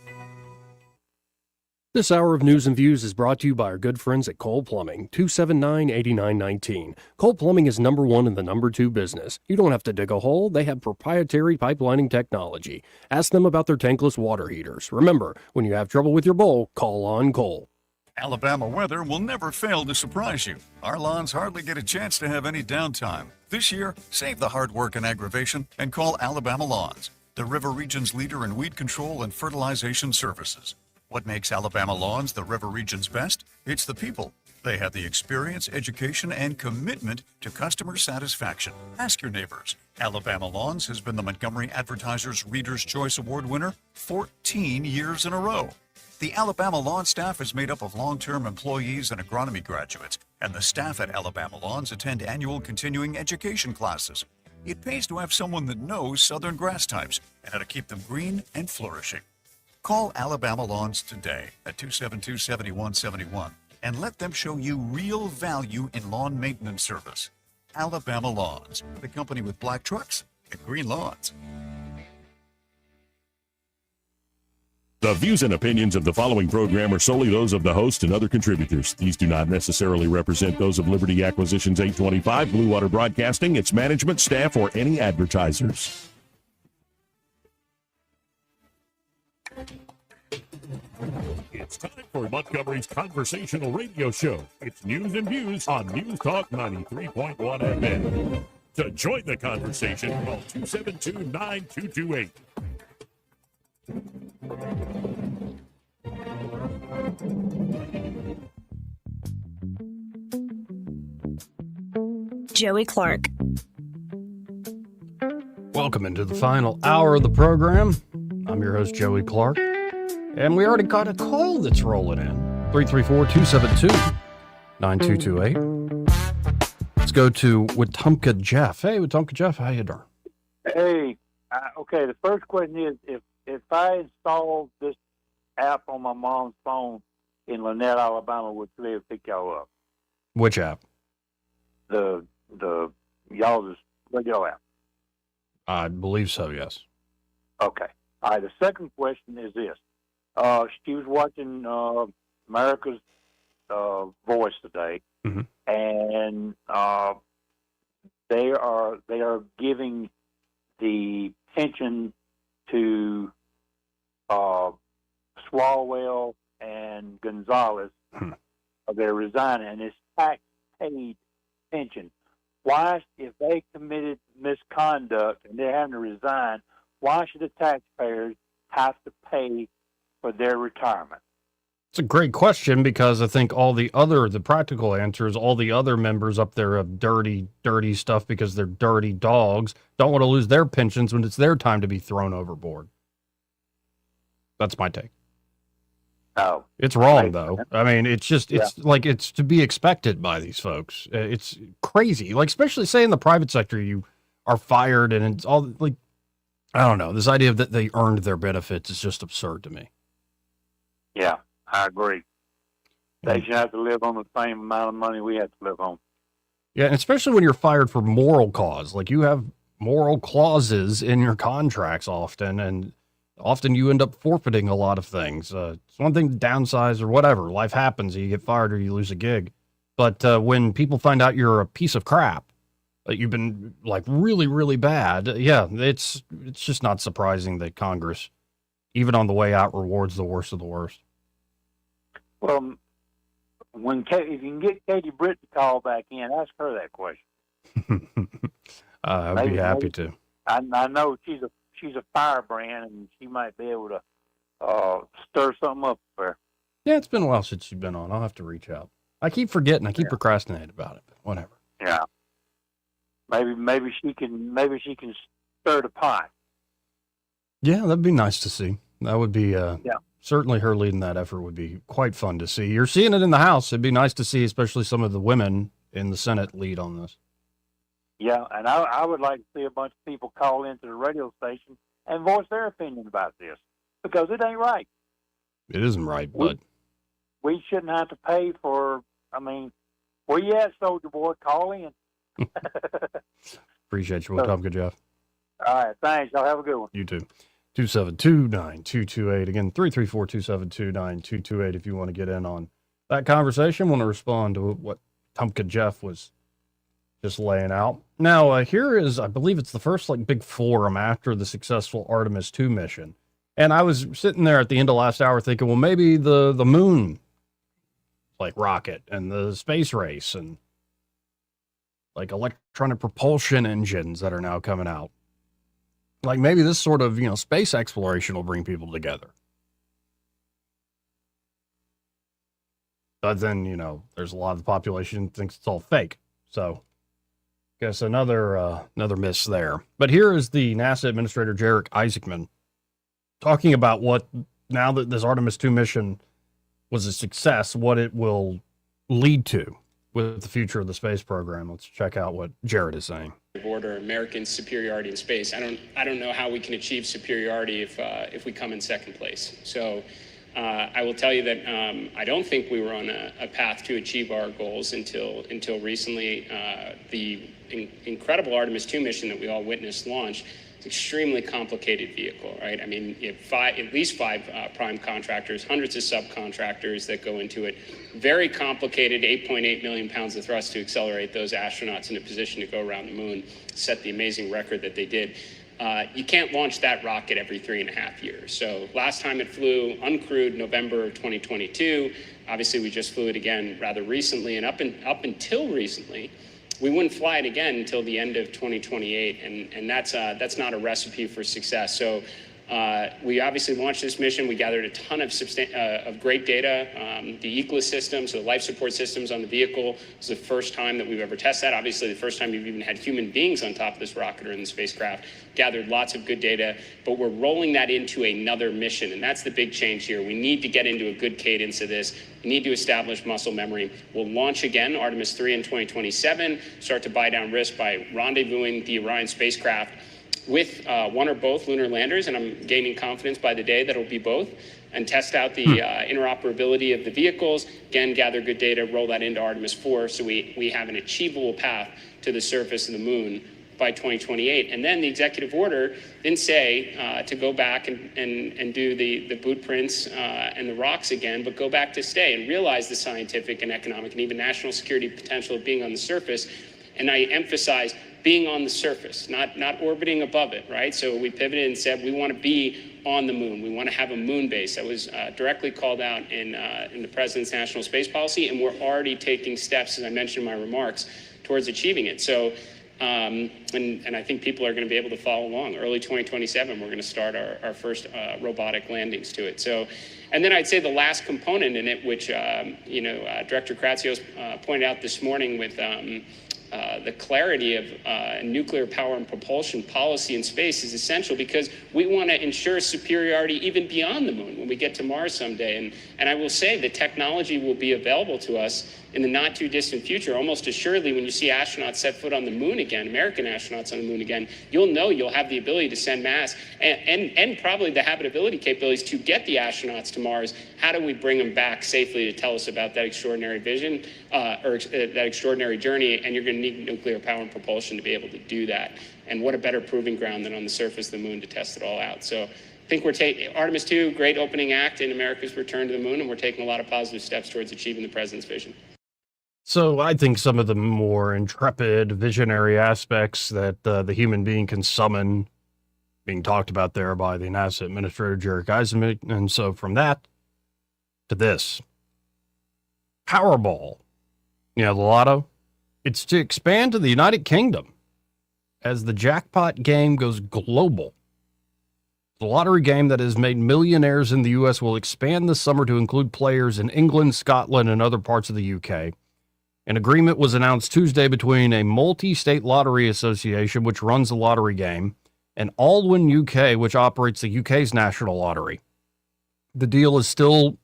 This hour of News and Views is brought to you by our good friends at Cole Plumbing, 279-8919. Cole Plumbing is number one in the number two business. You don't have to dig a hole. They have proprietary pipelining technology. Ask them about their tankless water heaters. Remember, when you have trouble with your bowl, call on Cole. Alabama weather will never fail to surprise you. Our lawns hardly get a chance to have any downtime. This year, save the hard work and aggravation and call Alabama Lawns, the River Region's leader in weed control and fertilization services. What makes Alabama Lawns the River Region's best? It's the people. They have the experience, education, and commitment to customer satisfaction. Ask your neighbors. Alabama Lawns has been the Montgomery Advertiser's Reader's Choice Award winner 14 years in a row. The Alabama Lawn staff is made up of long-term employees and agronomy graduates, and the staff at Alabama Lawns attend annual continuing education classes. It pays to have someone that knows southern grass types and how to keep them green and flourishing. Call Alabama Lawns today at 272-7171 and let them show you real value in lawn maintenance service. Alabama Lawns, the company with black trucks and green lawns. The views and opinions of the following program are solely those of the host and other contributors. These do not necessarily represent those of Liberty Acquisitions 825, Blue Water Broadcasting, its management, staff, or any advertisers. It's time for Montgomery's conversational radio show. It's News and Views on News Talk 93.1 FM. To join the conversation, call 272-9228. Joey Clark. Welcome into the final hour of the program. I'm your host, Joey Clark. And we already got a call that's rolling in. 334-272-9228. Let's go to Wetumpka Jeff. Hey, Wetumpka Jeff, how you doing? Hey, okay, the first question is, if I installed this app on my mom's phone in Lynette, Alabama, would they pick y'all up? Which app? The y'all's radio app. I believe so, yes. Okay. All right, the second question is this. She was watching America's Voice today, and they are giving the pension to Swalwell and Gonzalez. They're resigning, and it's tax-paid pension. Why, if they committed misconduct and they're having to resign, Why should the taxpayers have to pay for their retirement? It's a great question because I think the practical answer is all the other members up there of dirty stuff because they're dirty dogs don't want to lose their pensions when it's their time to be thrown overboard. That's my take. Oh, it's wrong though. I mean, it's like it's to be expected by these folks. It's crazy. Like, especially say in the private sector, you are fired and it's all like, I don't know. This idea that they earned their benefits is just absurd to me. Yeah, I agree. They should have to live on the same amount of money we have to live on. Yeah, and especially when you're fired for moral cause. Like, you have moral clauses in your contracts often, and often you end up forfeiting a lot of things. It's one thing to downsize or whatever. Life happens. You get fired or you lose a gig. But when people find out you're a piece of crap, that you've been like really, really bad, yeah, it's just not surprising that Congress, even on the way out, rewards the worst of the worst. Well, if you can get Katie Britt to call back in, ask her that question. I'd be happy to. I know she's a firebrand, and she might be able to stir something up there. Yeah, it's been a while since she's been on. I'll have to reach out. I keep forgetting. I keep procrastinating about it. But whatever. Yeah. Maybe she can stir the pot. Yeah, that'd be nice to see. That would be certainly her leading that effort would be quite fun to see. You're seeing it in the House. It'd be nice to see, especially some of the women in the Senate lead on this. Yeah, and I would like to see a bunch of people call into the radio station and voice their opinion about this, because it ain't right. It isn't right, but we shouldn't have to pay for. I mean, where you at, Soldier Boy? Call in. Appreciate you. We'll talk, good Jeff. All right, thanks. Y'all have a good one. You too. 272-9228. Again, 334-272-9228 if you want to get in on that conversation, want to respond to what Tumpka Jeff was just laying out. Now, here is, I believe it's the first big forum after the successful Artemis 2 mission. And I was sitting there at the end of last hour thinking, well, maybe the moon rocket and the space race and electronic propulsion engines that are now coming out. Maybe this sort of, space exploration will bring people together. But then, there's a lot of the population thinks it's all fake. So, guess another miss there. But here is the NASA Administrator, Jarek Isaacman, talking about what, now that this Artemis 2 mission was a success, what it will lead to with the future of the space program. Let's check out what Jared is saying. Order American superiority in space. I don't know how we can achieve superiority if we come in second place. So I will tell you that I don't think we were on a path to achieve our goals until recently. The incredible Artemis 2 mission that we all witnessed launch. Extremely complicated vehicle, right? I mean, you have at least five prime contractors, hundreds of subcontractors that go into it. Very complicated, 8.8 million pounds of thrust to accelerate those astronauts in a position to go around the moon, set the amazing record that they did. You can't launch that rocket every 3.5 years. So last time it flew uncrewed November of 2022. Obviously, we just flew it again rather recently, and up until recently, we wouldn't fly it again until the end of 2028, and that's not a recipe for success. So we obviously launched this mission. We gathered a ton of great data. The ECLA systems, so the life support systems on the vehicle, was the first time that we've ever tested that. Obviously, the first time we've even had human beings on top of this rocket or in the spacecraft. Gathered lots of good data, but we're rolling that into another mission, and that's the big change here. We need to get into a good cadence of this. We need to establish muscle memory. We'll launch again Artemis 3 in 2027, start to buy down risk by rendezvousing the Orion spacecraft with one or both lunar landers, and I'm gaining confidence by the day that it'll be both, and test out the interoperability of the vehicles, again, gather good data, roll that into Artemis 4, so we have an achievable path to the surface of the moon by 2028. And then the executive order didn't say to go back and do the boot prints and the rocks again, but go back to stay and realize the scientific and economic and even national security potential of being on the surface. And I emphasize being on the surface, not orbiting above it, right? So we pivoted and said we want to be on the moon. We want to have a moon base. That was directly called out in the president's national space policy, and we're already taking steps, as I mentioned in my remarks, towards achieving it. So And I think people are going to be able to follow along. Early 2027, we're going to start our first robotic landings to it. So, and then I'd say the last component in it, which Director Kratsios pointed out this morning with the clarity of nuclear power and propulsion policy in space is essential, because we want to ensure superiority even beyond the moon when we get to Mars someday. And I will say the technology will be available to us in the not too distant future. Almost assuredly, when you see astronauts set foot on the moon again, American astronauts on the moon again, you'll know you'll have the ability to send mass and probably the habitability capabilities to get the astronauts to Mars. How do we bring them back safely to tell us about that extraordinary vision or that extraordinary journey? And you're going to need nuclear power and propulsion to be able to do that. And what a better proving ground than on the surface of the moon to test it all out. So I think we're taking Artemis 2, great opening act in America's return to the moon, and we're taking a lot of positive steps towards achieving the president's vision. So I think some of the more intrepid, visionary aspects that the human being can summon being talked about there by the NASA Administrator, Jarek Eisenman. And so from that to this, Powerball, the lotto, it's to expand to the United Kingdom as the jackpot game goes global. The lottery game that has made millionaires in the U.S. will expand this summer to include players in England, Scotland, and other parts of the U.K. An agreement was announced Tuesday between a multi-state lottery association, which runs the lottery game, and Aldwyn UK, which operates the UK's national lottery. The deal still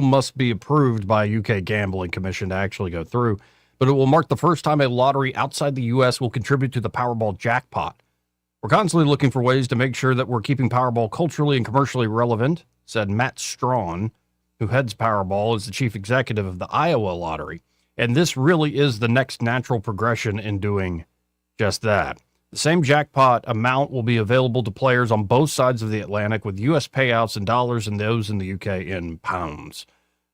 must be approved by a UK gambling commission to actually go through, but it will mark the first time a lottery outside the U.S. will contribute to the Powerball jackpot. We're constantly looking for ways to make sure that we're keeping Powerball culturally and commercially relevant, said Matt Strawn, who heads Powerball, is the chief executive of the Iowa Lottery. And this really is the next natural progression in doing just that. The same jackpot amount will be available to players on both sides of the Atlantic, with U.S. payouts in dollars and those in the U.K. in pounds.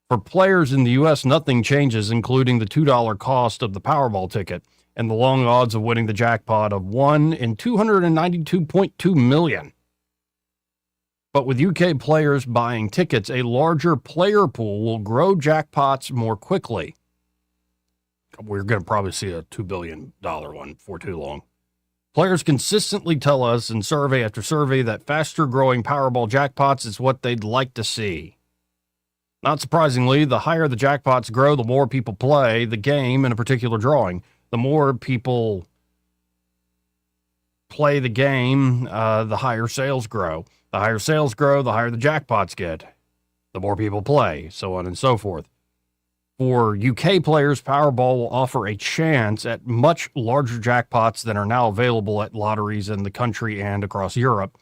For players in the U.S., nothing changes, including the $2 cost of the Powerball ticket and the long odds of winning the jackpot of 1 in 292.2 million. But with UK players buying tickets, a larger player pool will grow jackpots more quickly. We're going to probably see a $2 billion one for too long. Players consistently tell us in survey after survey that faster growing Powerball jackpots is what they'd like to see. Not surprisingly, the higher the jackpots grow, the more people play the game in a particular drawing. The more people play the game, the higher sales grow. The higher sales grow, the higher the jackpots get. The more people play, so on and so forth. For UK players, Powerball will offer a chance at much larger jackpots than are now available at lotteries in the country and across Europe.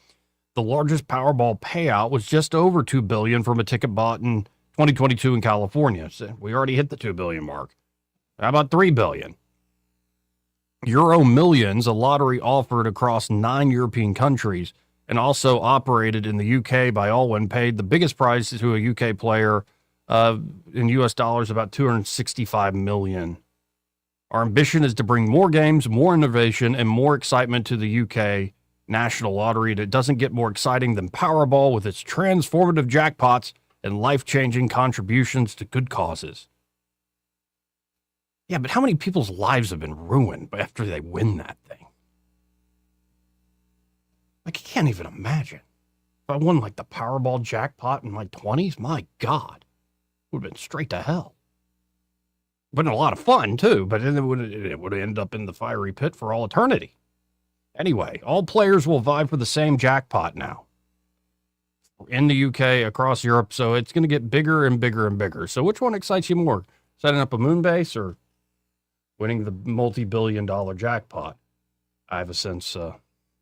The largest Powerball payout was just over $2 billion from a ticket bought in 2022 in California. So we already hit the $2 billion mark. How about $3 billion? Euro Millions, a lottery offered across 9 European countries and also operated in the UK by Allwyn, paid the biggest prize to a UK player in U.S. dollars, about $265 million. Our ambition is to bring more games, more innovation, and more excitement to the UK National Lottery. And it doesn't get more exciting than Powerball with its transformative jackpots and life-changing contributions to good causes. Yeah, but how many people's lives have been ruined after they win that thing? I can't even imagine. If I won like the Powerball jackpot in my 20s, my God, it would have been straight to hell. Been a lot of fun too, but it would end up in the fiery pit for all eternity. Anyway, all players will vie for the same jackpot now in the UK, across Europe, so it's going to get bigger and bigger and bigger. So which one excites you more, setting up a moon base or winning the multi-billion-dollar jackpot? I have a sense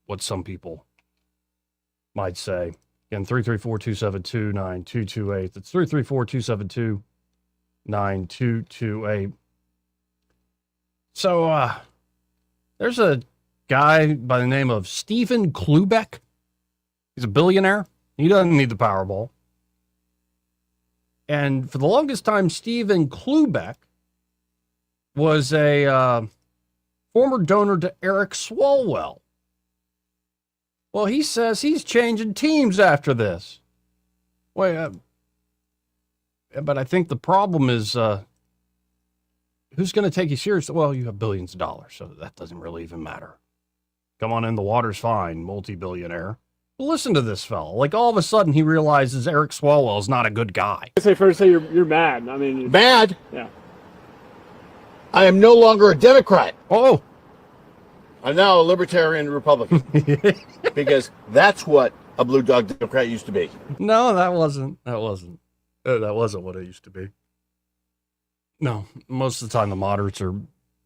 what some people might say. Again, 334-272-9228. That's 334-272-9228. So there's a guy by the name of Stephen Klubeck. He's a billionaire. He doesn't need the Powerball. And for the longest time, Stephen Klubeck was a former donor to Eric Swalwell. Well, he says he's changing teams after this. But I think the problem is who's going to take you seriously? Well, you have billions of dollars, so that doesn't really even matter. Come on in, the water's fine, multi-billionaire. Listen to this fella. Like, all of a sudden, he realizes Eric Swalwell is not a good guy. First say you're mad. I mean, mad? Yeah. I am no longer a Democrat. Oh. I'm now a libertarian Republican. Because that's what a blue dog Democrat used to be. No, that wasn't what it used to be. No, most of the time the moderates are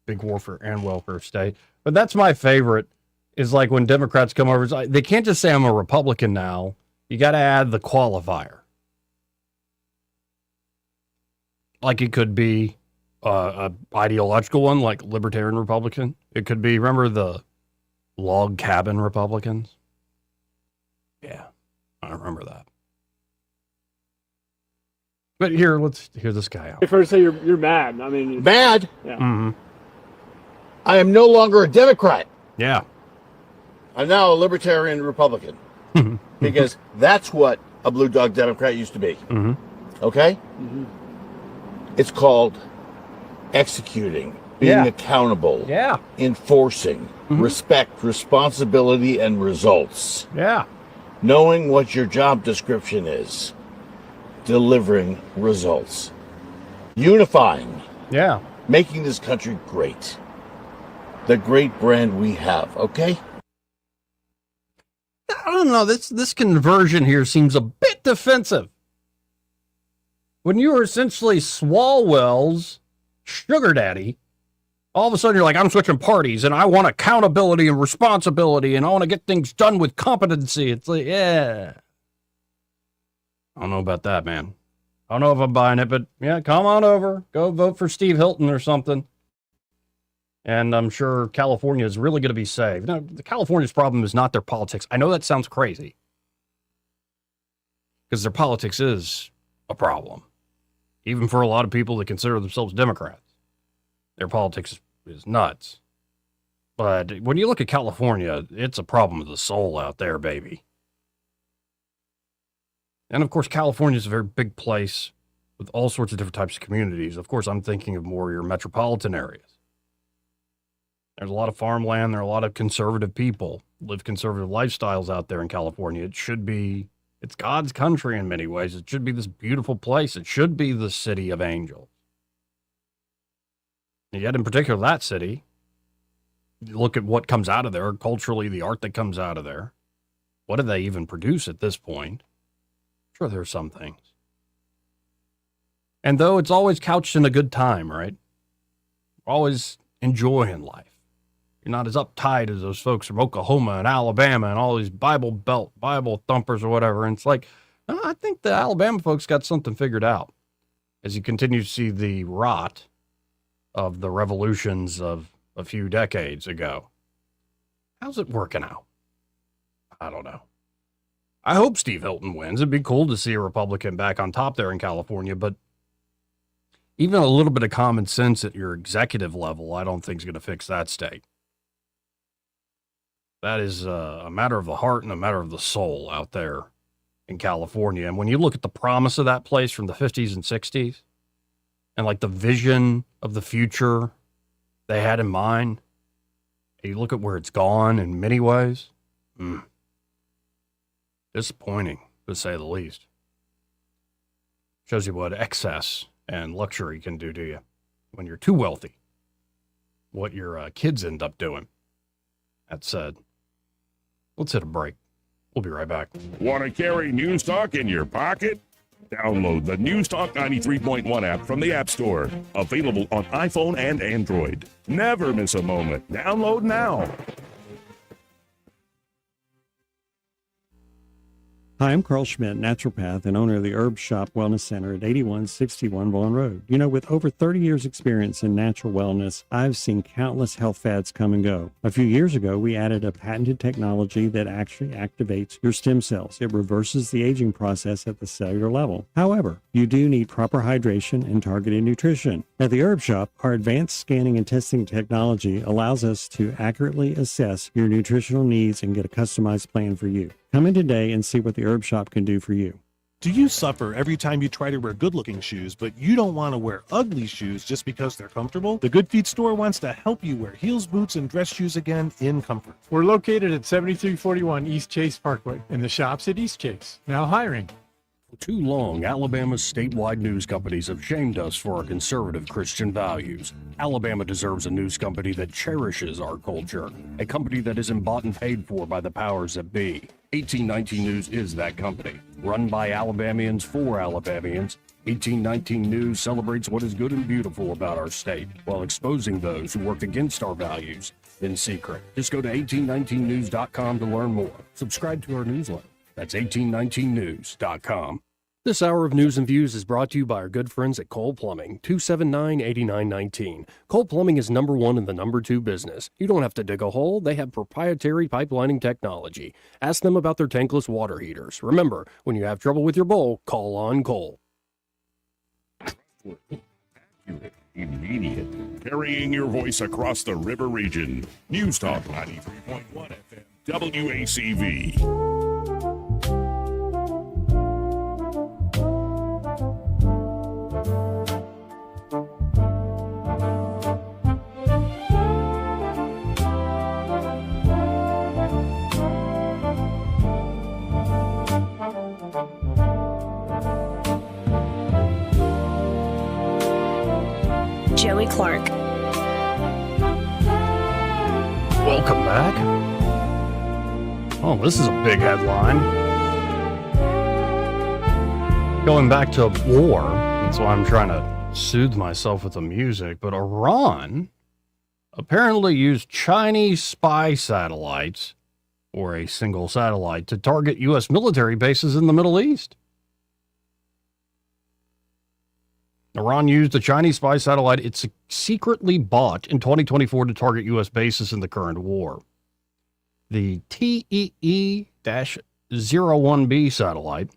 big warfare and welfare state. But that's my favorite, is like when Democrats come over, it's like, they can't just say I'm a Republican now. You got to add the qualifier. Like it could be a ideological one, like Libertarian Republican. It could be, remember the log cabin Republicans? Yeah, I remember that. But here, let's hear this guy out. First say you're mad. I mean, mad? Yeah. Mm-hmm. I am no longer a Democrat. Yeah. I'm now a libertarian Republican. Because that's what a blue dog Democrat used to be. Mm-hmm. Okay? Mm-hmm. It's called executing, being accountable, enforcing, respect, responsibility, and results. Yeah. Knowing what your job description is. Delivering results. Unifying. Yeah. Making this country great. The great brand we have, okay? I don't know. This conversion here seems a bit defensive. When you were essentially Swalwell's sugar daddy, all of a sudden you're like, I'm switching parties and I want accountability and responsibility and I want to get things done with competency. It's like, yeah. I don't know about that, man. I don't know if I'm buying it, but yeah, come on over. Go vote for Steve Hilton or something. And I'm sure California is really going to be saved. Now, California's problem is not their politics. I know that sounds crazy, because their politics is a problem. Even for a lot of people that consider themselves Democrats, their politics is nuts. But when you look at California, it's a problem of the soul out there, baby. And of course, California is a very big place with all sorts of different types of communities. Of course, I'm thinking of more your metropolitan areas. There's a lot of farmland. There are a lot of conservative people, live conservative lifestyles out there in California. It's God's country in many ways. It should be this beautiful place. It should be the city of angels. And yet, in particular, that city, you look at what comes out of there, culturally, the art that comes out of there. What do they even produce at this point? Sure, there are some things. And though it's always couched in a good time, right? Always enjoying life. You're not as uptight as those folks from Oklahoma and Alabama and all these Bible thumpers or whatever. And it's like, I think the Alabama folks got something figured out as you continue to see the rot of the revolutions of a few decades ago. How's it working out? I don't know. I hope Steve Hilton wins. It'd be cool to see a Republican back on top there in California, but even a little bit of common sense at your executive level, I don't think is going to fix that state. That is a matter of the heart and a matter of the soul out there in California. And when you look at the promise of that place from the 50s and 60s and like the vision of the future they had in mind, and you look at where it's gone in many ways, disappointing, to say the least. Shows you what excess and luxury can do to you when you're too wealthy. What your kids end up doing. That said, let's hit a break. We'll be right back. Want to carry News Talk in your pocket? Download the News Talk 93.1 app from the App Store. Available on iPhone and Android. Never miss a moment. Download now. Hi, I'm Carl Schmidt, naturopath and owner of the Herb Shop Wellness Center at 8161 Vaughan Road. You know, with over 30 years experience in natural wellness, I've seen countless health fads come and go. A few years ago, we added a patented technology that actually activates your stem cells. It reverses the aging process at the cellular level. However, you do need proper hydration and targeted nutrition. At the Herb Shop, our advanced scanning and testing technology allows us to accurately assess your nutritional needs and get a customized plan for you. Come in today and see what the Herb Shop can do for you. Do you suffer every time you try to wear good-looking shoes, but you don't want to wear ugly shoes just because they're comfortable? The Good Feet store wants to help you wear heels, boots, and dress shoes again in comfort. We're located at 7341 East Chase Parkway in the shops at East Chase. Now hiring. For too long, Alabama's statewide news companies have shamed us for our conservative Christian values. Alabama deserves a news company that cherishes our culture, a company that isn't bought and paid for by the powers that be. 1819 News is that company. Run by Alabamians for Alabamians, 1819 News celebrates what is good and beautiful about our state, while exposing those who work against our values in secret. Just go to 1819news.com to learn more. Subscribe to our newsletter. That's 1819news.com. This hour of News and Views is brought to you by our good friends at Cole Plumbing, 279-8919. Cole Plumbing is number one in the number two business. You don't have to dig a hole. They have proprietary pipelining technology. Ask them about their tankless water heaters. Remember, when you have trouble with your bowl, call on Cole. Immediate. Carrying your voice across the river region. News Talk 93.1 FM, WACV. Joey Clark. Welcome back. Oh, this is a big headline. Going back to war, that's why I'm trying to soothe myself with the music, but Iran apparently used Chinese spy satellites, or a single satellite, to target U.S. military bases in the Middle East. Iran used a Chinese spy satellite it secretly bought in 2024 to target U.S. bases in the current war. The TEE-01B satellite,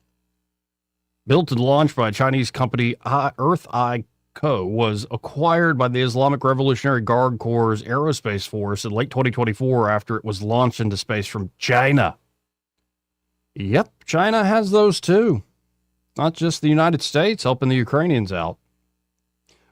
built and launched by Chinese company Earth Eye Co., was acquired by the Islamic Revolutionary Guard Corps' Aerospace Force in late 2024 after it was launched into space from China. Yep, China has those too. Not just the United States helping the Ukrainians out.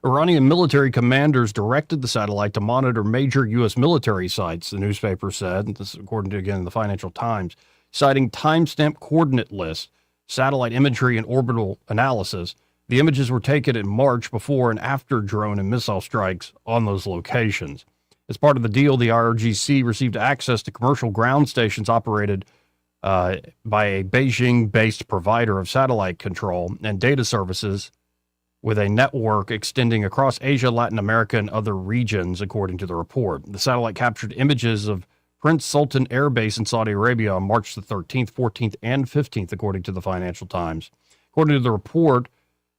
Iranian military commanders directed the satellite to monitor major U.S. military sites, the newspaper said, and this is according to, again, the Financial Times, citing timestamp coordinate lists, satellite imagery, and orbital analysis. The images were taken in March before and after drone and missile strikes on those locations. As part of the deal, the IRGC received access to commercial ground stations operated by a Beijing-based provider of satellite control and data services, with a network extending across Asia, Latin America, and other regions, according to the report. The satellite captured images of Prince Sultan Air Base in Saudi Arabia on March the 13th, 14th, and 15th, according to the Financial Times. According to the report,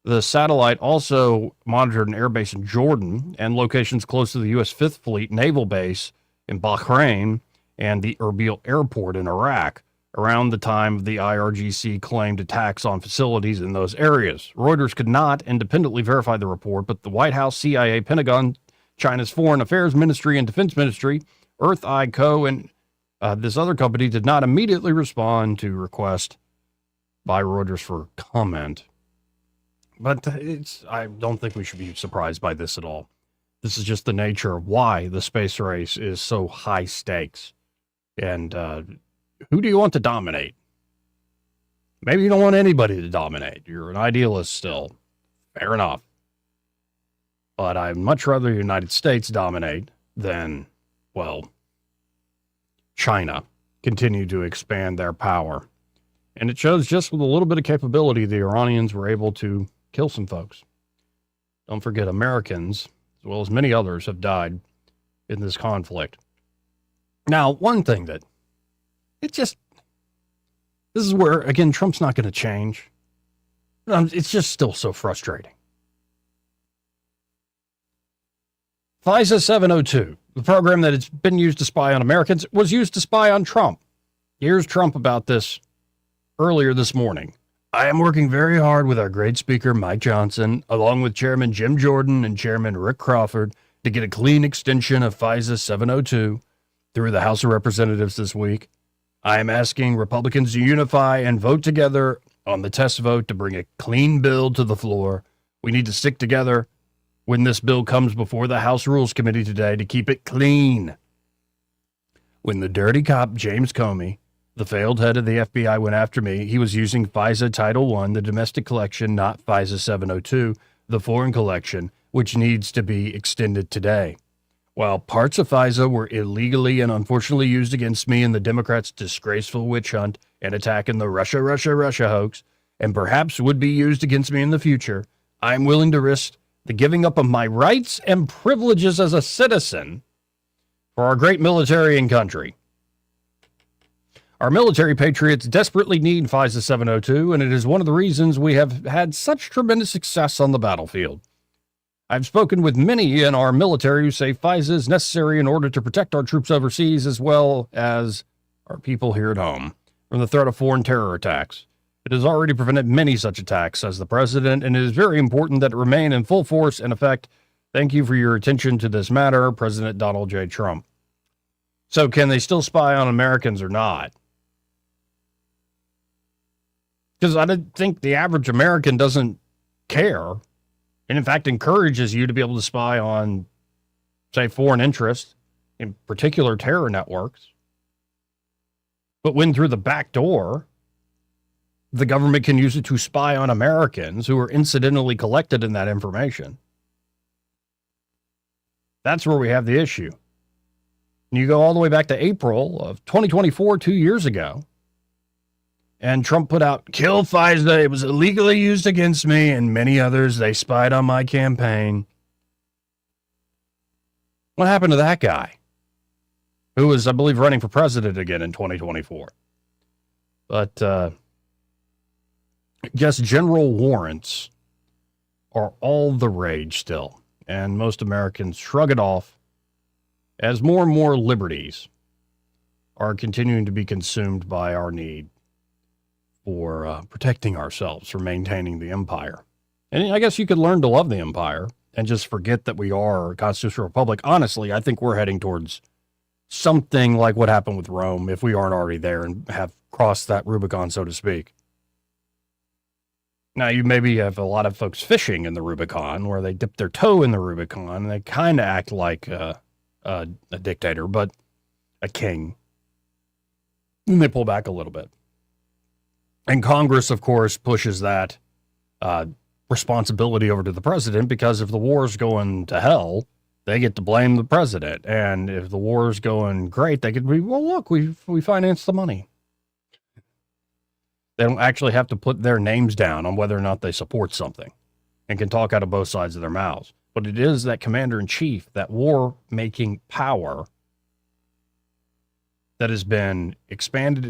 the satellite also monitored an airbase in Jordan and locations close to the U.S. Fifth Fleet Naval Base in Bahrain and the Erbil Airport in Iraq, around the time the IRGC claimed attacks on facilities in those areas. Reuters could not independently verify the report, but the White House, CIA, Pentagon, China's Foreign Affairs Ministry, and Defense Ministry, Earth Eye Co., and this other company did not immediately respond to request by Reuters for comment. But I don't think we should be surprised by this at all. This is just the nature of why the space race is so high stakes. And who do you want to dominate? Maybe you don't want anybody to dominate. You're an idealist still. Fair enough. But I'd much rather the United States dominate than, well, China continue to expand their power. And it shows just with a little bit of capability, the Iranians were able to kill some folks. Don't forget, Americans, as well as many others, have died in this conflict. Now, one thing that this is where, again, Trump's not going to change. It's just still so frustrating. FISA 702, the program that has been used to spy on Americans, was used to spy on Trump. Here's Trump about this earlier this morning. I am working very hard with our great speaker, Mike Johnson, along with Chairman Jim Jordan and Chairman Rick Crawford, to get a clean extension of FISA 702 through the House of Representatives this week. I am asking Republicans to unify and vote together on the test vote to bring a clean bill to the floor. We need to stick together when this bill comes before the House Rules Committee today to keep it clean. When the dirty cop, James Comey, the failed head of the FBI, went after me, he was using FISA Title I, the domestic collection, not FISA 702, the foreign collection, which needs to be extended today. While parts of FISA were illegally and unfortunately used against me in the Democrats' disgraceful witch hunt and attack in the Russia hoax, and perhaps would be used against me in the future, I'm willing to risk the giving up of my rights and privileges as a citizen for our great military and country. Our military patriots desperately need FISA 702, and it is one of the reasons we have had such tremendous success on the battlefield. I've spoken with many in our military who say FISA is necessary in order to protect our troops overseas as well as our people here at home from the threat of foreign terror attacks. It has already prevented many such attacks, says the president, and it is very important that it remain in full force and effect. Thank you for your attention to this matter, President Donald J. Trump. So can they still spy on Americans or not? Because I don't think the average American doesn't care, and in fact encourages you to be able to spy on, say, foreign interests, in particular terror networks. But when through the back door, the government can use it to spy on Americans who are incidentally collected in that information, that's where we have the issue. And you go all the way back to April of 2024, 2 years ago, and Trump put out, kill FISA, it was illegally used against me, and many others, they spied on my campaign. What happened to that guy? Who was, I believe, running for president again in 2024. But, just general warrants are all the rage still, and most Americans shrug it off as more and more liberties are continuing to be consumed by our need for protecting ourselves, for maintaining the empire. And I guess you could learn to love the empire and just forget that we are a constitutional republic. Honestly, I think we're heading towards something like what happened with Rome, if we aren't already there and have crossed that Rubicon, so to speak. Now, you maybe have a lot of folks fishing in the Rubicon, where they dip their toe in the Rubicon, and they kind of act like a dictator, but a king. And they pull back a little bit. And Congress, of course, pushes that responsibility over to the president, because if the war's going to hell, they get to blame the president. And if the war's going great, they could be, well, look, we financed the money. They don't actually have to put their names down on whether or not they support something and can talk out of both sides of their mouths. But it is that commander-in-chief, that war-making power that has been expanded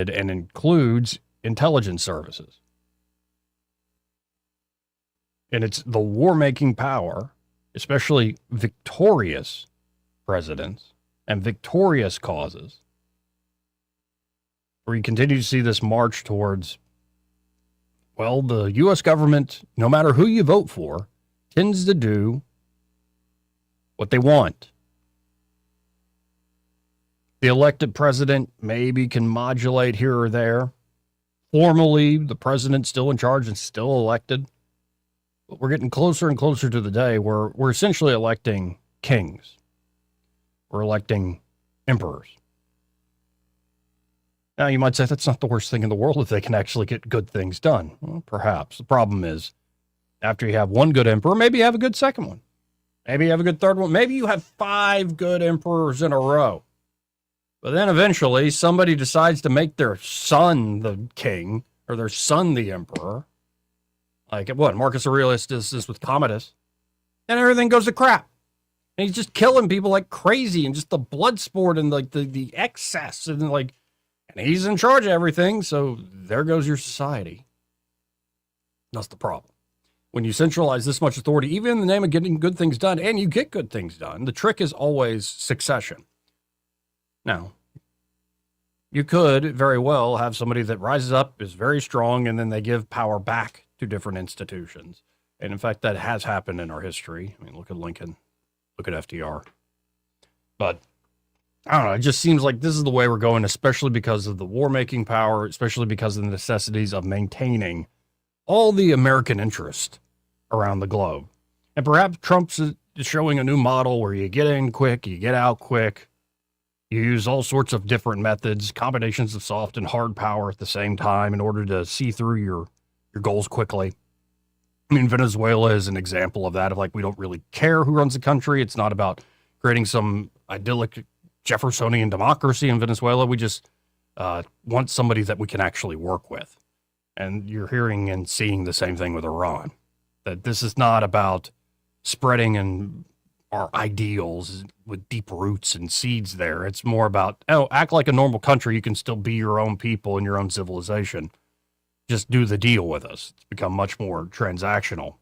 and includes intelligence services. And it's the war-making power, especially victorious presidents and victorious causes, where you continue to see this march towards, well, the U.S. government, no matter who you vote for, tends to do what they want. The elected president maybe can modulate here or there. Formally, the president's still in charge and still elected. But we're getting closer and closer to the day where we're essentially electing kings. We're electing emperors. Now, you might say that's not the worst thing in the world if they can actually get good things done. Well, perhaps. The problem is, after you have one good emperor, maybe you have a good second one. Maybe you have a good third one. Maybe you have 5 good emperors in a row. But then eventually somebody decides to make their son the king or their son the emperor. Like what? Marcus Aurelius does this with Commodus. And everything goes to crap. And he's just killing people like crazy, and just the blood sport and like the excess, and like, and he's in charge of everything. So there goes your society. That's the problem. When you centralize this much authority, even in the name of getting good things done, and you get good things done, the trick is always succession. Now, you could very well have somebody that rises up, is very strong, and then they give power back to different institutions. And in fact, that has happened in our history. I mean, look at Lincoln, look at FDR. But I don't know. It just seems like this is the way we're going, especially because of the war-making power, especially because of the necessities of maintaining all the American interest around the globe. And perhaps Trump's showing a new model where you get in quick, you get out quick, you use all sorts of different methods, combinations of soft and hard power at the same time in order to see through your goals quickly. I mean, Venezuela is an example of that, of like, we don't really care who runs the country. It's not about creating some idyllic Jeffersonian democracy in Venezuela. We just want somebody that we can actually work with. And you're hearing and seeing the same thing with Iran, that this is not about spreading and our ideals with deep roots and seeds there. It's more about, act like a normal country. You can still be your own people and your own civilization. Just do the deal with us. It's become much more transactional.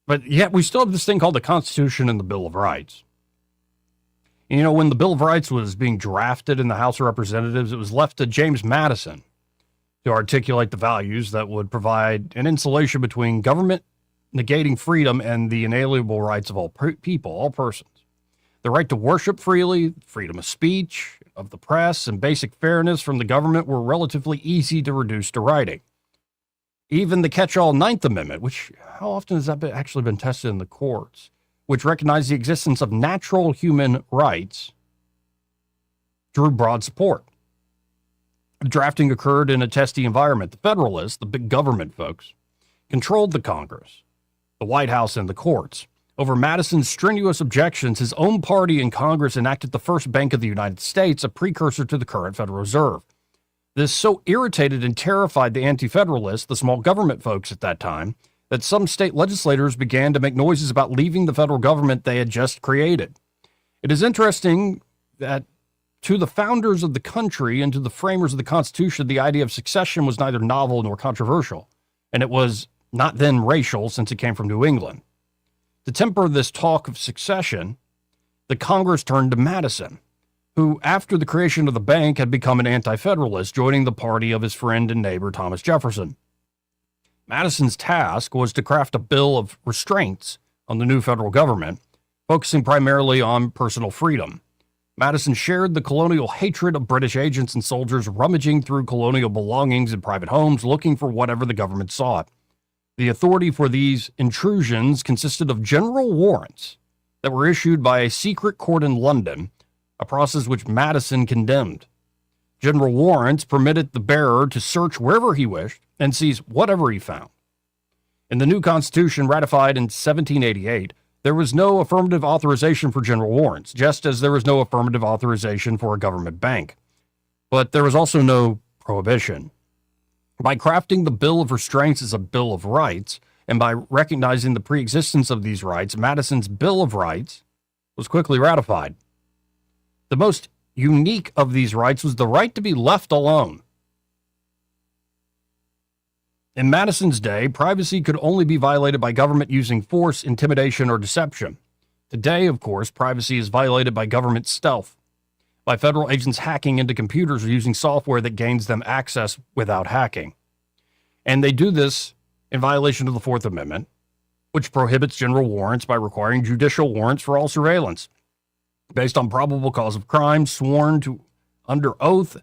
But yet we still have this thing called the Constitution and the Bill of Rights. You know, when the Bill of Rights was being drafted in the House of Representatives, it was left to James Madison to articulate the values that would provide an insulation between government negating freedom and the inalienable rights of all people, all persons. The right to worship freely, freedom of speech, of the press, and basic fairness from the government were relatively easy to reduce to writing. Even the catch-all Ninth Amendment, which, how often has that actually been tested in the courts, which recognized the existence of natural human rights, drew broad support. The drafting occurred in a testy environment. The Federalists, the big government folks, controlled the Congress, the White House, and the courts. Over Madison's strenuous objections, his own party in Congress enacted the first Bank of the United States, a precursor to the current Federal Reserve. This so irritated and terrified the anti-federalists, the small government folks at that time, that some state legislators began to make noises about leaving the federal government they had just created. It is interesting that to the founders of the country and to the framers of the Constitution, the idea of succession was neither novel nor controversial, and it was not then racial since it came from New England. To temper this talk of succession, the Congress turned to Madison, who, after the creation of the bank, had become an anti-federalist, joining the party of his friend and neighbor Thomas Jefferson. Madison's task was to craft a bill of restraints on the new federal government, focusing primarily on personal freedom. Madison shared the colonial hatred of British agents and soldiers rummaging through colonial belongings in private homes, looking for whatever the government sought. The authority for these intrusions consisted of general warrants that were issued by a secret court in London, a process which Madison condemned. General warrants permitted the bearer to search wherever he wished and seize whatever he found. In the new Constitution ratified in 1788, there was no affirmative authorization for general warrants, just as there was no affirmative authorization for a government bank. But there was also no prohibition. By crafting the Bill of Restraints as a Bill of Rights, and by recognizing the preexistence of these rights, Madison's Bill of Rights was quickly ratified. The most unique of these rights was the right to be left alone. In Madison's day, privacy could only be violated by government using force, intimidation, or deception. Today, of course, privacy is violated by government stealth, by federal agents hacking into computers or using software that gains them access without hacking. And they do this in violation of the Fourth Amendment, which prohibits general warrants by requiring judicial warrants for all surveillance, based on probable cause of crime, sworn to under oath,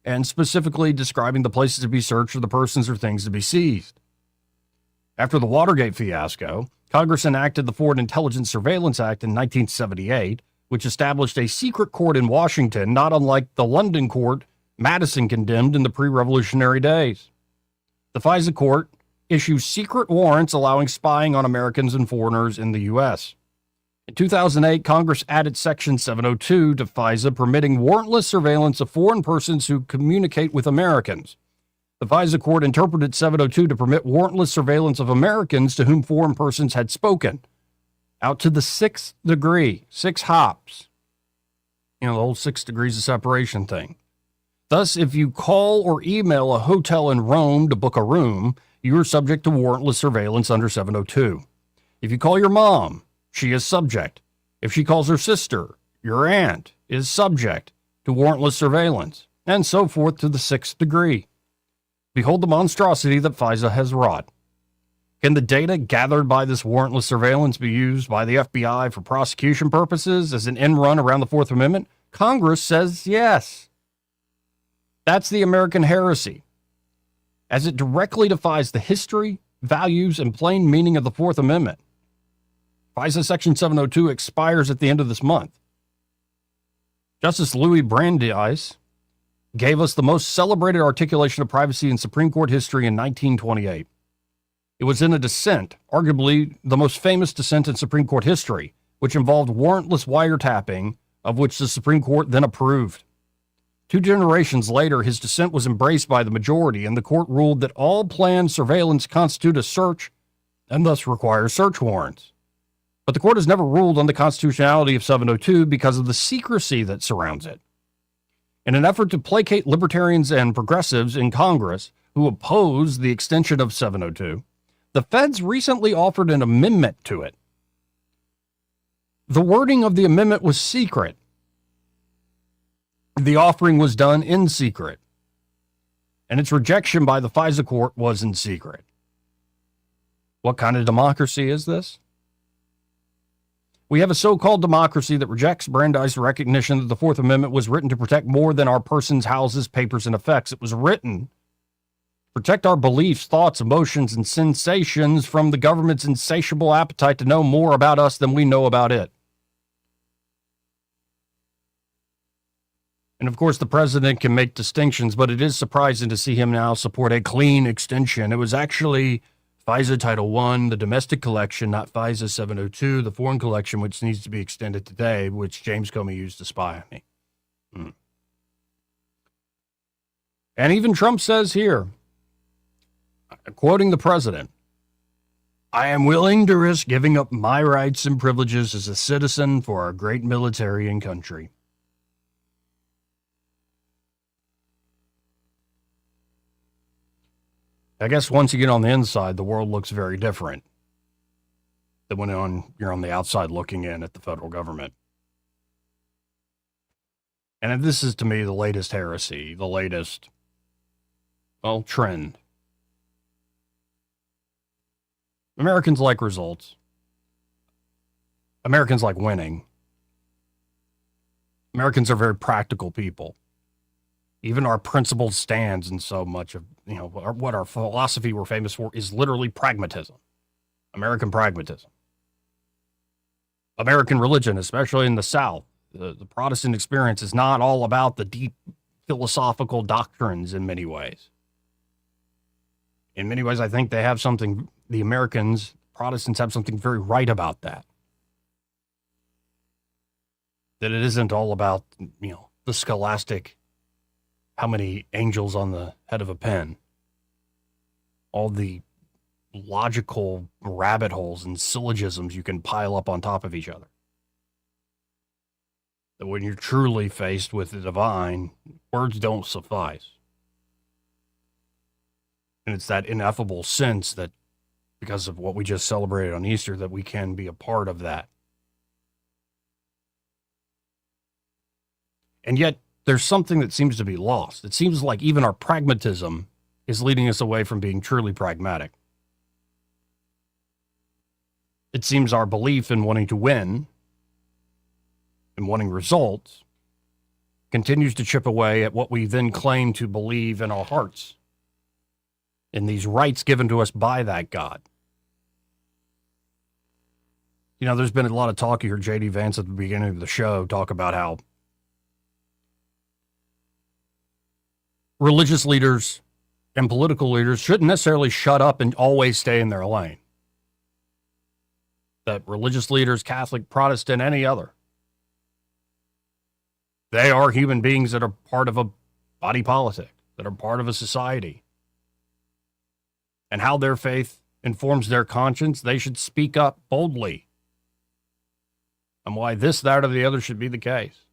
and specifically describing the places to be searched or the persons or things to be seized. After the Watergate fiasco, Congress enacted the Foreign Intelligence Surveillance Act in 1978, which established a secret court in Washington, not unlike the London court Madison condemned in the pre-revolutionary days. The FISA court issues secret warrants allowing spying on Americans and foreigners in the U.S. In 2008, Congress added Section 702 to FISA, permitting warrantless surveillance of foreign persons who communicate with Americans. The FISA court interpreted 702 to permit warrantless surveillance of Americans to whom foreign persons had spoken, out to the 6th degree, 6 hops. You know, the whole 6 degrees of separation thing. Thus, if you call or email a hotel in Rome to book a room, you are subject to warrantless surveillance under 702. If you call your mom, she is subject. If she calls her sister, your aunt is subject to warrantless surveillance, and so forth to the 6th degree. Behold the monstrosity that FISA has wrought. Can the data gathered by this warrantless surveillance be used by the FBI for prosecution purposes as an end run around the Fourth Amendment? Congress says yes. That's the American heresy, as it directly defies the history, values, and plain meaning of the Fourth Amendment. FISA Section 702 expires at the end of this month. Justice Louis Brandeis gave us the most celebrated articulation of privacy in Supreme Court history in 1928. It was in a dissent, arguably the most famous dissent in Supreme Court history, which involved warrantless wiretapping, of which the Supreme Court then approved. 2 generations later, his dissent was embraced by the majority, and the court ruled that all planned surveillance constitute a search and thus require search warrants. But the court has never ruled on the constitutionality of 702 because of the secrecy that surrounds it. In an effort to placate libertarians and progressives in Congress who oppose the extension of 702, the feds recently offered an amendment to it. The wording of the amendment was secret. The offering was done in secret, and its rejection by the FISA court was in secret. What kind of democracy is this? We have a so-called democracy that rejects Brandeis' recognition that the Fourth Amendment was written to protect more than our persons, houses, papers, and effects. It was written to protect our beliefs, thoughts, emotions, and sensations from the government's insatiable appetite to know more about us than we know about it. And of course, the president can make distinctions, but it is surprising to see him now support a clean extension. It was actually FISA Title I, the domestic collection, not FISA 702, the foreign collection, which needs to be extended today, which James Comey used to spy on me. And even Trump says here, quoting the president, "I am willing to risk giving up my rights and privileges as a citizen for our great military and country." I guess once you get on the inside, the world looks very different than when you're on the outside looking in at the federal government. And this is, to me, the latest heresy, the latest, trend. Americans like results. Americans like winning. Americans are very practical people. Even our principled stands in so much of, what our philosophy we're famous for is literally pragmatism. American pragmatism. American religion, especially in the South, the Protestant experience is not all about the deep philosophical doctrines in many ways. In many ways, I think they have something, the Americans, Protestants have something very right about that. That it isn't all about, the scholastic, how many angels on the head of a pen, all the logical rabbit holes and syllogisms you can pile up on top of each other. That when you're truly faced with the divine, words don't suffice. And it's that ineffable sense that because of what we just celebrated on Easter, that we can be a part of that. And yet, there's something that seems to be lost. It seems like even our pragmatism is leading us away from being truly pragmatic. It seems our belief in wanting to win and wanting results continues to chip away at what we then claim to believe in our hearts, in these rights given to us by that God. There's been a lot of talk. You heard J.D. Vance at the beginning of the show talk about how religious leaders and political leaders shouldn't necessarily shut up and always stay in their lane. That religious leaders, Catholic, Protestant, any other, they are human beings that are part of a body politic, that are part of a society. And how their faith informs their conscience, they should speak up boldly. And why this, that, or the other should be the case.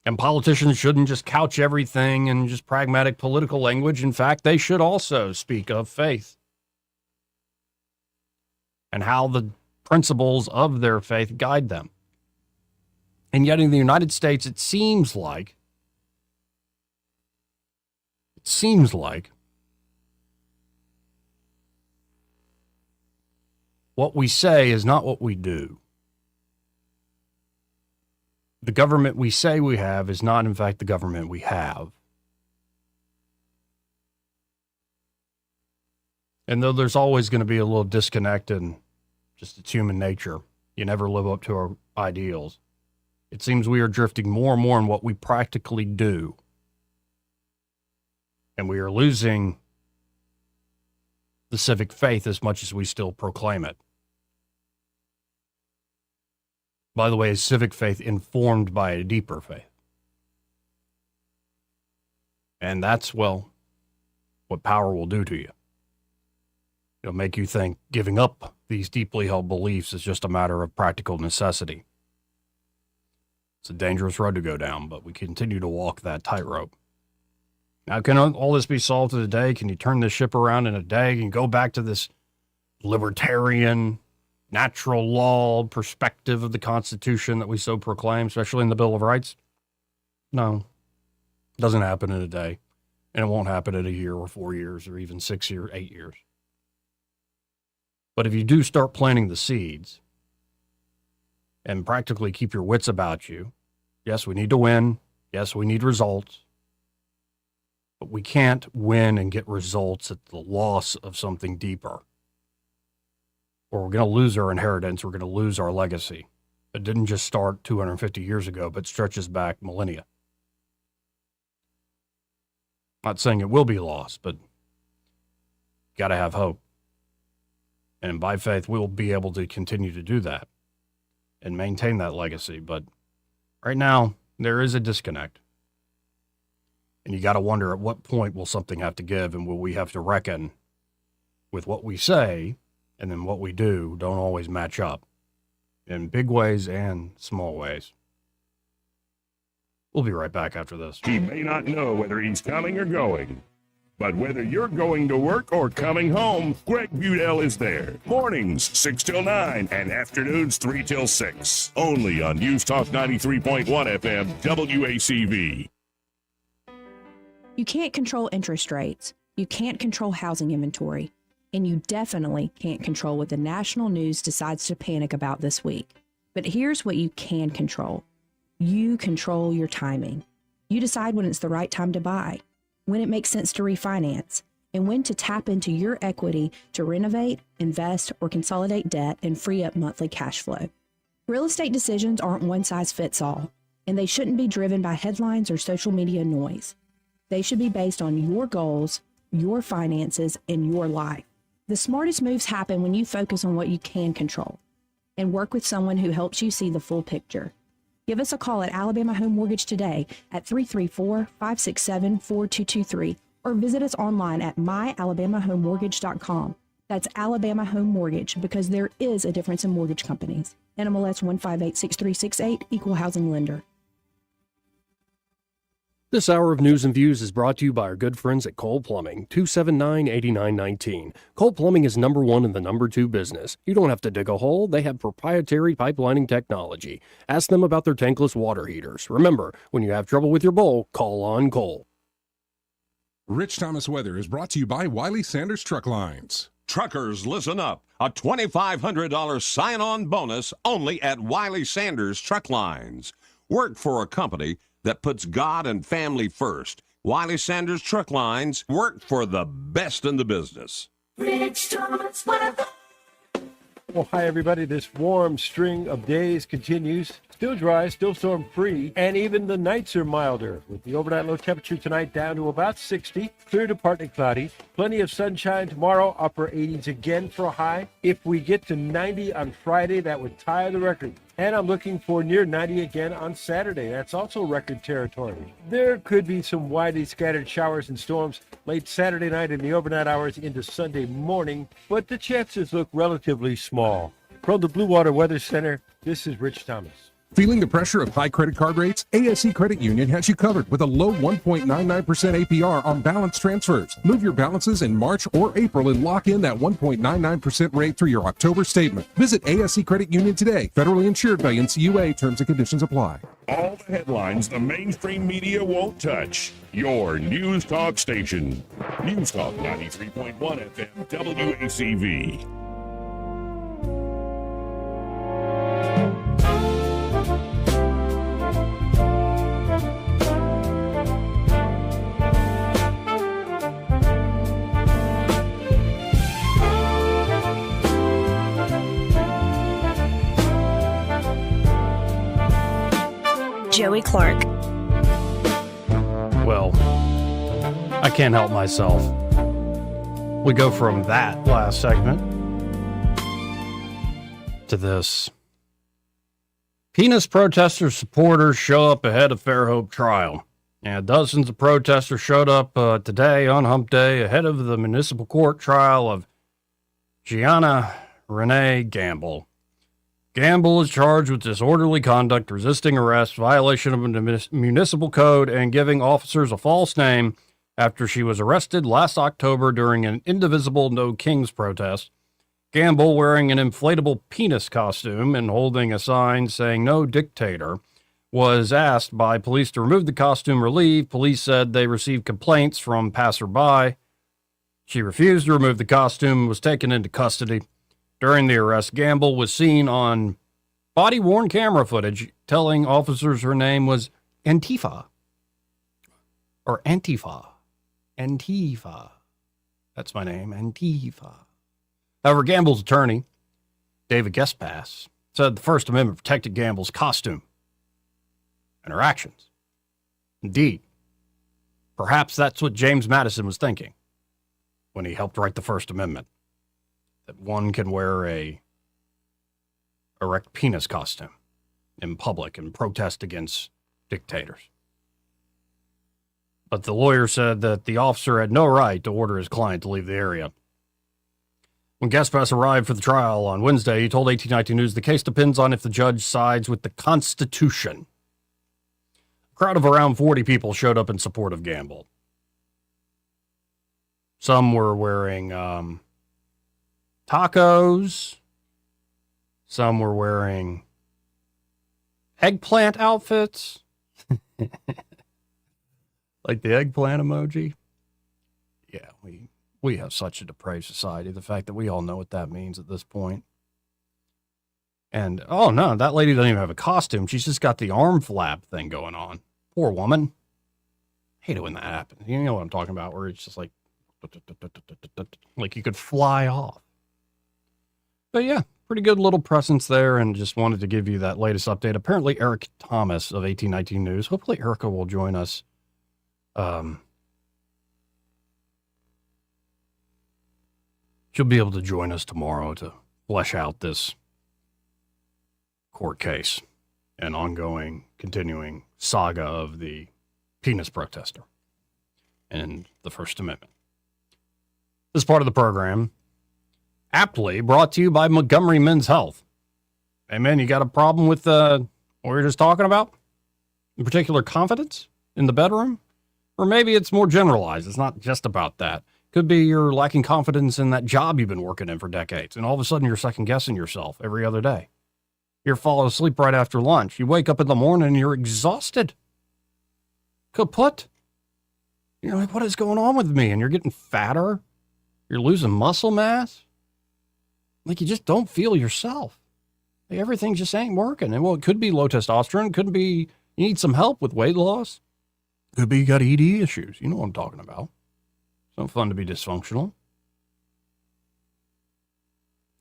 And politicians shouldn't just couch everything in just pragmatic political language. In fact, they should also speak of faith and how the principles of their faith guide them. And yet in the United States, it seems like What we say is not what we do. The government we say we have is not, in fact, the government we have. And though there's always going to be a little disconnect in just it's human nature, you never live up to our ideals. It seems we are drifting more and more in what we practically do. And we are losing the civic faith as much as we still proclaim it. By the way, a civic faith informed by a deeper faith. And that's, well, what power will do to you. It'll make you think giving up these deeply held beliefs is just a matter of practical necessity. It's a dangerous road to go down, but we continue to walk that tightrope. Now, can all this be solved in a day? Can you turn this ship around in a day and go back to this libertarian, natural law perspective of the Constitution that we so proclaim, especially in the Bill of Rights? No. It doesn't happen in a day. And it won't happen in a year or 4 years or even 6 years, 8 years. But if you do start planting the seeds and practically keep your wits about you, yes, we need to win. Yes, we need results. But we can't win and get results at the loss of something deeper. Or we're going to lose our inheritance. We're going to lose our legacy. It didn't just start 250 years ago, but stretches back millennia. Not saying it will be lost, but got to have hope. And by faith, we'll be able to continue to do that and maintain that legacy. But right now, there is a disconnect. And you got to wonder, at what point will something have to give, and will we have to reckon with what we say and then what we do don't always match up in big ways and small ways. We'll be right back after this. He may not know whether he's coming or going, but whether you're going to work or coming home, Greg Budell is there. Mornings, 6 till 9, and afternoons, 3 till 6. Only on News Talk 93.1 FM, WACV. You can't control interest rates. You can't control housing inventory. And you definitely can't control what the national news decides to panic about this week. But here's what you can control. You control your timing. You decide when it's the right time to buy, when it makes sense to refinance, and when to tap into your equity to renovate, invest, or consolidate debt and free up monthly cash flow. Real estate decisions aren't one size fits all, and they shouldn't be driven by headlines or social media noise. They should be based on your goals, your finances, and your life. The smartest moves happen when you focus on what you can control and work with someone who helps you see the full picture. Give us a call at Alabama Home Mortgage today at 334-567-4223 or visit us online at myalabamahomemortgage.com. That's Alabama Home Mortgage, because there is a difference in mortgage companies. NMLS 1586368, Equal Housing Lender. This hour of News and Views is brought to you by our good friends at Cole Plumbing, 279-8919. Cole Plumbing is number one in the number two business. You don't have to dig a hole. They have proprietary pipelining technology. Ask them about their tankless water heaters. Remember, when you have trouble with your bowl, call on Cole. Rich Thomas Weather is brought to you by Wiley Sanders Truck Lines. Truckers, listen up. A $2,500 sign-on bonus only at Wiley Sanders Truck Lines. Work for a company that puts God and family first. Wiley Sanders Truck Lines, work for the best in the business. Rich Thomas Weather. Well, hi, everybody. This warm string of days continues. Still dry, still storm-free, and even the nights are milder, with the overnight low temperature tonight down to about 60, clear to partly cloudy. Plenty of sunshine tomorrow, upper 80s again for a high. If we get to 90 on Friday, that would tie the record. And I'm looking for near 90 again on Saturday. That's also record territory. There could be some widely scattered showers and storms late Saturday night in the overnight hours into Sunday morning, but the chances look relatively small. From the Blue Water Weather Center, this is Rich Thomas. Feeling the pressure of high credit card rates? ASE Credit Union has you covered with a low 1.99% APR on balance transfers. Move your balances in March or April and lock in that 1.99% rate through your October statement. Visit ASE Credit Union today. Federally insured by NCUA. Terms and conditions apply. All the headlines the mainstream media won't touch. Your News Talk station. News Talk 93.1 FM WACV. Joey Clark. Well, I can't help myself. We go from that last segment to this. Penis protester supporters show up ahead of Fairhope trial. And dozens of protesters showed up today on Hump Day ahead of the municipal court trial of Gianna Renee Gamble. Gamble is charged with disorderly conduct, resisting arrest, violation of the municipal code, and giving officers a false name after she was arrested last October during an Indivisible No Kings protest. Gamble, wearing an inflatable penis costume and holding a sign saying "No Dictator," was asked by police to remove the costume or leave. Police said they received complaints from passerby. She refused to remove the costume and was taken into custody. During the arrest, Gamble was seen on body-worn camera footage telling officers her name was Antifa. Or Antifa. Antifa. That's my name, Antifa. However, Gamble's attorney, David Gespass, said the First Amendment protected Gamble's costume and her actions. Indeed, perhaps that's what James Madison was thinking when he helped write the First Amendment, that one can wear a erect penis costume in public and protest against dictators. But the lawyer said that the officer had no right to order his client to leave the area. When Gespass arrived for the trial on Wednesday, he told 1819 News the case depends on if the judge sides with the Constitution. A crowd of around 40 people showed up in support of Gamble. Some were wearing tacos. Some were wearing eggplant outfits. Like the eggplant emoji. Yeah, we have such a depraved society. The fact that we all know what that means at this point. And, oh no, that lady doesn't even have a costume. She's just got the arm flap thing going on. Poor woman. Hate it when that happens. You know what I'm talking about, where it's just like you could fly off. But yeah, pretty good little presence there, and just wanted to give you that latest update. Apparently, Eric Thomas of 1819 News. Hopefully, Erica will join us. She'll be able to join us tomorrow to flesh out this court case and ongoing, continuing saga of the penis protester and the First Amendment. This part of the program, aptly brought to you by Montgomery Men's Health. Hey, man, you got a problem with what we were just talking about? In particular, confidence in the bedroom? Or maybe it's more generalized. It's not just about that. Could be you're lacking confidence in that job you've been working in for decades, and all of a sudden you're second-guessing yourself every other day. You're falling asleep right after lunch. You wake up in the morning and you're exhausted. Kaput. You're like, what is going on with me? And you're getting fatter. You're losing muscle mass. Like you just don't feel yourself. Like everything just ain't working. And well, it could be low testosterone. It could be you need some help with weight loss. Could be you got ED issues. You know what I'm talking about. It's not fun to be dysfunctional.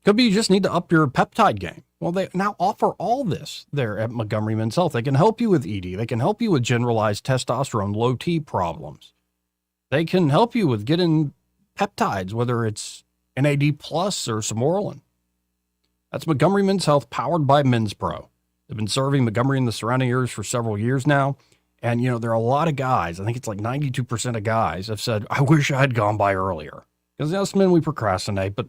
Could be you just need to up your peptide game. Well, they now offer all this there at Montgomery Men's Health. They can help you with ED. They can help you with generalized testosterone, low T problems. They can help you with getting peptides, whether it's NAD plus or Samorelin. That's Montgomery Men's Health, powered by Men's Pro. They've been serving Montgomery and the surrounding areas for several years now. And, you know, there are a lot of guys, I think it's like 92% of guys have said, I wish I had gone by earlier. Because us men, we procrastinate, but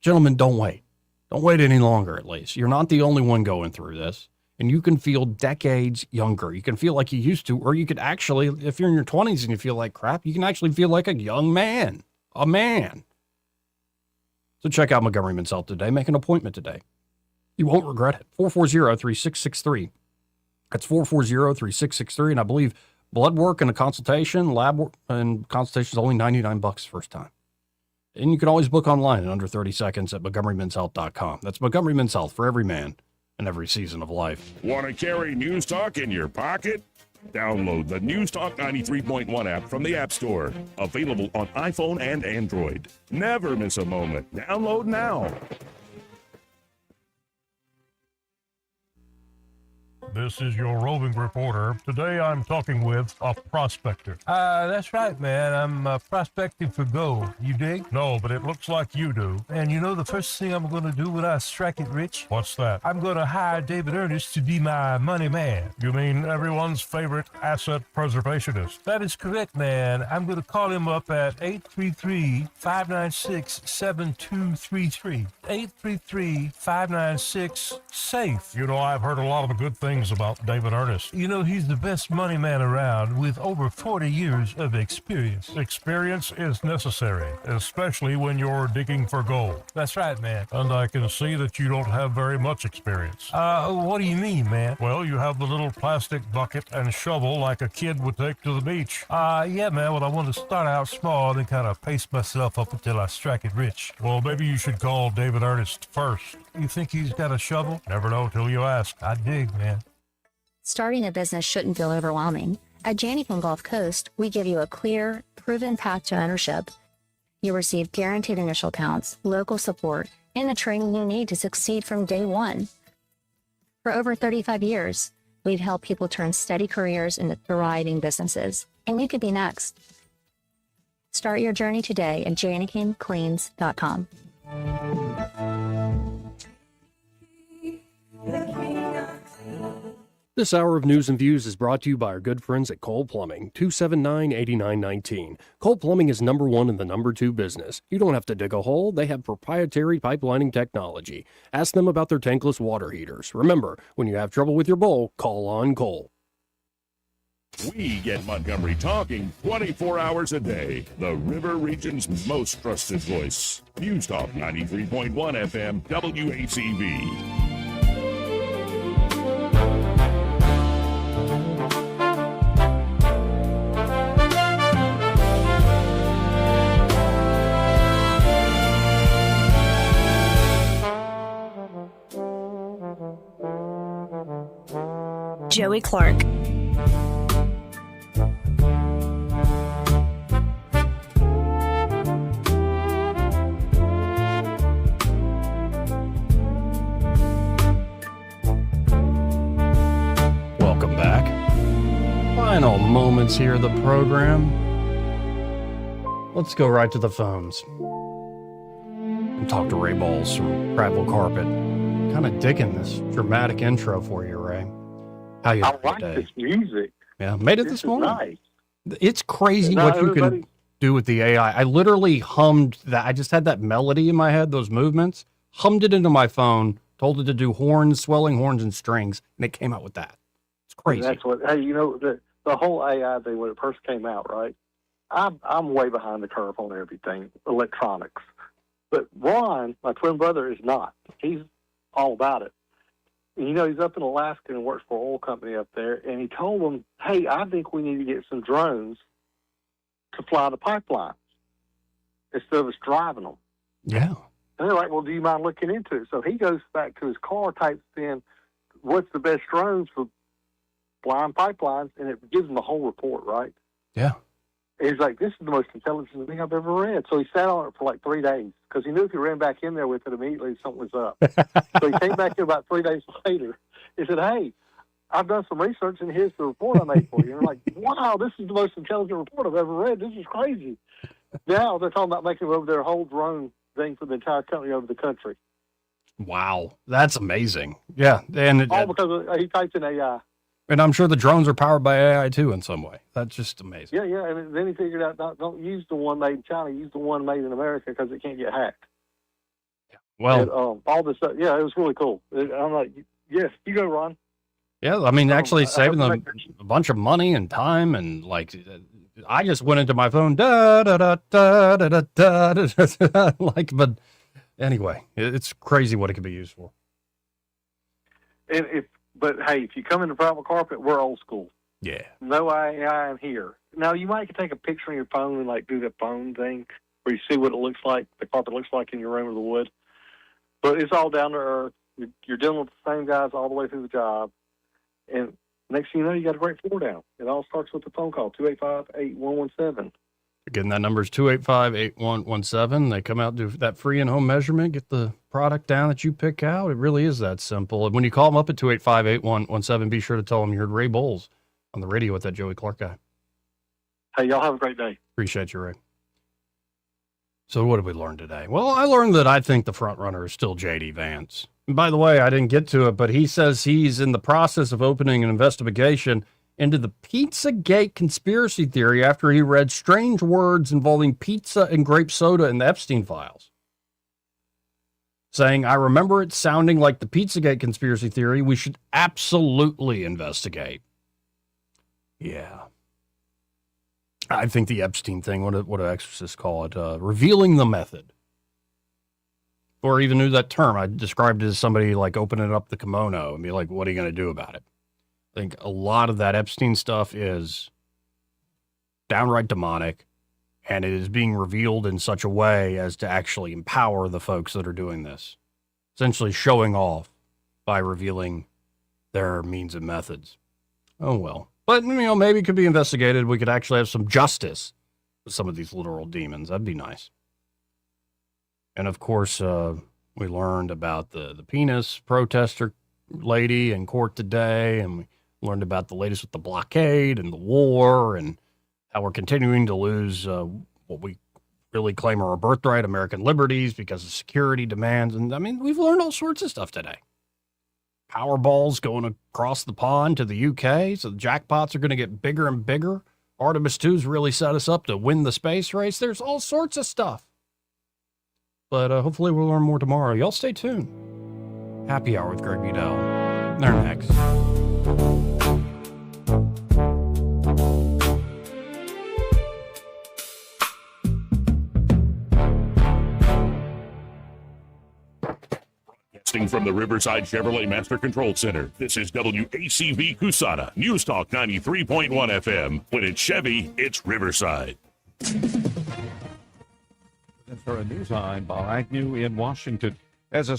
gentlemen, don't wait. Don't wait any longer, at least. You're not the only one going through this. And you can feel decades younger. You can feel like you used to, or you could actually, if you're in your 20s and you feel like crap, you can actually feel like a young man. A man. So check out Montgomery Men's Health today. Make an appointment today. You won't regret it. 440-3663. That's 440-3663. And I believe blood work and a consultation, lab work and consultation is only $99 first time. And you can always book online in under 30 seconds at MontgomeryMen'sHealth.com. That's Montgomery Men's Health for every man and every season of life. Want to carry News Talk in your pocket? Download the News Talk 93.1 app from the App Store. Available on iPhone and Android. Never miss a moment. Download now. This is your roving reporter. Today I'm talking with a prospector. That's right, man. I'm prospecting for gold. You dig? No, but it looks like you do. And you know the first thing I'm going to do when I strike it rich? What's that? I'm going to hire David Ernest to be my money man. You mean everyone's favorite asset preservationist? That is correct, man. I'm going to call him up at 833-596-7233. 833-596-SAFE. You know, I've heard a lot of the good things about David Ernest. You know, he's the best money man around with over 40 years of experience. Experience is necessary, especially when you're digging for gold. That's right, man. And I can see that you don't have very much experience. What do you mean, man? Well, you have the little plastic bucket and shovel like a kid would take to the beach. Yeah, man, well, I want to start out small and then kind of pace myself up until I strike it rich. Well, maybe you should call David Ernest first. You think he's got a shovel? Never know till you ask. I dig, man. Starting a business shouldn't feel overwhelming. At Janneycombe Gulf Coast, we give you a clear, proven path to ownership. You receive guaranteed initial accounts, local support, and the training you need to succeed from day one. For over 35 years, we've helped people turn steady careers into thriving businesses, and you could be next. Start your journey today at JanneyCombeCleans.com. This hour of News and Views is brought to you by our good friends at Cole Plumbing, 279-8919. Cole Plumbing is number one in the number two business. You don't have to dig a hole. They have proprietary pipelining technology. Ask them about their tankless water heaters. Remember, when you have trouble with your bowl, call on Cole. We get Montgomery talking 24 hours a day. The River Region's most trusted voice. News Talk 93.1 FM, WACV. Joey Clark. Welcome back. Final moments here of the program. Let's go right to the phones and talk to Ray Bowles from Prattville Carpet. Kind of digging this dramatic intro for you, Ray. How you doing like today? this music. Yeah, made it this morning. Nice. It's crazy what you can do with the AI. I literally hummed that. I just had that melody in my head, those movements, hummed it into my phone, told it to do horns, swelling horns, and strings, and it came out with that. It's crazy. That's what. Hey, you know the whole AI thing when it first came out, right? I'm way behind the curve on everything electronics, but Ron, my twin brother, is not. He's all about it. And, you know, he's up in Alaska and works for an oil company up there, and he told them, hey, I think we need to get some drones to fly the pipelines instead of us driving them. Yeah. And they're like, well, do you mind looking into it? So he goes back to his car, types in, what's the best drones for flying pipelines, and it gives him the whole report, right? Yeah. And he's like, this is the most intelligent thing I've ever read. So he sat on it for like 3 days because he knew if he ran back in there with it immediately, something was up. So he came back in about 3 days later. He said, hey, I've done some research, and here's the report I made for you. And we're like, wow, this is the most intelligent report I've ever read. This is crazy. Now they're talking about making over their whole drone thing for the entire company over the country. Wow. That's amazing. Yeah. And all because he typed in AI. And I'm sure the drones are powered by AI too in some way. That's just amazing. Yeah. And then he figured out, don't use the one made in China, use the one made in America because it can't get hacked. Well, and, all this stuff. Yeah, it was really cool. I'm like, yes, you go, Ron. Yeah, I mean, actually saving them a bunch of money and time, and like, I just went into my phone, like, but anyway, it's crazy what it could be used for. But hey, if you come into Prattville Carpet, we're old school. Yeah. No AI in here. Now you might take a picture on your phone and like do the phone thing where you see what it looks like, the carpet looks like in your room or the wood. But it's all down to earth. You're dealing with the same guys all the way through the job. And next thing you know, you got a great floor down. It all starts with a phone call, 285-8117. Again, that number is 285-8117. They come out, do that free in-home measurement, get the product down that you pick out. It really is that simple. And when you call them up at 285-8117, be sure to tell them you heard Ray Bowles on the radio with that Joey Clark guy. Hey, y'all have a great day. Appreciate you, Ray. So what did we learn today? Well, I learned that I think the front runner is still J.D. Vance. And by the way, I didn't get to it, but he says he's in the process of opening an investigation into the Pizzagate conspiracy theory after he read strange words involving pizza and grape soda in the Epstein files. Saying, I remember it sounding like the Pizzagate conspiracy theory. We should absolutely investigate. Yeah. I think the Epstein thing, what do exorcists call it? Revealing the method. Or even knew that term. I described it as somebody like opening up the kimono and be like, what are you going to do about it? I think a lot of that Epstein stuff is downright demonic, and it is being revealed in such a way as to actually empower the folks that are doing this. Essentially showing off by revealing their means and methods. Oh, well. But, maybe it could be investigated. We could actually have some justice with some of these literal demons. That'd be nice. And, of course, we learned about the penis protester lady in court today, and we learned about the latest with the blockade and the war and how we're continuing to lose what we really claim are our birthright, American liberties, because of security demands. And, we've learned all sorts of stuff today. Powerballs going across the pond to the UK, so the jackpots are going to get bigger and bigger. Artemis 2's really set us up to win the space race. There's all sorts of stuff. But hopefully we'll learn more tomorrow. Y'all stay tuned. Happy Hour with Greg Budell. They're next. From the Riverside Chevrolet Master Control Center, this is WACV Cusana, News Talk 93.1 FM. When it's Chevy, it's Riverside. For a news line, Bob Agnew in Washington. As a